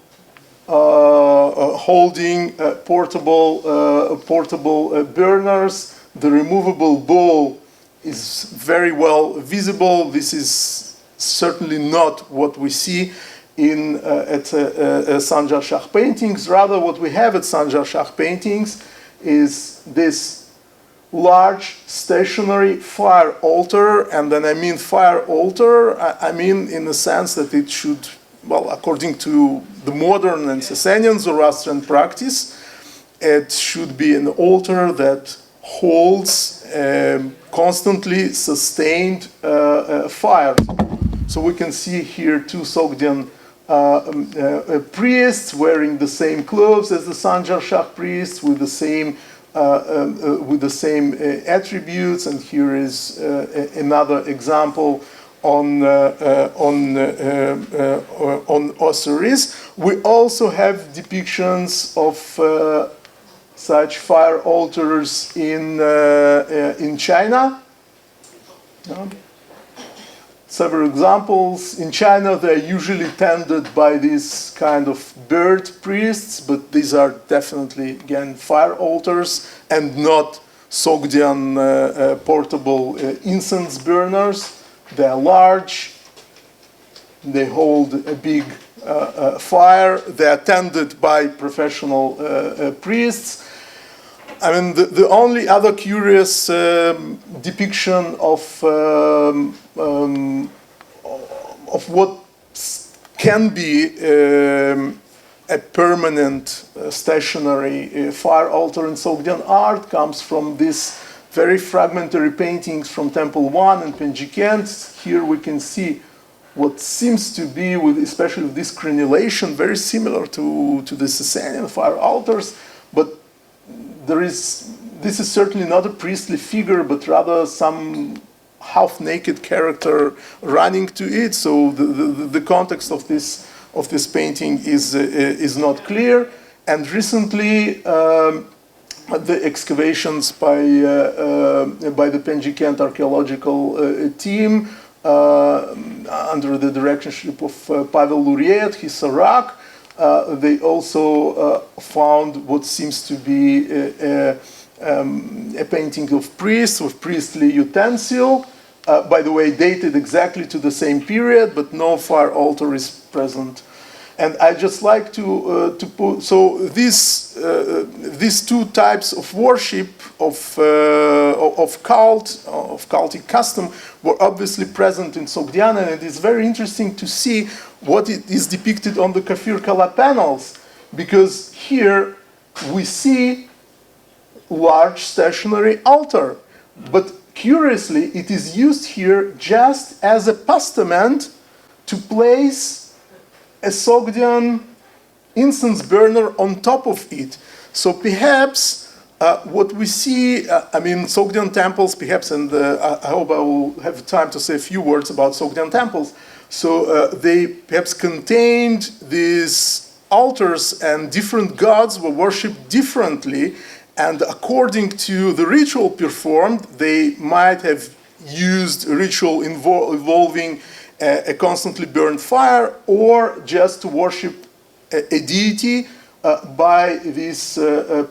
holding portable burners. The removable bowl is very well visible. This is certainly not what we see at Sanjar Shah paintings. Rather, what we have at Sanjar Shah paintings is this large stationary fire altar. And then I mean fire altar, I mean in the sense that it should, well, according to the modern and Sasanian Zoroastrian practice, it should be an altar that holds constantly sustained fire. So we can see here two Sogdian priests wearing the same clothes as the Sanjar Shah priests, with the same attributes. And here is another example on Osiris. We also have depictions of such fire altars in China. Several examples. In China, they're usually tended by these kind of bird priests, but these are definitely, again, fire altars and not Sogdian portable incense burners. They're large, they hold a big fire, they're tended by professional priests. I mean, the only other curious depiction of what can be a permanent stationary fire altar in Sogdian art comes from this very fragmentary paintings from Temple 1 and Penjiken. Here we can see what seems to be, especially with this crenellation, very similar to the Sasanian fire altars, but this is certainly not a priestly figure, but rather some half-naked character running to it. So the context of this painting is not clear. And recently, the excavations by the Penjiken archaeological team under the directorship of Pavel Lurie at Hisarak, they also found what seems to be a painting of priests with priestly utensil, by the way, dated exactly to the same period, but no fire altar is present. And I just like to put, so these two types of worship of cultic custom were obviously present in Sogdiana, and it is very interesting to see what it is depicted on the Kafir Kala panels, because here we see large stationary altar, but curiously it is used here just as a postament to place a Sogdian incense burner on top of it. So perhaps what we see, I mean, Sogdian temples, perhaps, and I hope I will have time to say a few words about Sogdian temples. So they perhaps contained these altars, and different gods were worshipped differently. And according to the ritual performed, they might have used a ritual involving a constantly burned fire, or just to worship a deity by these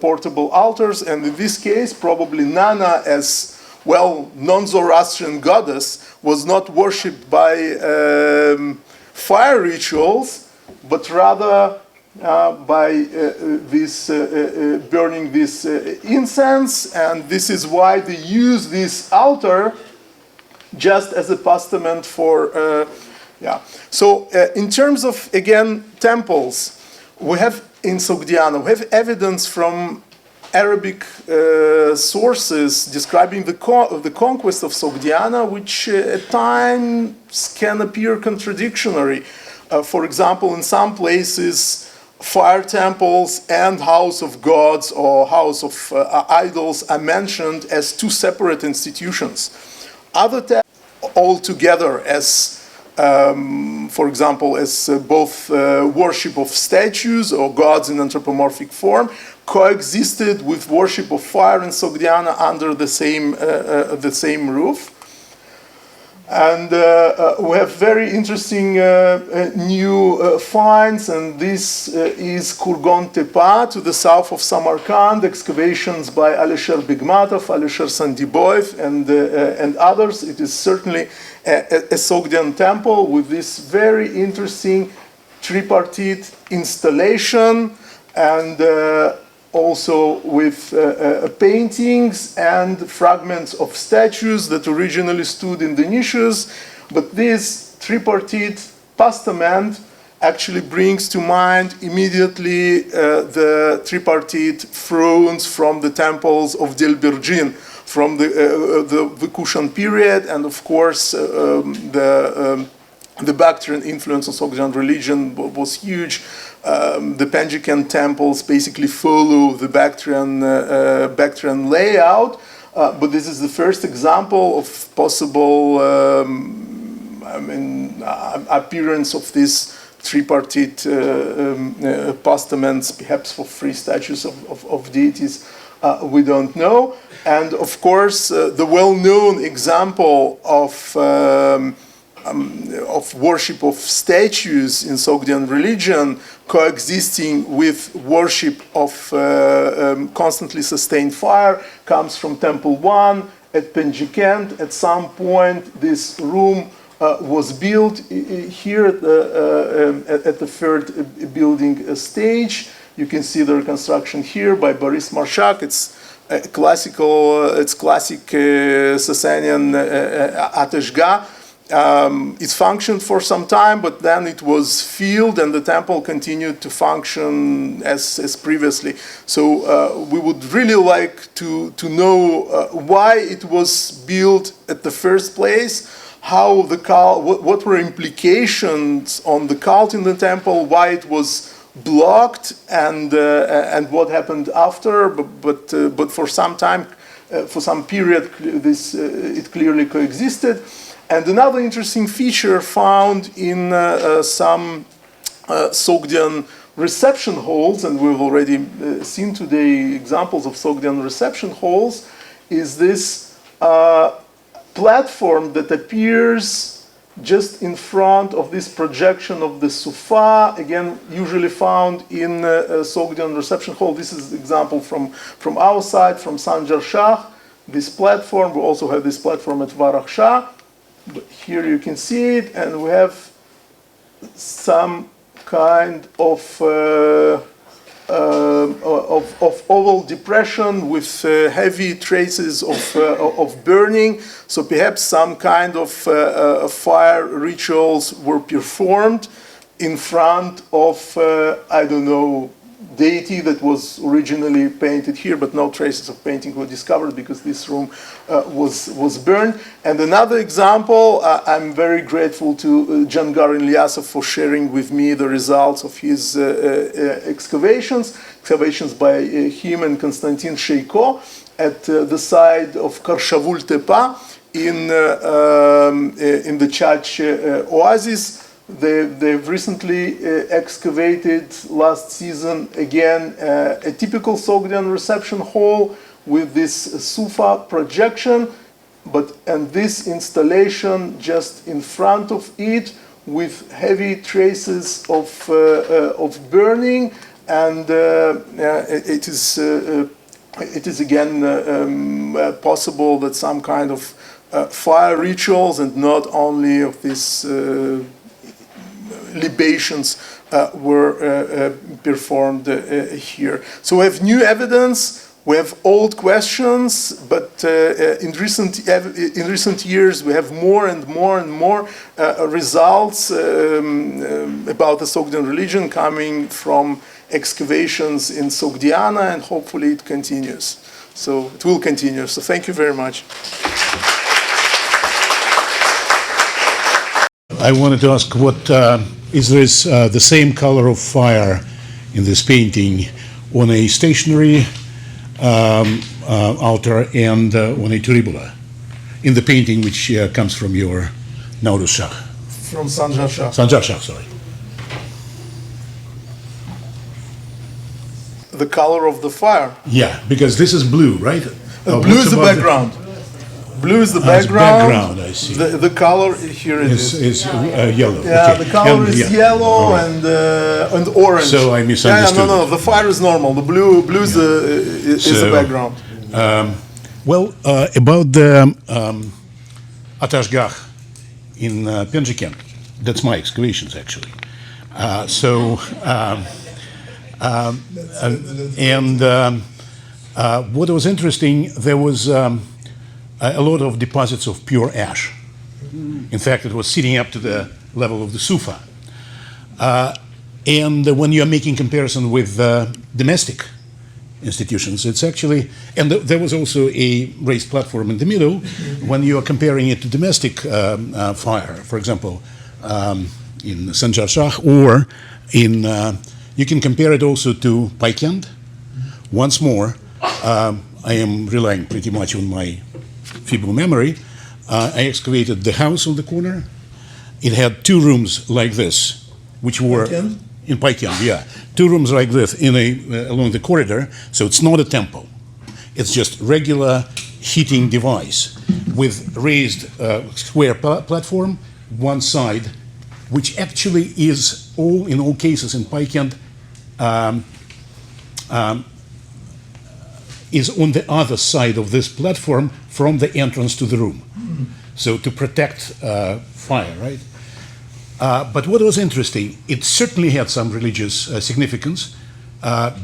portable altars. And in this case, probably Nana, as well, non-Zoroastrian goddess, was not worshipped by fire rituals, but rather by burning this incense. And this is why they use this altar just as a postament for, So in terms of, again, temples, we have in Sogdiana, we have evidence from Arabic sources describing the conquest of Sogdiana, which at times can appear contradictory. For example, in some places, fire temples and house of gods or house of idols are mentioned as two separate institutions. Other temples all together as for example, as both worship of statues or gods in anthropomorphic form, coexisted with worship of fire in Sogdiana under the same roof. And we have very interesting new finds, and this is Kurgan Tepa to the south of Samarkand, excavations by Alisher Bigmatov, Alisher Sandiboyev, and others. It is certainly a Sogdian temple with this very interesting tripartite installation, and also with paintings and fragments of statues that originally stood in the niches. But this tripartite postament actually brings to mind immediately the tripartite thrones from the temples of Delberjin from the Kushan period, and of course the Bactrian influence on Sogdian religion was huge. The Penjiken temples basically follow the Bactrian layout, but this is the first example of possible appearance of this tripartite postaments, perhaps for three statues of deities. We don't know. And of course, the well-known example of worship of statues in Sogdian religion coexisting with worship of constantly sustained fire comes from Temple 1 at Penjikent. At some point, this room was built here at the third building stage. You can see the reconstruction here by Boris Marshak. It's classic Sasanian ateshga. It functioned for some time, but then it was filled, and the temple continued to function as previously. So we would really like to know why it was built at the first place, how the cult, what were implications on the cult in the temple, why it was blocked, and what happened after. But for some time, for some period, it clearly coexisted. And another interesting feature found in some Sogdian reception halls, and we've already seen today examples of Sogdian reception halls, is this platform that appears just in front of this projection of the Sufa, again, usually found in Sogdian reception hall. This is an example from our side, from Sanjar Shah, this platform. We also have this platform at Varach Shah. But here you can see it, and we have some kind of oval depression with heavy traces of burning. So perhaps some kind of fire rituals were performed in front of, I don't know, deity that was originally painted here, but no traces of painting were discovered because this room was burned. And another example, I'm very grateful to Jangarin Ilyasov for sharing with me the results of his excavations by him and Konstantin Sheiko at the site of Karshavul Tepa in the Chach oasis. They've recently excavated last season again a typical Sogdian reception hall with this Sufa projection, and this installation just in front of it with heavy traces of burning, and it is again possible that some kind of fire rituals and not only of this libations were performed here. So we have new evidence, we have old questions, but in recent years we have more and more results about the Sogdian religion coming from excavations in Sogdiana, and hopefully it continues. So it will continue. So thank you very much. I wanted to ask, what is this the same color of fire in this painting on a stationary altar and on a turibula in the painting which comes from your Nauruz Shah? From Sanjar Shah. Sanjar Shah, sorry. The color of the fire. Yeah, because this is blue, right? Blue is the background. Blue is the background. I see. The color here is yellow. Yeah, okay. the color is yeah. yellow and orange. So I misunderstood. Yeah, no. The fire is normal. The blue is the background. About the Atashgah in Penjikent, that's my excavations actually. What was interesting, there was a lot of deposits of pure ash. In fact, it was sitting up to the level of the Sufa. And when you're making comparison with domestic institutions, it's actually, and there was also a raised platform in the middle. When you are comparing it to domestic fire, for example, in Sanjar Shah, or in, you can compare it also to Paikand. Once more, I am relying pretty much on my feeble memory. I excavated the house on the corner. It had two rooms like this, which were Paikand? in Paikand, yeah, two rooms like this in along the corridor. So it's not a temple; it's just regular heating device with raised square platform one side, which actually is in all cases in Paikand. Is on the other side of this platform from the entrance to the room. So to protect fire, right? But what was interesting, it certainly had some religious significance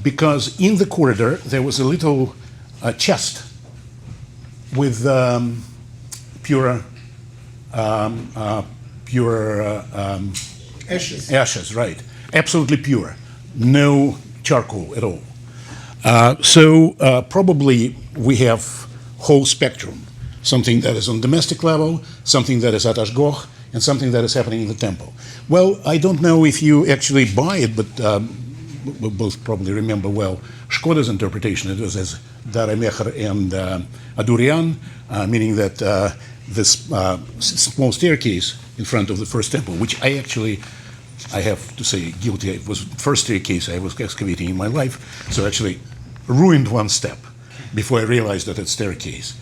because in the corridor there was a little chest with pure ashes. Ashes, right? Absolutely pure, no charcoal at all. Probably we have whole spectrum, something that is on domestic level, something that is at Ashgoch, and something that is happening in the temple. Well, I don't know if you actually buy it, but we both probably remember well Shkoda's interpretation. It was as Daremecher and Adurian, meaning that this small staircase in front of the first temple, which I have to say guilty, it was the first staircase I was excavating in my life, so actually ruined one step before I realized that it's staircase.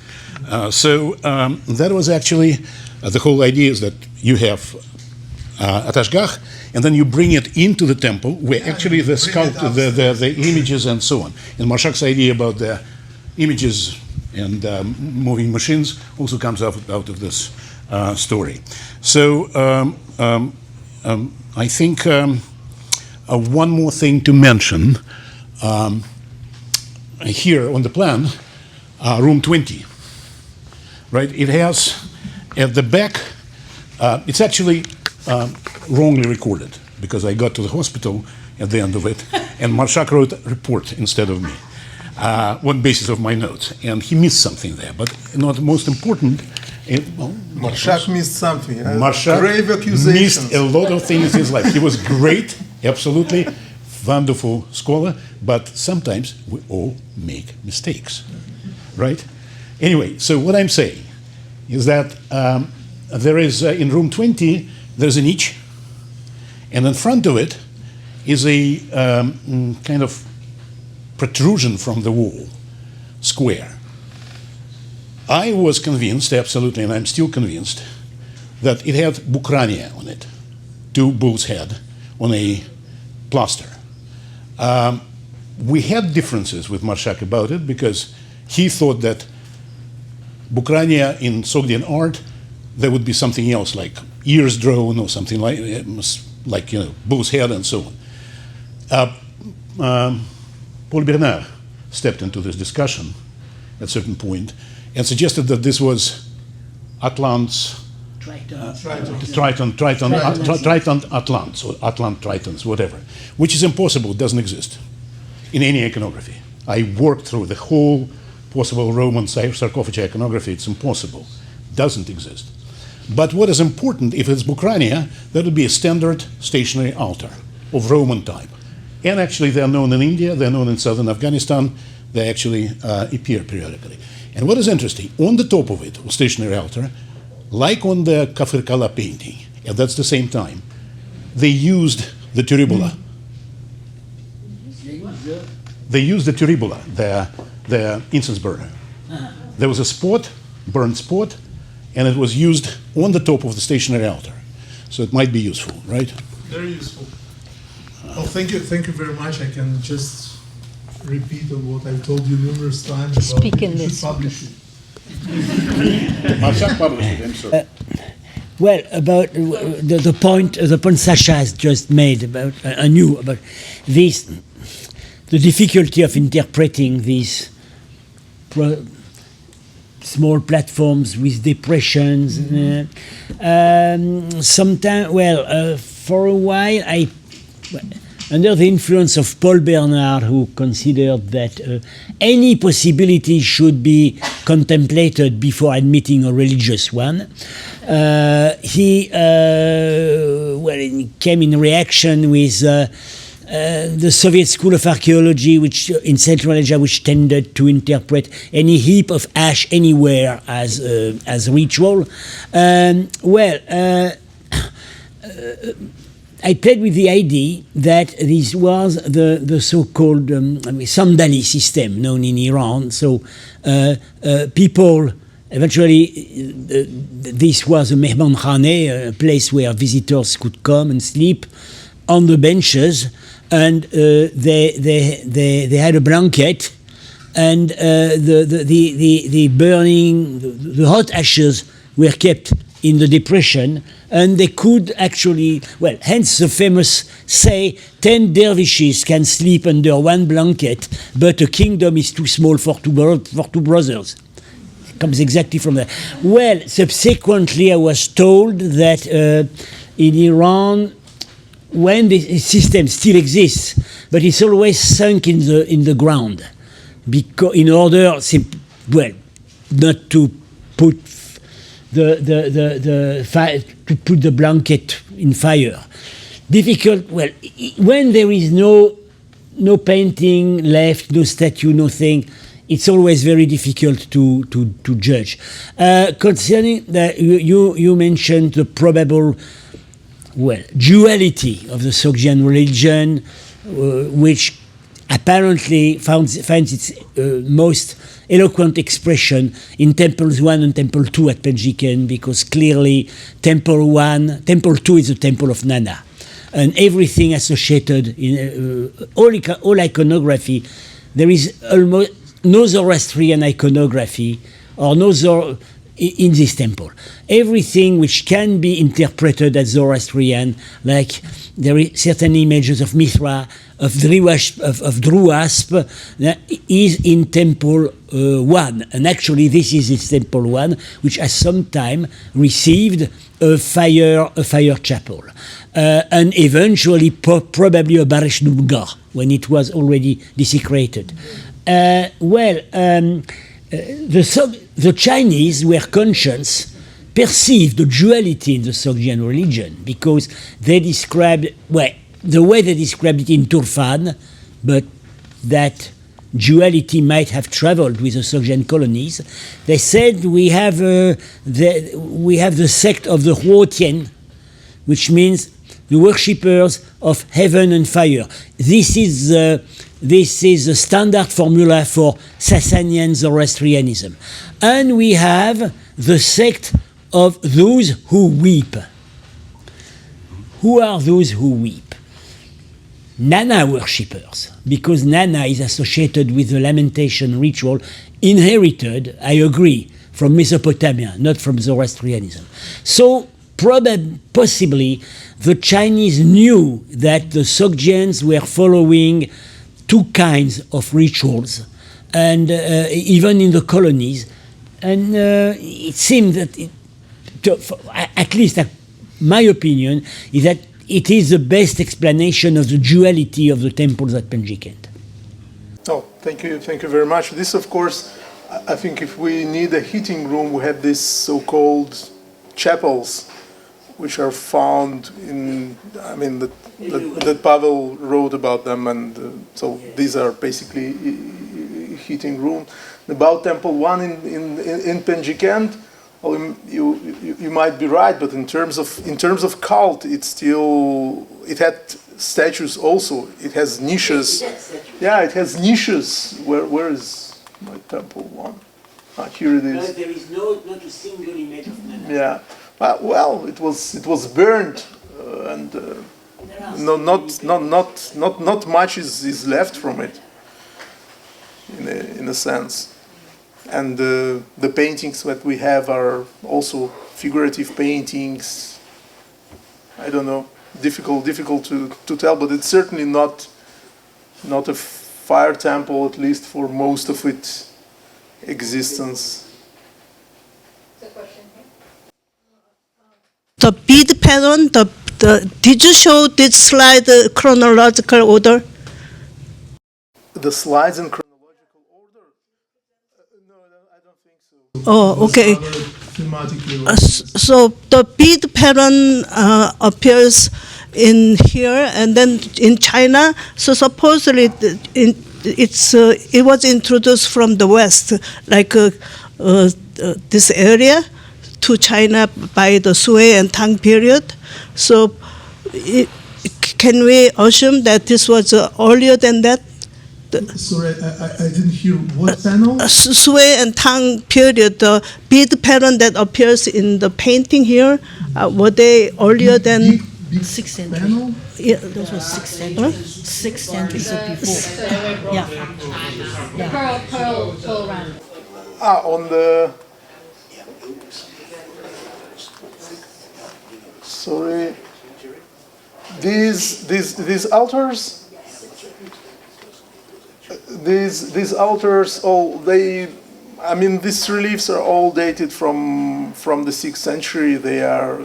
That was actually, the whole idea is that you have Atashgah, and then you bring it into the temple, where actually the sculpture, the images and so on. And Marshak's idea about the images and moving machines also comes out of this story. So I think one more thing to mention, here on the plan, room 20, right? It has at the back, it's actually wrongly recorded because I got to the hospital at the end of it, And Marshak wrote a report instead of me on basis of my notes. And he missed something there. But not most important, Marshak missed something. Marshak Grave accusations. missed a lot of things in his life. He was great, absolutely wonderful scholar, but sometimes we all make mistakes, right? Anyway, so what I'm saying is that there is, in room 20, there's a niche, and in front of it is a kind of protrusion from the wall, square. I was convinced, absolutely, and I'm still convinced, that it had Bukrania on it, 2 bull's head on a plaster. We had differences with Marshak about it because he thought that Bukrania in Sogdian art, there would be something else like ears drawn or something like you know, bull's head and so on. Paul Bernard stepped into this discussion at a certain point and suggested that this was Atlant's Triton Atlants, or Atlant Tritons, whatever, which is impossible, it doesn't exist in any iconography. I worked through the whole possible Roman sarcophagi iconography, it's impossible, doesn't exist. But what is important, if it's Bukrania, that would be a standard stationary altar of Roman type. And actually they're known in India, they're known in southern Afghanistan, they actually appear periodically. And what is interesting, on the top of it, a stationary altar, like on the Kafir Kala painting, and that's the same time, they used the turibula. They used the turibula, the incense burner. There was a spot, burned spot, and it was used on the top of the stationary altar. So it might be useful, right? Very useful. Well, thank you very much. I can just repeat what I've told you numerous times. Speak in this. Publish it. Marshak published it, I'm sorry. Well, about the point Sasha has just made about about this, the difficulty of interpreting these small platforms with depressions. Sometimes, for a while, under the influence of Paul Bernard, who considered that any possibility should be contemplated before admitting a religious one, he came in reaction with the Soviet School of Archaeology, which in Central Asia, which tended to interpret any heap of ash anywhere as ritual. I played with the idea that this was the so-called Samdani system known in Iran. So people, eventually, this was a mehmankhane, a place where visitors could come and sleep on the benches, and they had a blanket, and the burning, the hot ashes were kept in the depression, and they could actually, hence the famous say, 10 dervishes can sleep under one blanket, but a kingdom is too small for two brothers. It comes exactly from there. Well, subsequently I was told that in Iran, when the system still exists, but it's always sunk in the ground, because in order, not to put to put the blanket in fire. Difficult. Well, when there is no painting left, no statue, nothing, it's always very difficult to judge. Concerning that, you mentioned the probable duality of the Sogdian religion, which apparently finds its most eloquent expression in Temples 1 and Temple 2 at Penjiken, because clearly Temple 2 is the temple of Nana. And everything associated in all iconography, there is almost no Zoroastrian iconography or no in this temple. Everything which can be interpreted as Zoroastrian, like there are certain images of Mithra, of Druasp, is in Temple 1. And actually this is its Temple 1, which has sometime received a fire chapel. And eventually probably a Baresh Numgar, when it was already desecrated. The Chinese were conscious, perceived the duality in the Sogdian religion because they described, well, the way they described it in Turfan, but that duality might have traveled with the Sogdian colonies. They said we have the sect of the Huotian, which means the worshippers of heaven and fire. This is the standard formula for Sasanian Zoroastrianism. And we have the sect of those who weep. Who are those who weep? Nana worshippers, because Nana is associated with the lamentation ritual inherited, I agree, from Mesopotamia, not from Zoroastrianism. So possibly the Chinese knew that the Sogdians were following two kinds of rituals, and even in the colonies, and it seemed that, at least my opinion, is that it is the best explanation of the duality of the temples at Penjikent. Oh, thank you very much. This, of course, I think if we need a heating room, we have these so-called chapels, which are found in, that Pavel wrote about them, and so these are basically heating room. About Temple 1 in Penjikent, well, you might be right, but in terms of cult, it had statues also. It has niches. Yeah, it has niches. Where is my Temple 1? Here it is. There is not a single image of Nana. Yeah. Well, it was burned, and not much is left from it, in a sense. And the paintings that we have are also figurative paintings. I don't know, difficult to tell, but it's certainly not a fire temple, at least for most of its existence. The bead pattern, did you show this slide chronological order? The slides in chronological order? No, I don't think so. Oh, okay. So the bead pattern appears in here and then in China. So supposedly it was introduced from the West, like this area, to China by the Sui and Tang period. So can we assume that this was earlier than that? Sorry, I didn't hear what panel? Sui and Tang period, the bead pattern that appears in the painting here, were they earlier than 6th century? Panel? Yeah, Those were 6th century. 6th century, so before. Yeah. Pearl round. On the... Sorry. These altars... These altars, these reliefs are all dated from the 6th century. They are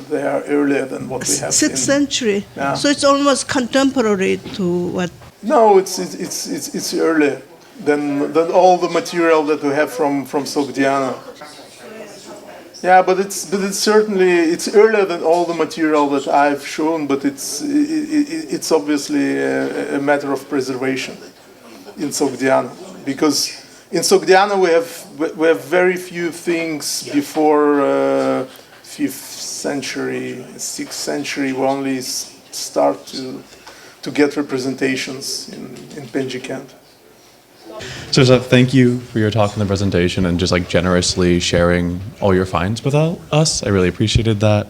earlier than what we have. 6th century. Yeah. So it's almost contemporary to what? No, it's earlier than all the material that we have from Sogdiana. Yeah, but it's certainly earlier than all the material that I've shown. But it's obviously a matter of preservation in Sogdiana, because in Sogdiana we have very few things before 5th century, 6th century. We only start to get representations in Penjikent. So thank you for your talk and the presentation, and just generously sharing all your finds with us. I really appreciated that.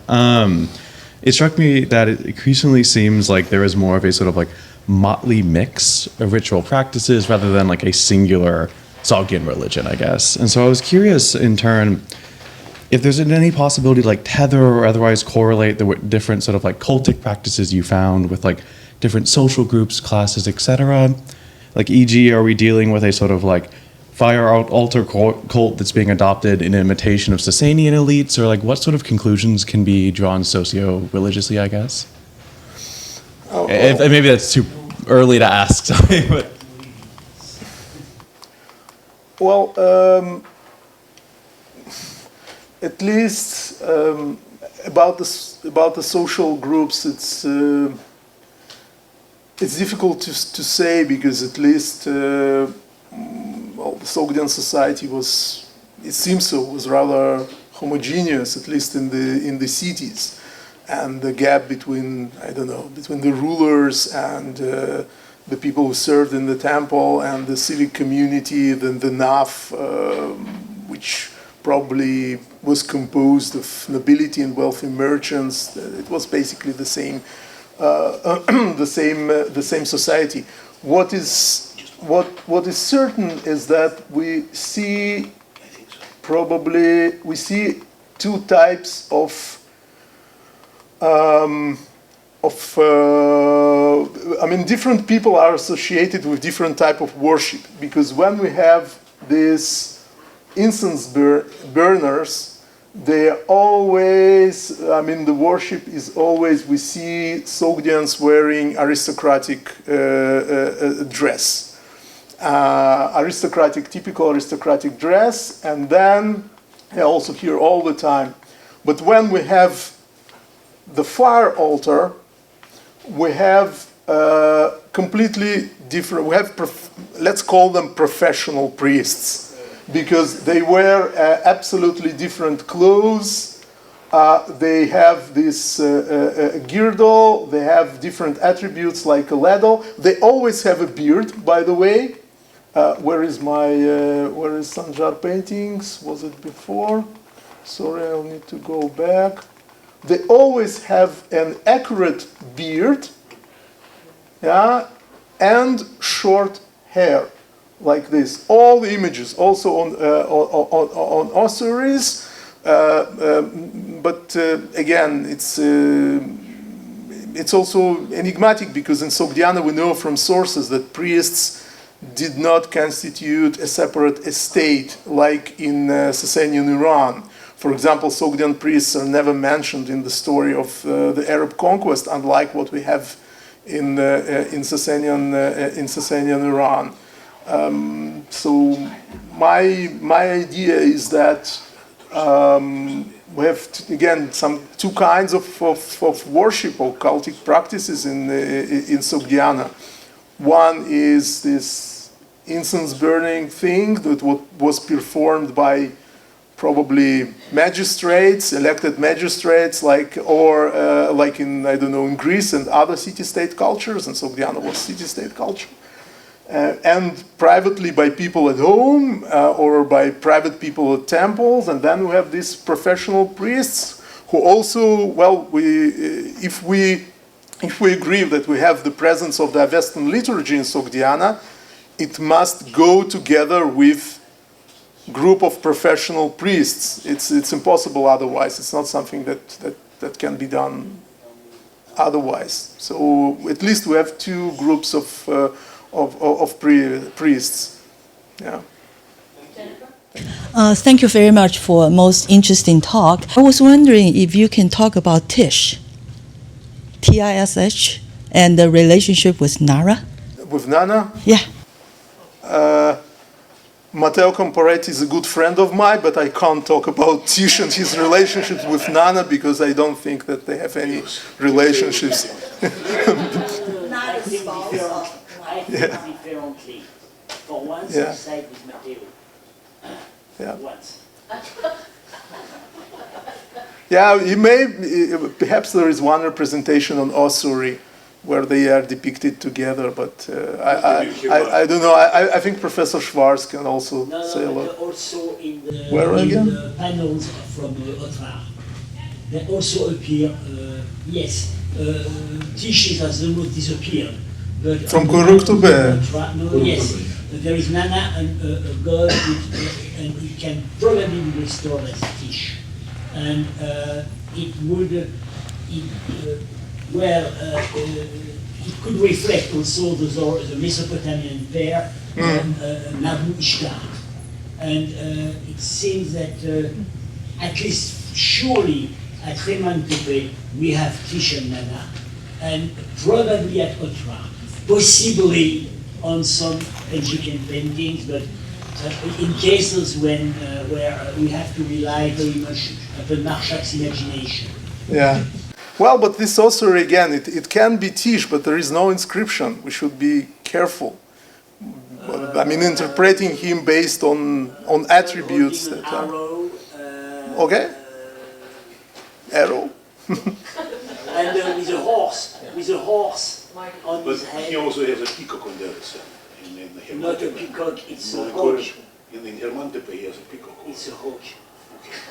It struck me that it increasingly seems like there is more of a sort of motley mix of ritual practices rather than a singular Sogdian religion, I guess. And so I was curious in turn if there's any possibility to tether or otherwise correlate the different sort of cultic practices you found with different social groups, classes, etc. E.g., are we dealing with a sort of fire altar cult that's being adopted in imitation of Sasanian elites, or what sort of conclusions can be drawn socio-religiously, I guess? Maybe that's too early to ask. Sorry, but Well, at least about the social groups, it's difficult to say, because at least well, the Sogdian society was, it seems so, was rather homogeneous, at least in the cities, and the gap between, I don't know, between the rulers and the people who served in the temple and the civic community, the NAF, which probably was composed of nobility and wealthy merchants. It was basically the same, the same society. What is certain is that we see two types of I mean, different people are associated with different type of worship, because when we have these incense burners, they are always, I mean, the worship is always, we see Sogdians wearing aristocratic dress. Typical aristocratic dress, and then I also hear all the time, but when we have the fire altar, we have completely different, we have, let's call them professional priests, because they wear absolutely different clothes, they have this girdle, they have different attributes like a ladle, they always have a beard, by the way. Where is Sanjar paintings? Was it before? Sorry, I'll need to go back. They always have an accurate beard, yeah, and short hair, like this. All the images, also on ossuaries, but again, it's also enigmatic, because in Sogdiana we know from sources that priests did not constitute a separate estate like in Sasanian Iran. For example, Sogdian priests are never mentioned in the story of the Arab conquest, unlike what we have in Sasanian Iran. So my idea is that we have again two kinds of worship or cultic practices in Sogdiana. One is this incense burning thing that was performed by probably magistrates, elected magistrates, like in, I don't know, in Greece and other city-state cultures, and Sogdiana was city-state culture, and privately by people at home or by private people at temples, and then we have these professional priests who also, well, if we agree that we have the presence of the Avestan liturgy in Sogdiana, it must go together with group of professional priests. It's impossible otherwise. It's not something that can be done otherwise. So at least we have two groups of priests. Yeah. Thank you very much for a most interesting talk. I was wondering if you can talk about Tish, Tish, and the relationship with Nara. With Nana? Yeah. Matteo Comparetti is a good friend of mine, but I can't talk about Tish and his relationships with Nana because I don't think that they have any relationships. Differently. For once, I side with Matteo. Yeah. Once. Yeah, perhaps there is one representation on ossuary where they are depicted together, but I don't know. I think Professor Schwarz can also say a lot. Also in the, the panels from Otrar, they also appear. Yes, Tish has almost disappeared. But from Kuruktube. No, yes, there is Nana and a god, and it can probably be restored as Tish, and it would. It could reflect also the Mesopotamian pair, Nabu Ishtar. And it seems that at least surely at Reman Tepe we have Tish and Nana, and probably at Otrar possibly on some Egyptian paintings, but in cases when where we have to rely very much upon Marchak's imagination. Yeah. Well, but this also, again, it can be tish, but there is no inscription. We should be careful. I mean, interpreting him based on attributes that are... Okay? Arrow? And with a horse on his head. He also has a peacock on the other side. Not a peacock, it's a hawk. In Hermantepe, he has a peacock. It's a hawk.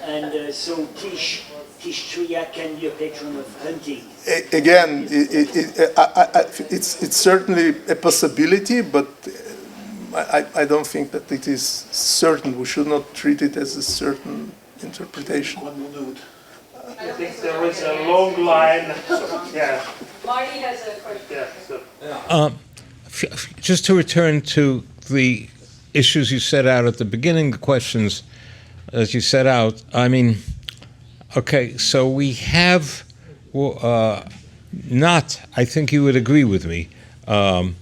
And so Tish Triac can be a patron of hunting. Again, it's certainly a possibility, but I don't think that it is certain. We should not treat it as a certain interpretation. I think there is a long line. Yeah. Marty has a question. Yeah, Just to return to the issues you set out at the beginning, the questions as you set out, I mean, okay, so we have not, I think you would agree with me, not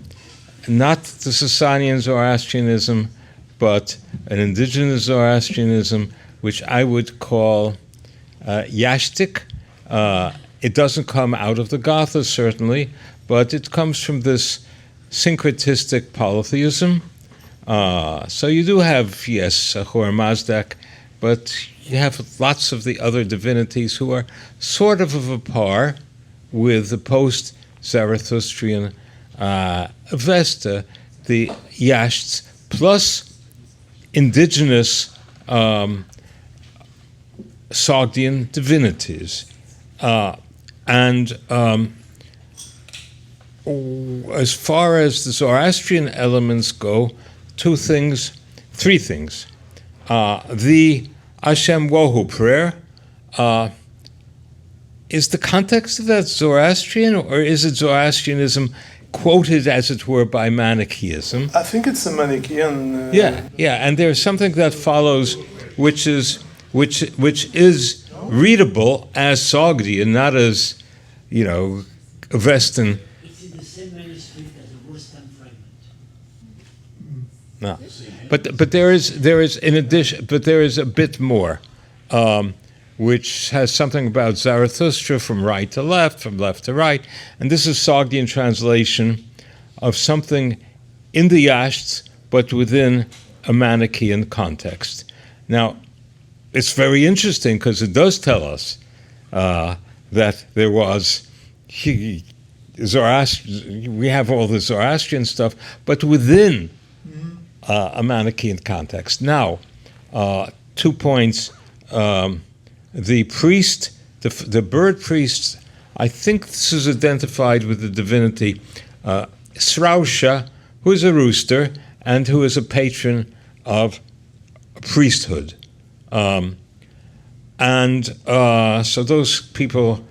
the Sasanian Zoroastrianism, but an indigenous Zoroastrianism, which I would call Yashtik. It doesn't come out of the Gathas, certainly, but it comes from this syncretistic polytheism. So you do have, yes, Ahura Mazdak, but you have lots of the other divinities who are sort of a par with the post-Zarathustrian Avesta, the Yashts, plus indigenous Sogdian divinities. As far as the Zoroastrian elements go, three things. The Hashem Wohu prayer, is the context of that Zoroastrian, or is it Zoroastrianism quoted, as it were, by Manichaeism? I think it's a Manichaean... Yeah, and there's something that follows which is readable as Sogdian, not as, Avestan. It's in the same manuscript as the Rustam fragment. No, but there is in addition, but there is a bit more, which has something about Zarathustra from right to left, from left to right, and this is Sogdian translation of something in the Yashts, but within a Manichaean context. Now, it's very interesting because it does tell us that there was Zoroastrian. We have all the Zoroastrian stuff, but within a Manichaean context. Now, 2 points. The priest, the bird priest, I think this is identified with the divinity Srausha, who is a rooster and who is a patron of priesthood. So those people,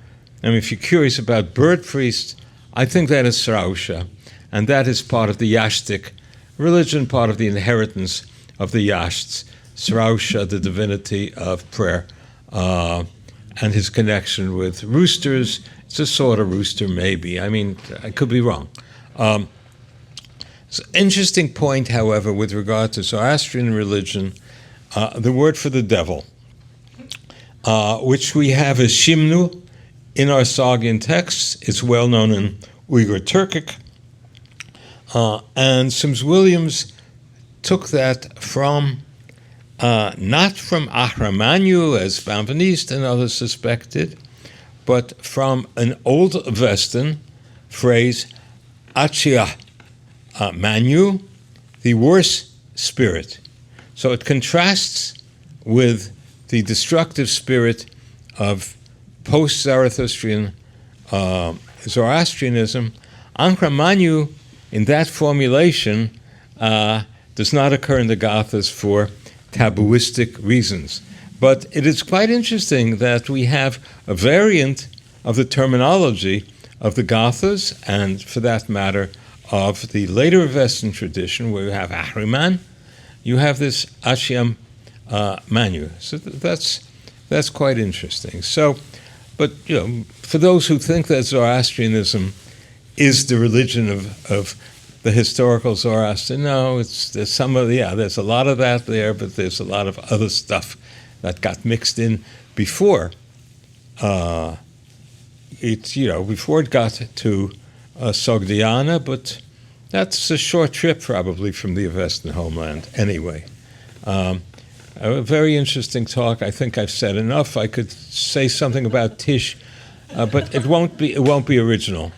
if you're curious about bird priests, I think that is Srausha, and that is part of the Yashtik religion, part of the inheritance of the Yashts. Srausha, the divinity of prayer, and his connection with roosters. It's a sort of rooster, maybe. I could be wrong. It's an interesting point, however, with regard to Zoroastrian religion, the word for the devil, which we have as Shimnu in our Sogdian texts. It's well known in Uyghur Turkic. And Sims Williams took that from, not from Ahrimanyu, as Van van East and others suspected, but from an Old Avestan phrase, Achia Manu, the worse spirit. So it contrasts with the destructive spirit of post-Zarathustrian Zoroastrianism. Ankra Manu, in that formulation, does not occur in the Gathas for tabooistic reasons. But it is quite interesting that we have a variant of the terminology of the Gathas, and for that matter, of the later Avestan tradition, where you have Ahriman, you have this Ashiam Manu. So that's quite interesting. So, but for those who think that Zoroastrianism is the religion of the historical Zoroaster. No, there's there's a lot of that there, but there's a lot of other stuff that got mixed in before. Before it got to Sogdiana, but that's a short trip probably from the Western homeland anyway. A very interesting talk. I think I've said enough. I could say something about Tish, but it won't be original.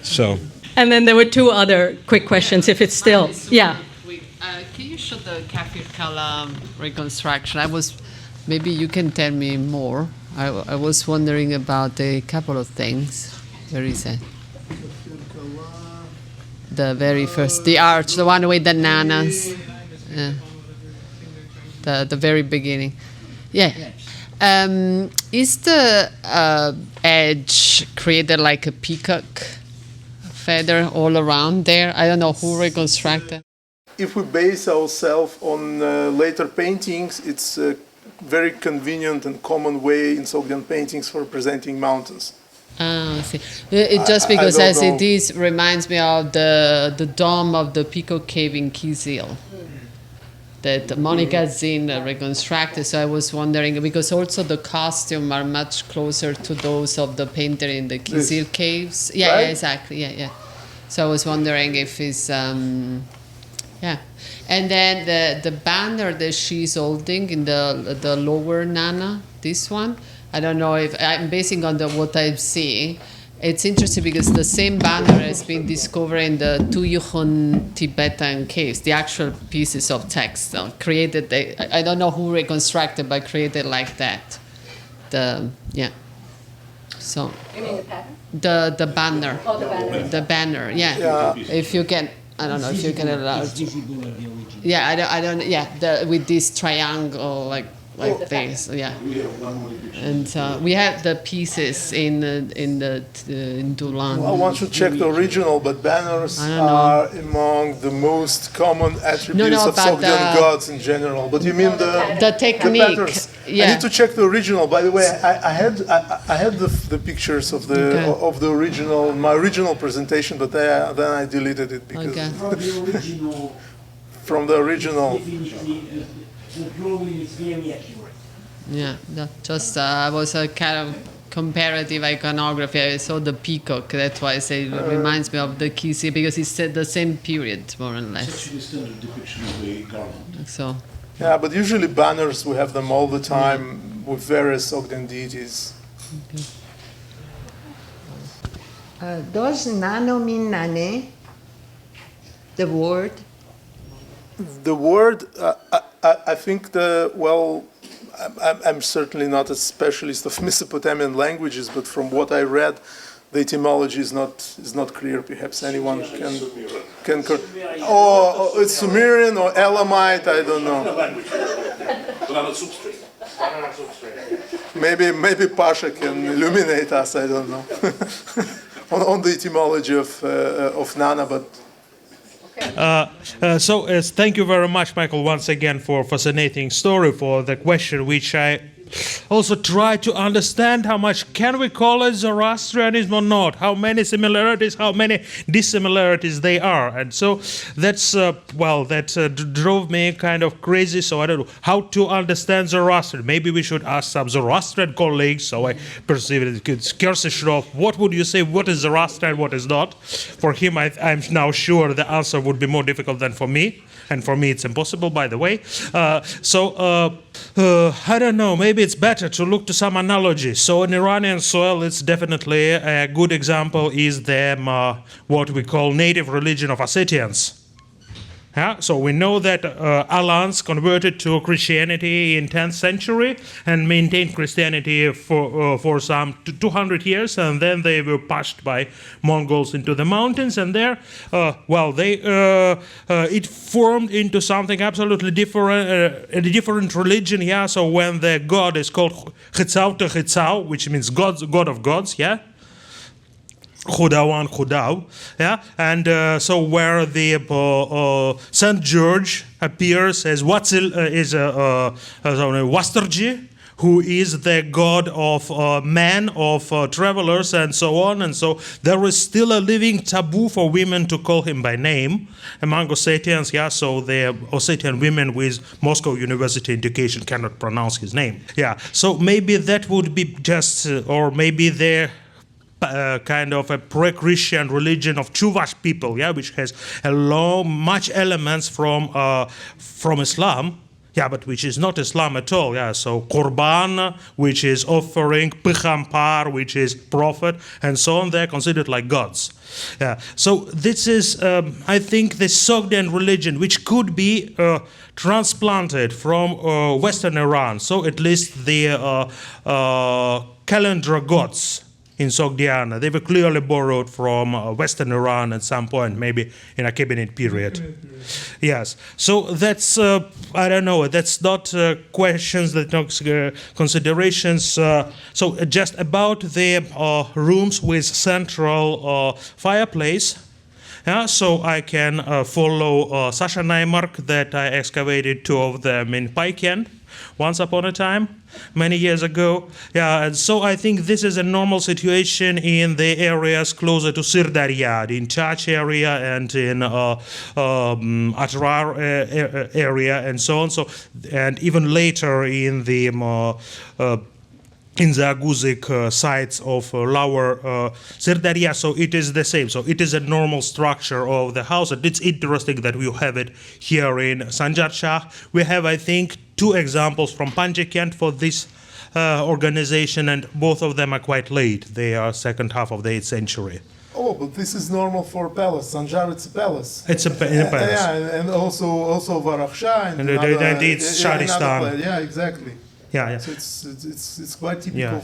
So. And then there were two other quick questions, if it's still, yeah. Can you show the Kafir Kala reconstruction? Maybe you can tell me more. I was wondering about a couple of things. Where is it? The very first, the arch, the one with the nanas. Yeah. The very beginning. Yeah. Is the edge created like a peacock feather all around there? I don't know who reconstructed. If we base ourselves on later paintings, it's a very convenient and common way in Sogdian paintings for presenting mountains. I see. Just because as it is reminds me of the dome of the Peacock Cave in Kizil that Monica Zinn reconstructed. So I was wondering, because also the costumes are much closer to those of the painter in the Kizil caves. Yeah, right? Yeah, exactly. Yeah. So I was wondering if it's, yeah. And then the banner that she's holding in the lower Nana, this one, I don't know if I'm basing on what I'm seeing. It's interesting because the same banner has been discovered in the Tuyukhon Tibetan caves, the actual pieces of text created. I don't know who reconstructed, but created like that. So. You mean the pattern? The banner. Oh, the banner. The banner. Yeah. If you can, I don't know if you can allow. Yeah, I don't. Yeah, with this triangle like this. Yeah. And we have the pieces in Dulan. I want to check the original, but banners are among the most common attributes of Sogdian gods in general. But you mean the technique? Yeah. I need to check the original. By the way, I had the pictures of the original, my original presentation, but then I deleted it because from the original. The drawing is very accurate. Yeah, just was a kind of comparative iconography. I saw the peacock. That's why I say it reminds me of the Kisi because it's the same period, more or less. It's actually a standard depiction of the garland. So. Yeah, but usually banners we have them all the time with various Sogdian deities. Okay. Does nano mean nane? The word. The word, I think I'm certainly not a specialist of Mesopotamian languages, but from what I read, the etymology is not clear. Perhaps anyone can. Oh, it's Sumerian or Elamite. I don't know. Maybe Pasha can illuminate us. I don't know on the etymology of Nana, but. So thank you very much, Michael, once again for a fascinating story, for the question which I also try to understand how much can we call it Zoroastrianism or not, how many similarities, how many dissimilarities they are. And so that's, that drove me kind of crazy, so I don't know how to understand Zoroastrian. Maybe we should ask some Zoroastrian colleagues, so I perceive it. Kersishrov, what would you say, what is Zoroastrian, what is not? For him, I'm now sure the answer would be more difficult than for me. And for me, it's impossible, by the way. I don't know, maybe it's better to look to some analogy. So in Iranian soil, it's definitely a good example is the, what we call native religion of Ossetians. Yeah, so we know that Alans converted to Christianity in 10th century and maintained Christianity for some 200 years, and then they were pushed by Mongols into the mountains, and there, it formed into something absolutely different, a different religion. Yeah, so when the god is called Chitzau Techitzau, which means God of gods, yeah. Khudawan Khudau, yeah, and so where the Saint George appears as Watsil is Wastarji, who is the god of men, of travelers, and so on. And so there is still a living taboo for women to call him by name among Ossetians. Yeah, so the Ossetian women with Moscow University education cannot pronounce his name. Yeah, so maybe that would be just, or maybe they're kind of a pre-Christian religion of Chuvash people, yeah, which has much elements from Islam, yeah, but which is not Islam at all, yeah. So Korban, which is offering, Pichampar, which is prophet, and so on, they're considered like gods. Yeah. So this is, I think, the Sogdian religion, which could be transplanted from Western Iran. So at least the calendar gods in Sogdiana, they were clearly borrowed from Western Iran at some point, maybe in a Achaemenid period. Yes, so that's, I don't know, that's not questions, that's not considerations. So just about the rooms with central fireplace. Yeah, so I can follow Sasha Neimark that I excavated 2 of them in Paiken once upon a time, many years ago. Yeah, and so I think this is a normal situation in the areas closer to Sirdarya, in Chach area and in Atrar area and so on. So, and even later in the Aguzic sites of Lower Sirdarya, so it is the same. So it is a normal structure of the house, and it's interesting that we have it here in Sanjar Shah. We have, I think, 2 examples from Panjikent for this organization, and both of them are quite late. They are second half of the 8th century. Oh, but this is normal for palace. Sanjar, it's a palace. It's a palace. Yeah, and also Varakhsha and it's Sharistan. Yeah, exactly. Yeah. So it's quite typical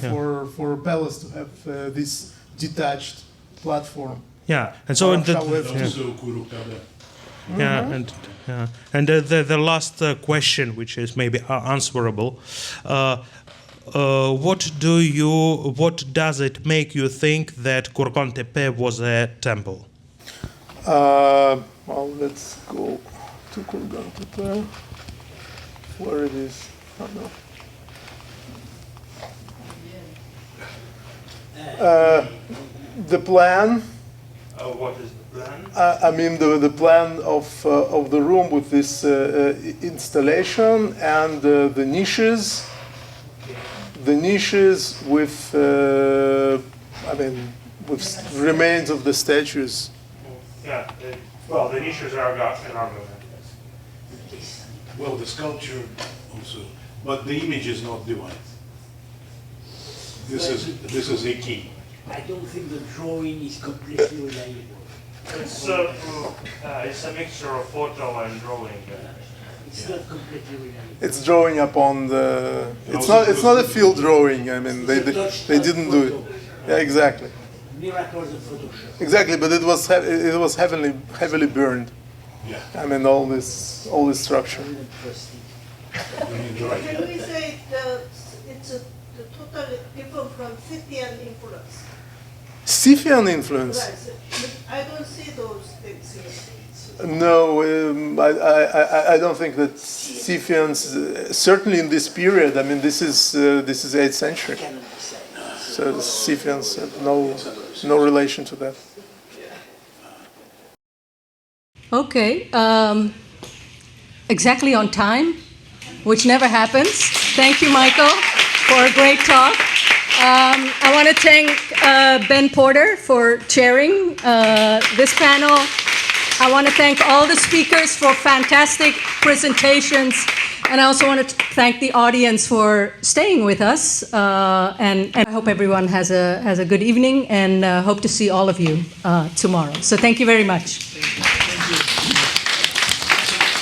for palace to have this detached platform. Yeah, and so in the and the last question, which is maybe answerable, what does it make you think that Kurgan Tepe was a temple? Well, let's go to Kurgan Tepe. Where it is? I don't know. The plan. What is the plan? I mean the plan of the room with this installation and the niches. The niches with with remains of the statues. Yeah. Well, the niches are Well, the sculpture also, but the image is not divine. This is a key. I don't think the drawing is completely reliable. It's a mixture of photo and drawing. It's not completely reliable. It's drawing upon the. It's not a field drawing. I mean, they didn't do it. Yeah, exactly. Miracles of Photoshop. Exactly, but it was heavily burned. Yeah. I mean, all this structure. Can we say it's the total people from Scythian influence? Scythian influence? Right. But I don't see those things here. No, I don't think that Scythians, certainly in this period. I mean, this is 8th century. So the Scythians have no relation to that. Okay, exactly on time, which never happens. Thank you, Michael, for a great talk. I want to thank Ben Porter for chairing this panel. I want to thank all the speakers for fantastic presentations. And I also want to thank the audience for staying with us. And I hope everyone has a good evening, and hope to see all of you tomorrow. So thank you very much.